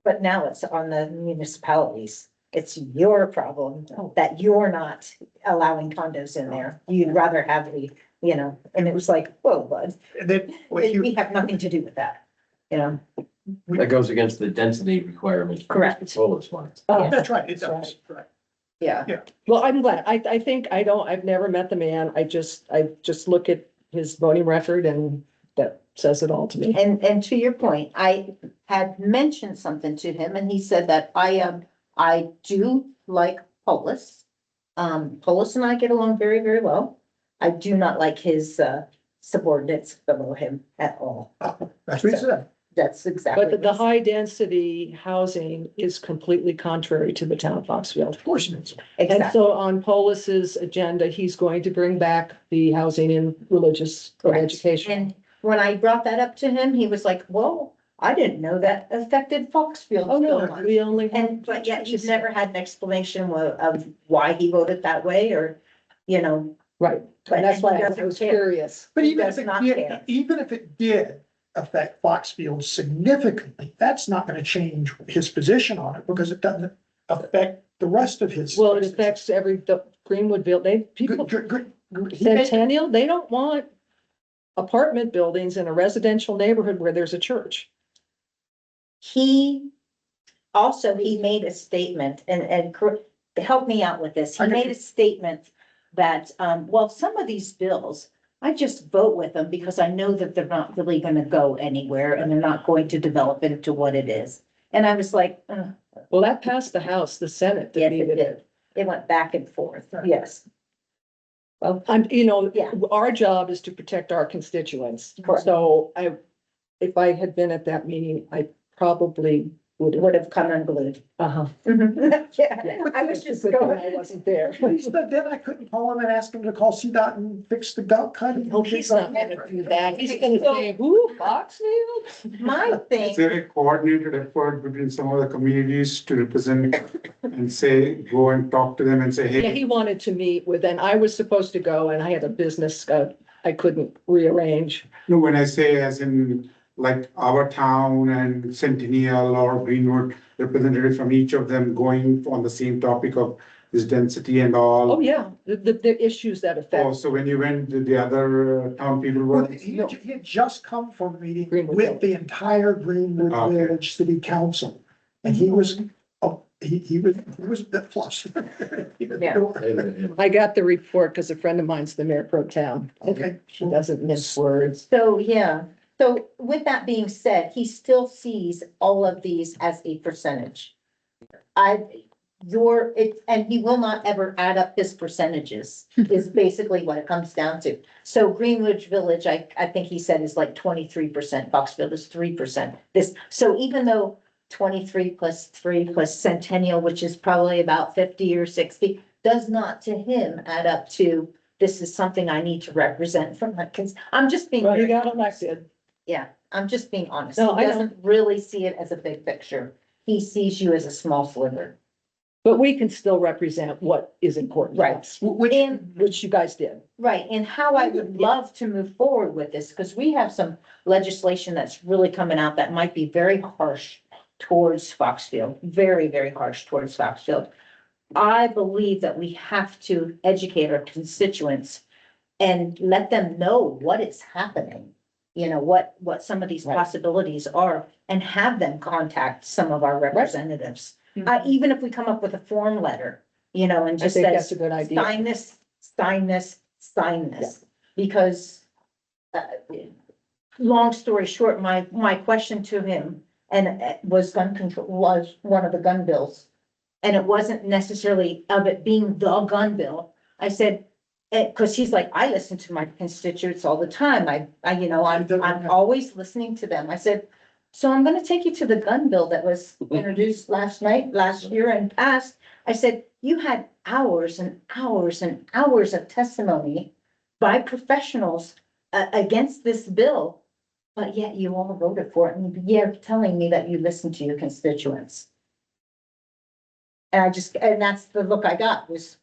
but now it's on the municipalities. It's your problem that you're not allowing condos in there. You'd rather have and it was like, whoa, bud, And then what you, we have nothing to do with that, That goes against the density requirements. Correct. Solar ones. Oh, that's right, it That's does, right. yeah. well, I'm glad. I think I've never met the man. I just look at his voting record and that says it all to me. And to your point, I had mentioned something to him and he said that I do like Polis. Polis and I get along very, very well. I do not like his subordinates below him at all. That's what he said. That's exactly. But the high density housing is completely contrary to the town of Foxfield. Of course it is. And Exactly. so on Polis's agenda, he's going to bring back the housing in religious or Correct. education. And when I brought that up to him, he was like, whoa, I didn't know that affected Foxfield. Oh, so no, much." we only. have And, but yet he's churches. never had an explanation of why he voted that way or, Right, but and that's why he I doesn't was care. curious. But He even does if not it care. did, even if it did affect Foxfield significantly, that's not gonna change his position on it because it doesn't affect the rest of his. Well, it affects the Greenwoodville, people, Centennial, they don't want apartment buildings in a residential neighborhood where there's a church. He made a statement and help me out with this. He Okay. made a statement that, well, some of these bills, I just vote with them because I know that they're not really gonna go anywhere and they're not going to develop into what it is. And I was like, ugh, Well, that passed the House, the Senate yes, it defeated it. did. It went back and forth, yes. Well, Yeah. our job is to protect our constituents. Correct. So if I had been at that meeting, I probably Would have come unglued. uh-huh. Yeah, I was just Good thing going. I wasn't there. Then I couldn't call him and ask him to call CDOT and fix the gut cut. Oh, he's not gonna do that. He's gonna say, who, Foxfield? My thing. Is there a coordinated effort between some of the communities to represent and say, go and talk to them and say, Yeah, hey, he wanted to meet with, and I was supposed to go and I had a business, I couldn't rearrange. no, when I say as in like our town and Centennial or Greenwood, representative from each of them going on the same topic of this density and all. Oh, yeah, the issues that Oh, affect. so when you went, the other town people were. Well, he had just come from a meeting Greenwood with Village. the entire Greenwood Okay. Village City Council. And he was, he was a bit flustered. Yeah. I got the report because a friend of mine's the mayor pro tem. Okay. She doesn't mince words. So, yeah, so with that being said, he still sees all of these as a percentage. And he will not ever add up his percentages, is basically what it comes down to. So Greenwich Village, I think he said is like 23%, Foxfield is 3%. So even though 23 plus 3 plus Centennial, which is probably about 50 or 60, does not to him add up to, this is something I need to represent from that, because I'm just being. Well, he very got honest. elected. Yeah, I'm just being honest. No, He I know. doesn't really see it as a big picture. He sees you as a small sliver. But we can still represent what is important. to Right. us, And, Which you guys did. right, and how I would love to move forward with this, because we have some legislation that's really coming out that might be very harsh towards Foxfield, very, very harsh towards Foxfield. I believe that we have to educate our constituents and let them know what is happening. What some of these Right. possibilities are and have them contact some of our representatives. Even if we come up with a form letter, you know, and I just think that's says, a good idea. sign this, sign this, sign this. Because, long story short, my question to him, and it was gun control, was one of the gun bills. And it wasn't necessarily of it being the gun bill. I said, cause he's like, I listen to my constituents all the time. I'm always listening to them. I said, so I'm gonna take you to the gun bill that was introduced last year and passed. I said, you had hours and hours and hours of testimony by professionals against this bill. But yet you all voted for it, and you're telling me that you listen to your constituents. And that's the look I got was,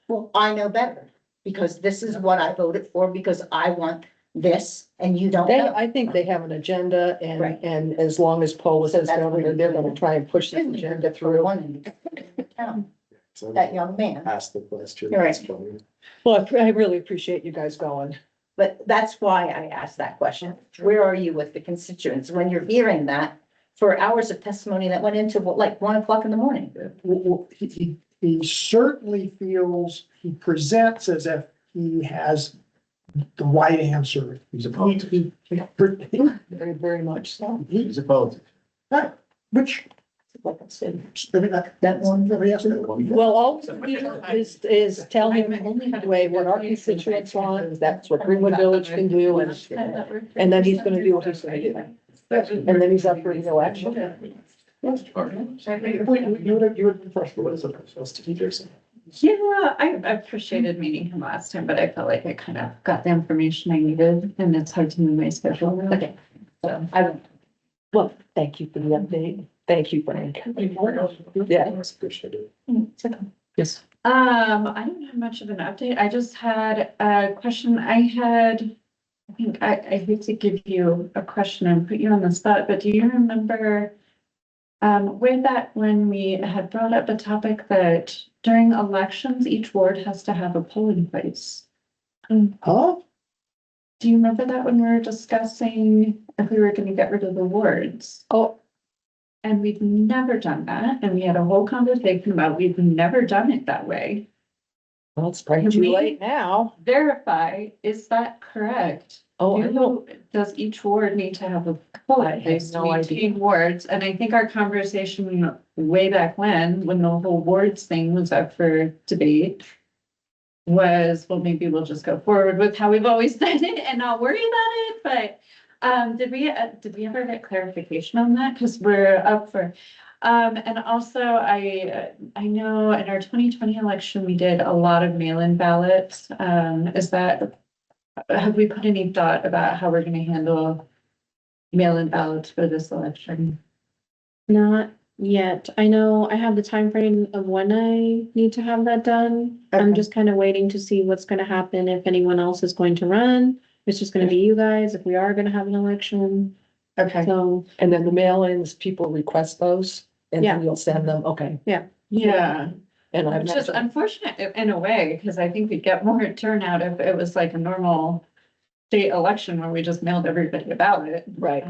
well, I know better, because this is what I voted for, because I want this, and you don't know. I think they have an agenda Right. and as long as Paul was as That's governor, what they're gonna try and push this agenda through. One in town, So that young man. ask the question. You're right. That's probably- Well, I really appreciate you guys going. But that's why I asked that question. Where are you with the constituents when you're hearing that for hours of testimony that went into like 1 o'clock in the morning? Well, he certainly feels, he presents as if he has the right answer. He's opposed. Very, very much so. He's opposed. Which, Like I said. that one, yes, Well, all we do is tell him anyway what our constituents want, that's what Greenwood Village can do, and then he's gonna do what he's gonna do. And then he's up for the election. you would first. What is it supposed to be, Jason? Yeah, I appreciated meeting him last time, but I felt like I kind of got the information I needed and it's hard to move my schedule. Okay. So I won't. Well, thank you for the update. Thank you, Frank. Yeah. Appreciate it. Yes. I don't have much of an update. I just had a question. I think I hate to give you a question and put you on the spot, but do you remember when we had brought up a topic that during elections, each ward has to have a polling place? Huh? Do you remember that when we were discussing if we were gonna get rid of the wards? Oh, And we've never done that, and we had a whole conversation about we've never done it that way. well, it's probably too late now. Verify, is that correct? Oh, I know. Does each ward need to have a polling place to no maintain wards? And I think our conversation way back when the whole wards thing was up for debate, was, well, maybe we'll just go forward with how we've always done it and not worry about it, but did we ever get clarification on that? Because we're up for, and also I know in our 2020 election, we did a lot of mail-in ballots. Have we put any thought about how we're gonna handle mail-in ballots for this election? Not yet. I know I have the time frame of when I need to have that done. I'm Okay. just kind of waiting to see what's gonna happen, if anyone else is going to run. It's just gonna be you guys, if we are gonna have an election. Okay. So, And then the mail-ins, people request those and Yeah. then you'll send them, okay. Yeah, And I've which is mentioned, unfortunate in a way, because I think we'd get more turnout if it was like a normal state election where we just mailed everybody a ballot. right,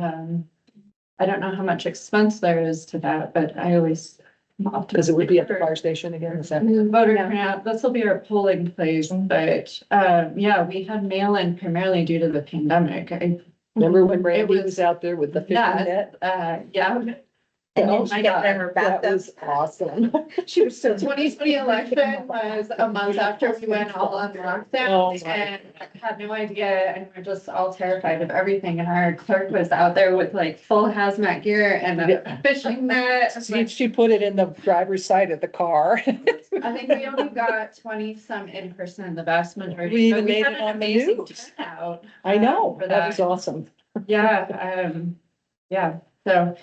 I don't know how much expense there is to that, but I always. because it would be at the fire station again, is that? Voter Yeah. turnout, this will be our polling place, but, yeah, we had mail-in primarily due to the pandemic. Remember when Randy was was out there with the fishing nuts. net? Yeah. And Oh then she my got in God. her That bathtub. was awesome. She was so. 2020 election was a month after we went all on Oh, lockdown my. and had no idea, and we're just all terrified of everything, and our clerk was out there with like full hazmat gear and a Yeah. fishing net. She put it in the driver's side of the car. I think we only got 20 some in person, the vast majority. We but even made had it an on the amazing news. turnout, I know, for that was awesome. Yeah, yeah, so,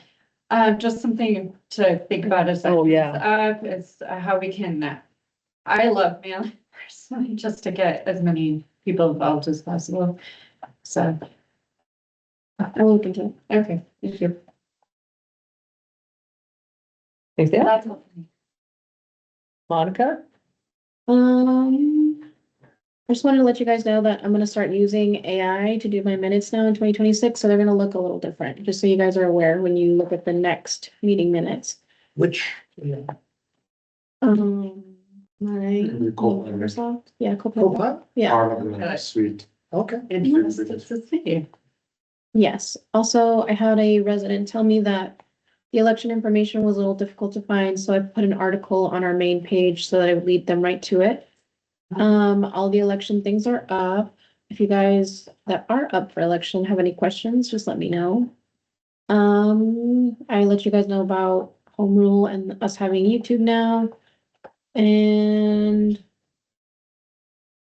just something to think about as. Oh, yeah. Is how we can, I love mailing personally, just to get as many people involved as possible. So, I will look into it. okay, thank you. Is that That's all for me. Monica? I just wanted to let you guys know that I'm gonna start using AI to do my minutes now in 2026, so they're gonna look a little different, just so you guys are aware when you look at the next meeting minutes. Which, My You call it- Microsoft, yeah, Copilot, Copilot? yeah. Part of the suite. Okay. Interesting to see. Yes, also, I had a resident tell me that the election information was a little difficult to find, so I put an article on our main page so that I would lead them right to it. All the election things are up. If you guys that are up for election have any questions, just let me know. I let you guys know about home rule and us having YouTube now. And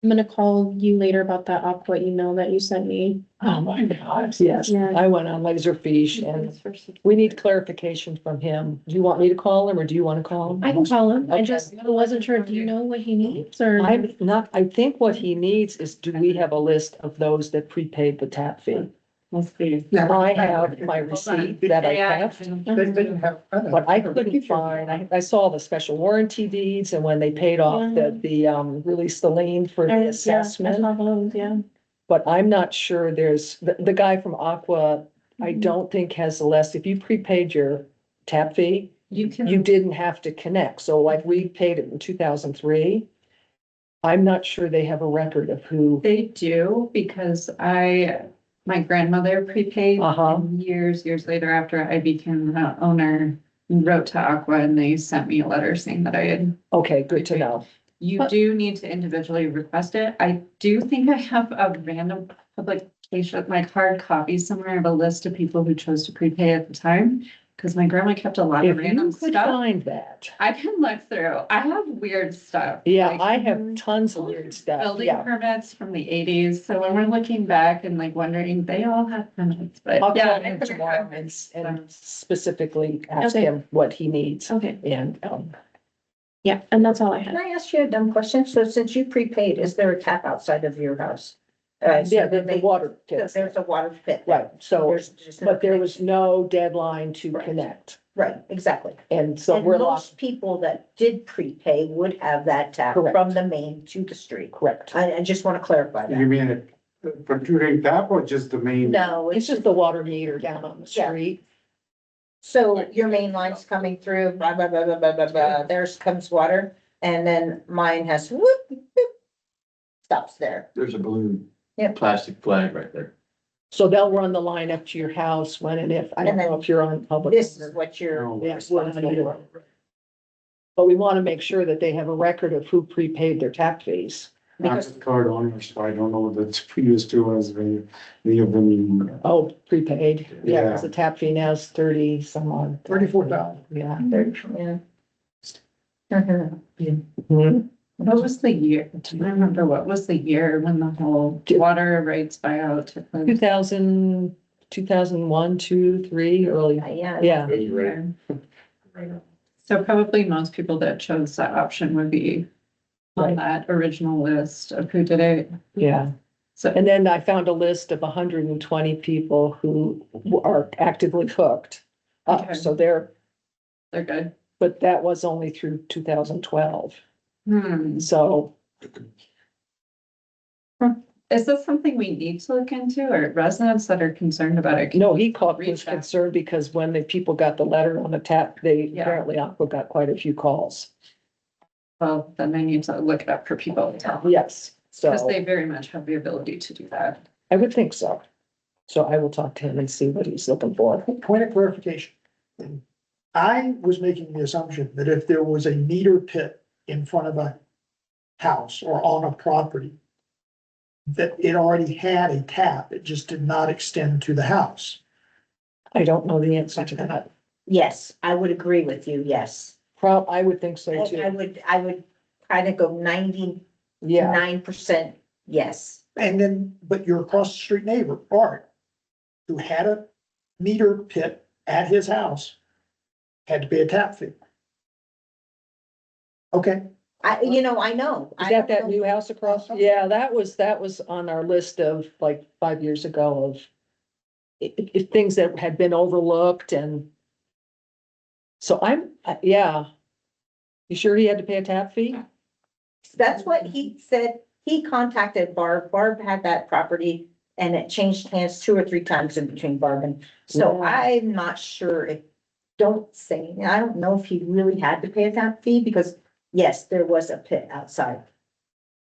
I'm gonna call you later about that Aqua email that you sent me. Oh, my God, yes, Yeah. I went on Laserfish and we need clarification from him. Do you want me to call him or do you want to call him? I can call him. I Okay. just wasn't sure. Do you know what he needs or? I'm not, I think what he needs is, do we have a list of those that prepaid the tap fee? Let's see. Yeah. I have my receipt that I kept, They didn't have. but I couldn't find, I saw the special warranty deeds and when they paid off released the lien for the Yeah, I assessment. saw those, yeah. But I'm not sure there's, the guy from Aqua, I Mhm. don't think has the list. If you prepaid your tap fee, You can. you didn't have to connect. So like we paid it in 2003. I'm not sure they have a record of who. They do, because my grandmother prepaid Uh-huh. and years later after I became the owner, wrote to Aqua and they sent me a letter saying that I had. Okay, good to know. You But- do need to individually request it. I do think I have a random publication, like hard copy somewhere of a list of people who chose to prepay at the time. Cause my grandma kept a lot of If random you could stuff. find that. I can look through. I have weird stuff. Yeah, like I have tons of weird stuff. Building Yeah. permits from the eighties. So when we're looking back and like wondering, they all have permits, but I'll yeah. call him tomorrow and specifically ask Okay. him what he needs. Okay, And, yeah, and that's all I Can had. I ask you a dumb question? So since you prepaid, is there a tap outside of your house? So yeah, then the water so pits. there's a water pit. there. Right, so, There's just no but there was connection. no deadline to Right. connect. Right, exactly. And so And we're lost, most people that did prepay would have that tap Correct. from the main to the street. correct. I just want to clarify You that. mean a protruding tap or just the main? No, It's just the water meter down on the Yeah. street. So your main line's coming through, blah, blah, blah, blah, blah, blah, blah, there's comes water, and then mine has whoop, whoop, stops there. There's a blue Yeah. plastic flag right there. So they'll run the line up to your house when and if, I don't And then know if you're on public. This is what you're No. Yeah, we're not responsible either. for. But we want to make sure that they have a record of who prepaid their tap fees. I'm the Because third owner, so I don't know that previous to us, many of them. Oh, prepaid, yeah, because Yeah. the tap fee now is 30 some odd. 34,000. Yeah. yeah. Mhm. Mhm. What was the year? Do you remember what was the year when the whole water rights buyout took place? 2001, 2, 3, early. Yeah. Yeah. So probably most people that chose that option would be on Right. that original list of who did it. Yeah. So, And then I found a list of 120 people who are actively hooked up. Okay. So they're, they're good. but that was only through 2012. So Is this something we need to look into, or residents that are concerned about it? no, he called, was Reach out. concerned because when the people got the letter on the tap, they Yeah. apparently Aqua got quite a few calls. Well, then they need to look it up for people, Yes, because so they very much have the ability to do that. I would think so. So I will talk to him and see what he's looking for. Point of clarification. I was making the assumption that if there was a meter pit in front of a house or on a property, that it already had a tap, it just did not extend to the house. I don't know the answer to that. Yes, I would agree with you, yes. I would think so I too. would kind of go 99% Yeah, yes. And then, but your across the street neighbor, Art, who had a meter pit at his house, had to pay a tap fee. Okay, I know. is I that don't know. new house across? Yeah, that was on our list of like 5 years ago of things that had been overlooked and so yeah. You sure he had to pay a tap fee? That's what he said. He contacted Barb. Barb had that property and it changed hands 2 or 3 times in between Barb and, so Yeah. I'm not sure if, I don't know if he really had to pay a tap fee because Yes, there was a pit outside.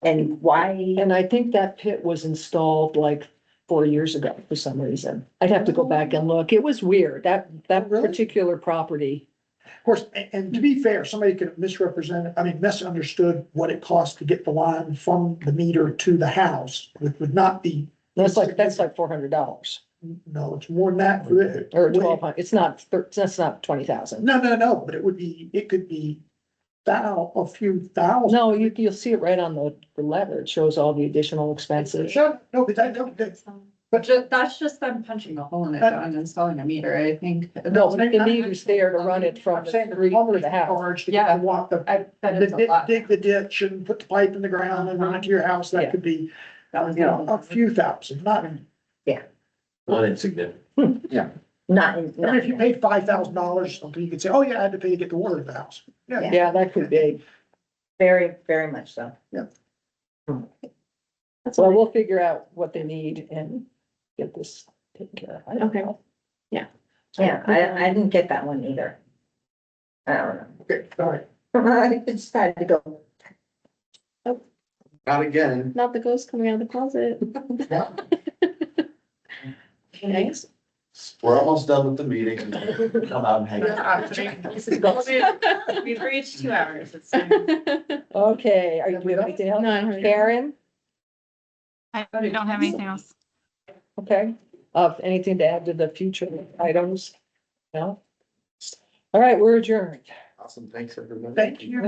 And why? And I think that pit was installed like 4 years ago for some reason. I'd have to go back and look. It was weird, that Really? particular property. Of course, and to be fair, somebody could have misrepresented, I mean, misunderstood what it cost to get the line from the meter to the house. It would not be, That's like $400 no, it's more than that. For it. or 1,200. That's not 20,000. No, but it could be a few thousand. No, you'll see it right on the letter. It shows all the additional expenses. Sure, no, but That's just them punching a hole in it and installing a meter, I think. No, but the meter's there to run it from I'm the saying the street to plumber's the house. charged to Yeah. get the water, I bet it's a lot. dig the ditch and put the pipe in the ground and run it to your house. That Yeah. could be, a few thousand, not, Not insignificant. Not in, I mean, if you paid $5,000, something you could say, oh yeah, I had to pay to get the water to the house. Yeah. Yeah, that could be. very, very much so. Well, we'll figure out what they need and get this taken care of. I don't Okay. know. Yeah, I didn't get that one either. I don't know. Okay, all right. I decided to go. Not again. Not the ghost coming out of the closet. Thanks. We're almost done with the meeting. Come out and hang out. We've reached 2 hours. It's Okay, are you, do you have anything else? No, I don't have anything. Karen, I don't have anything else. okay, anything to add to the future items? No? All right, we're adjourned. Awesome, thanks everybody. Thank you.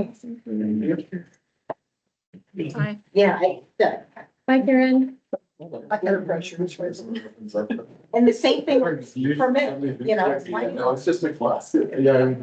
Bye. Yeah, Bye, Karen. Air pressure. and the same thing with permit, you know, it's like. No, it's just a class. Yeah.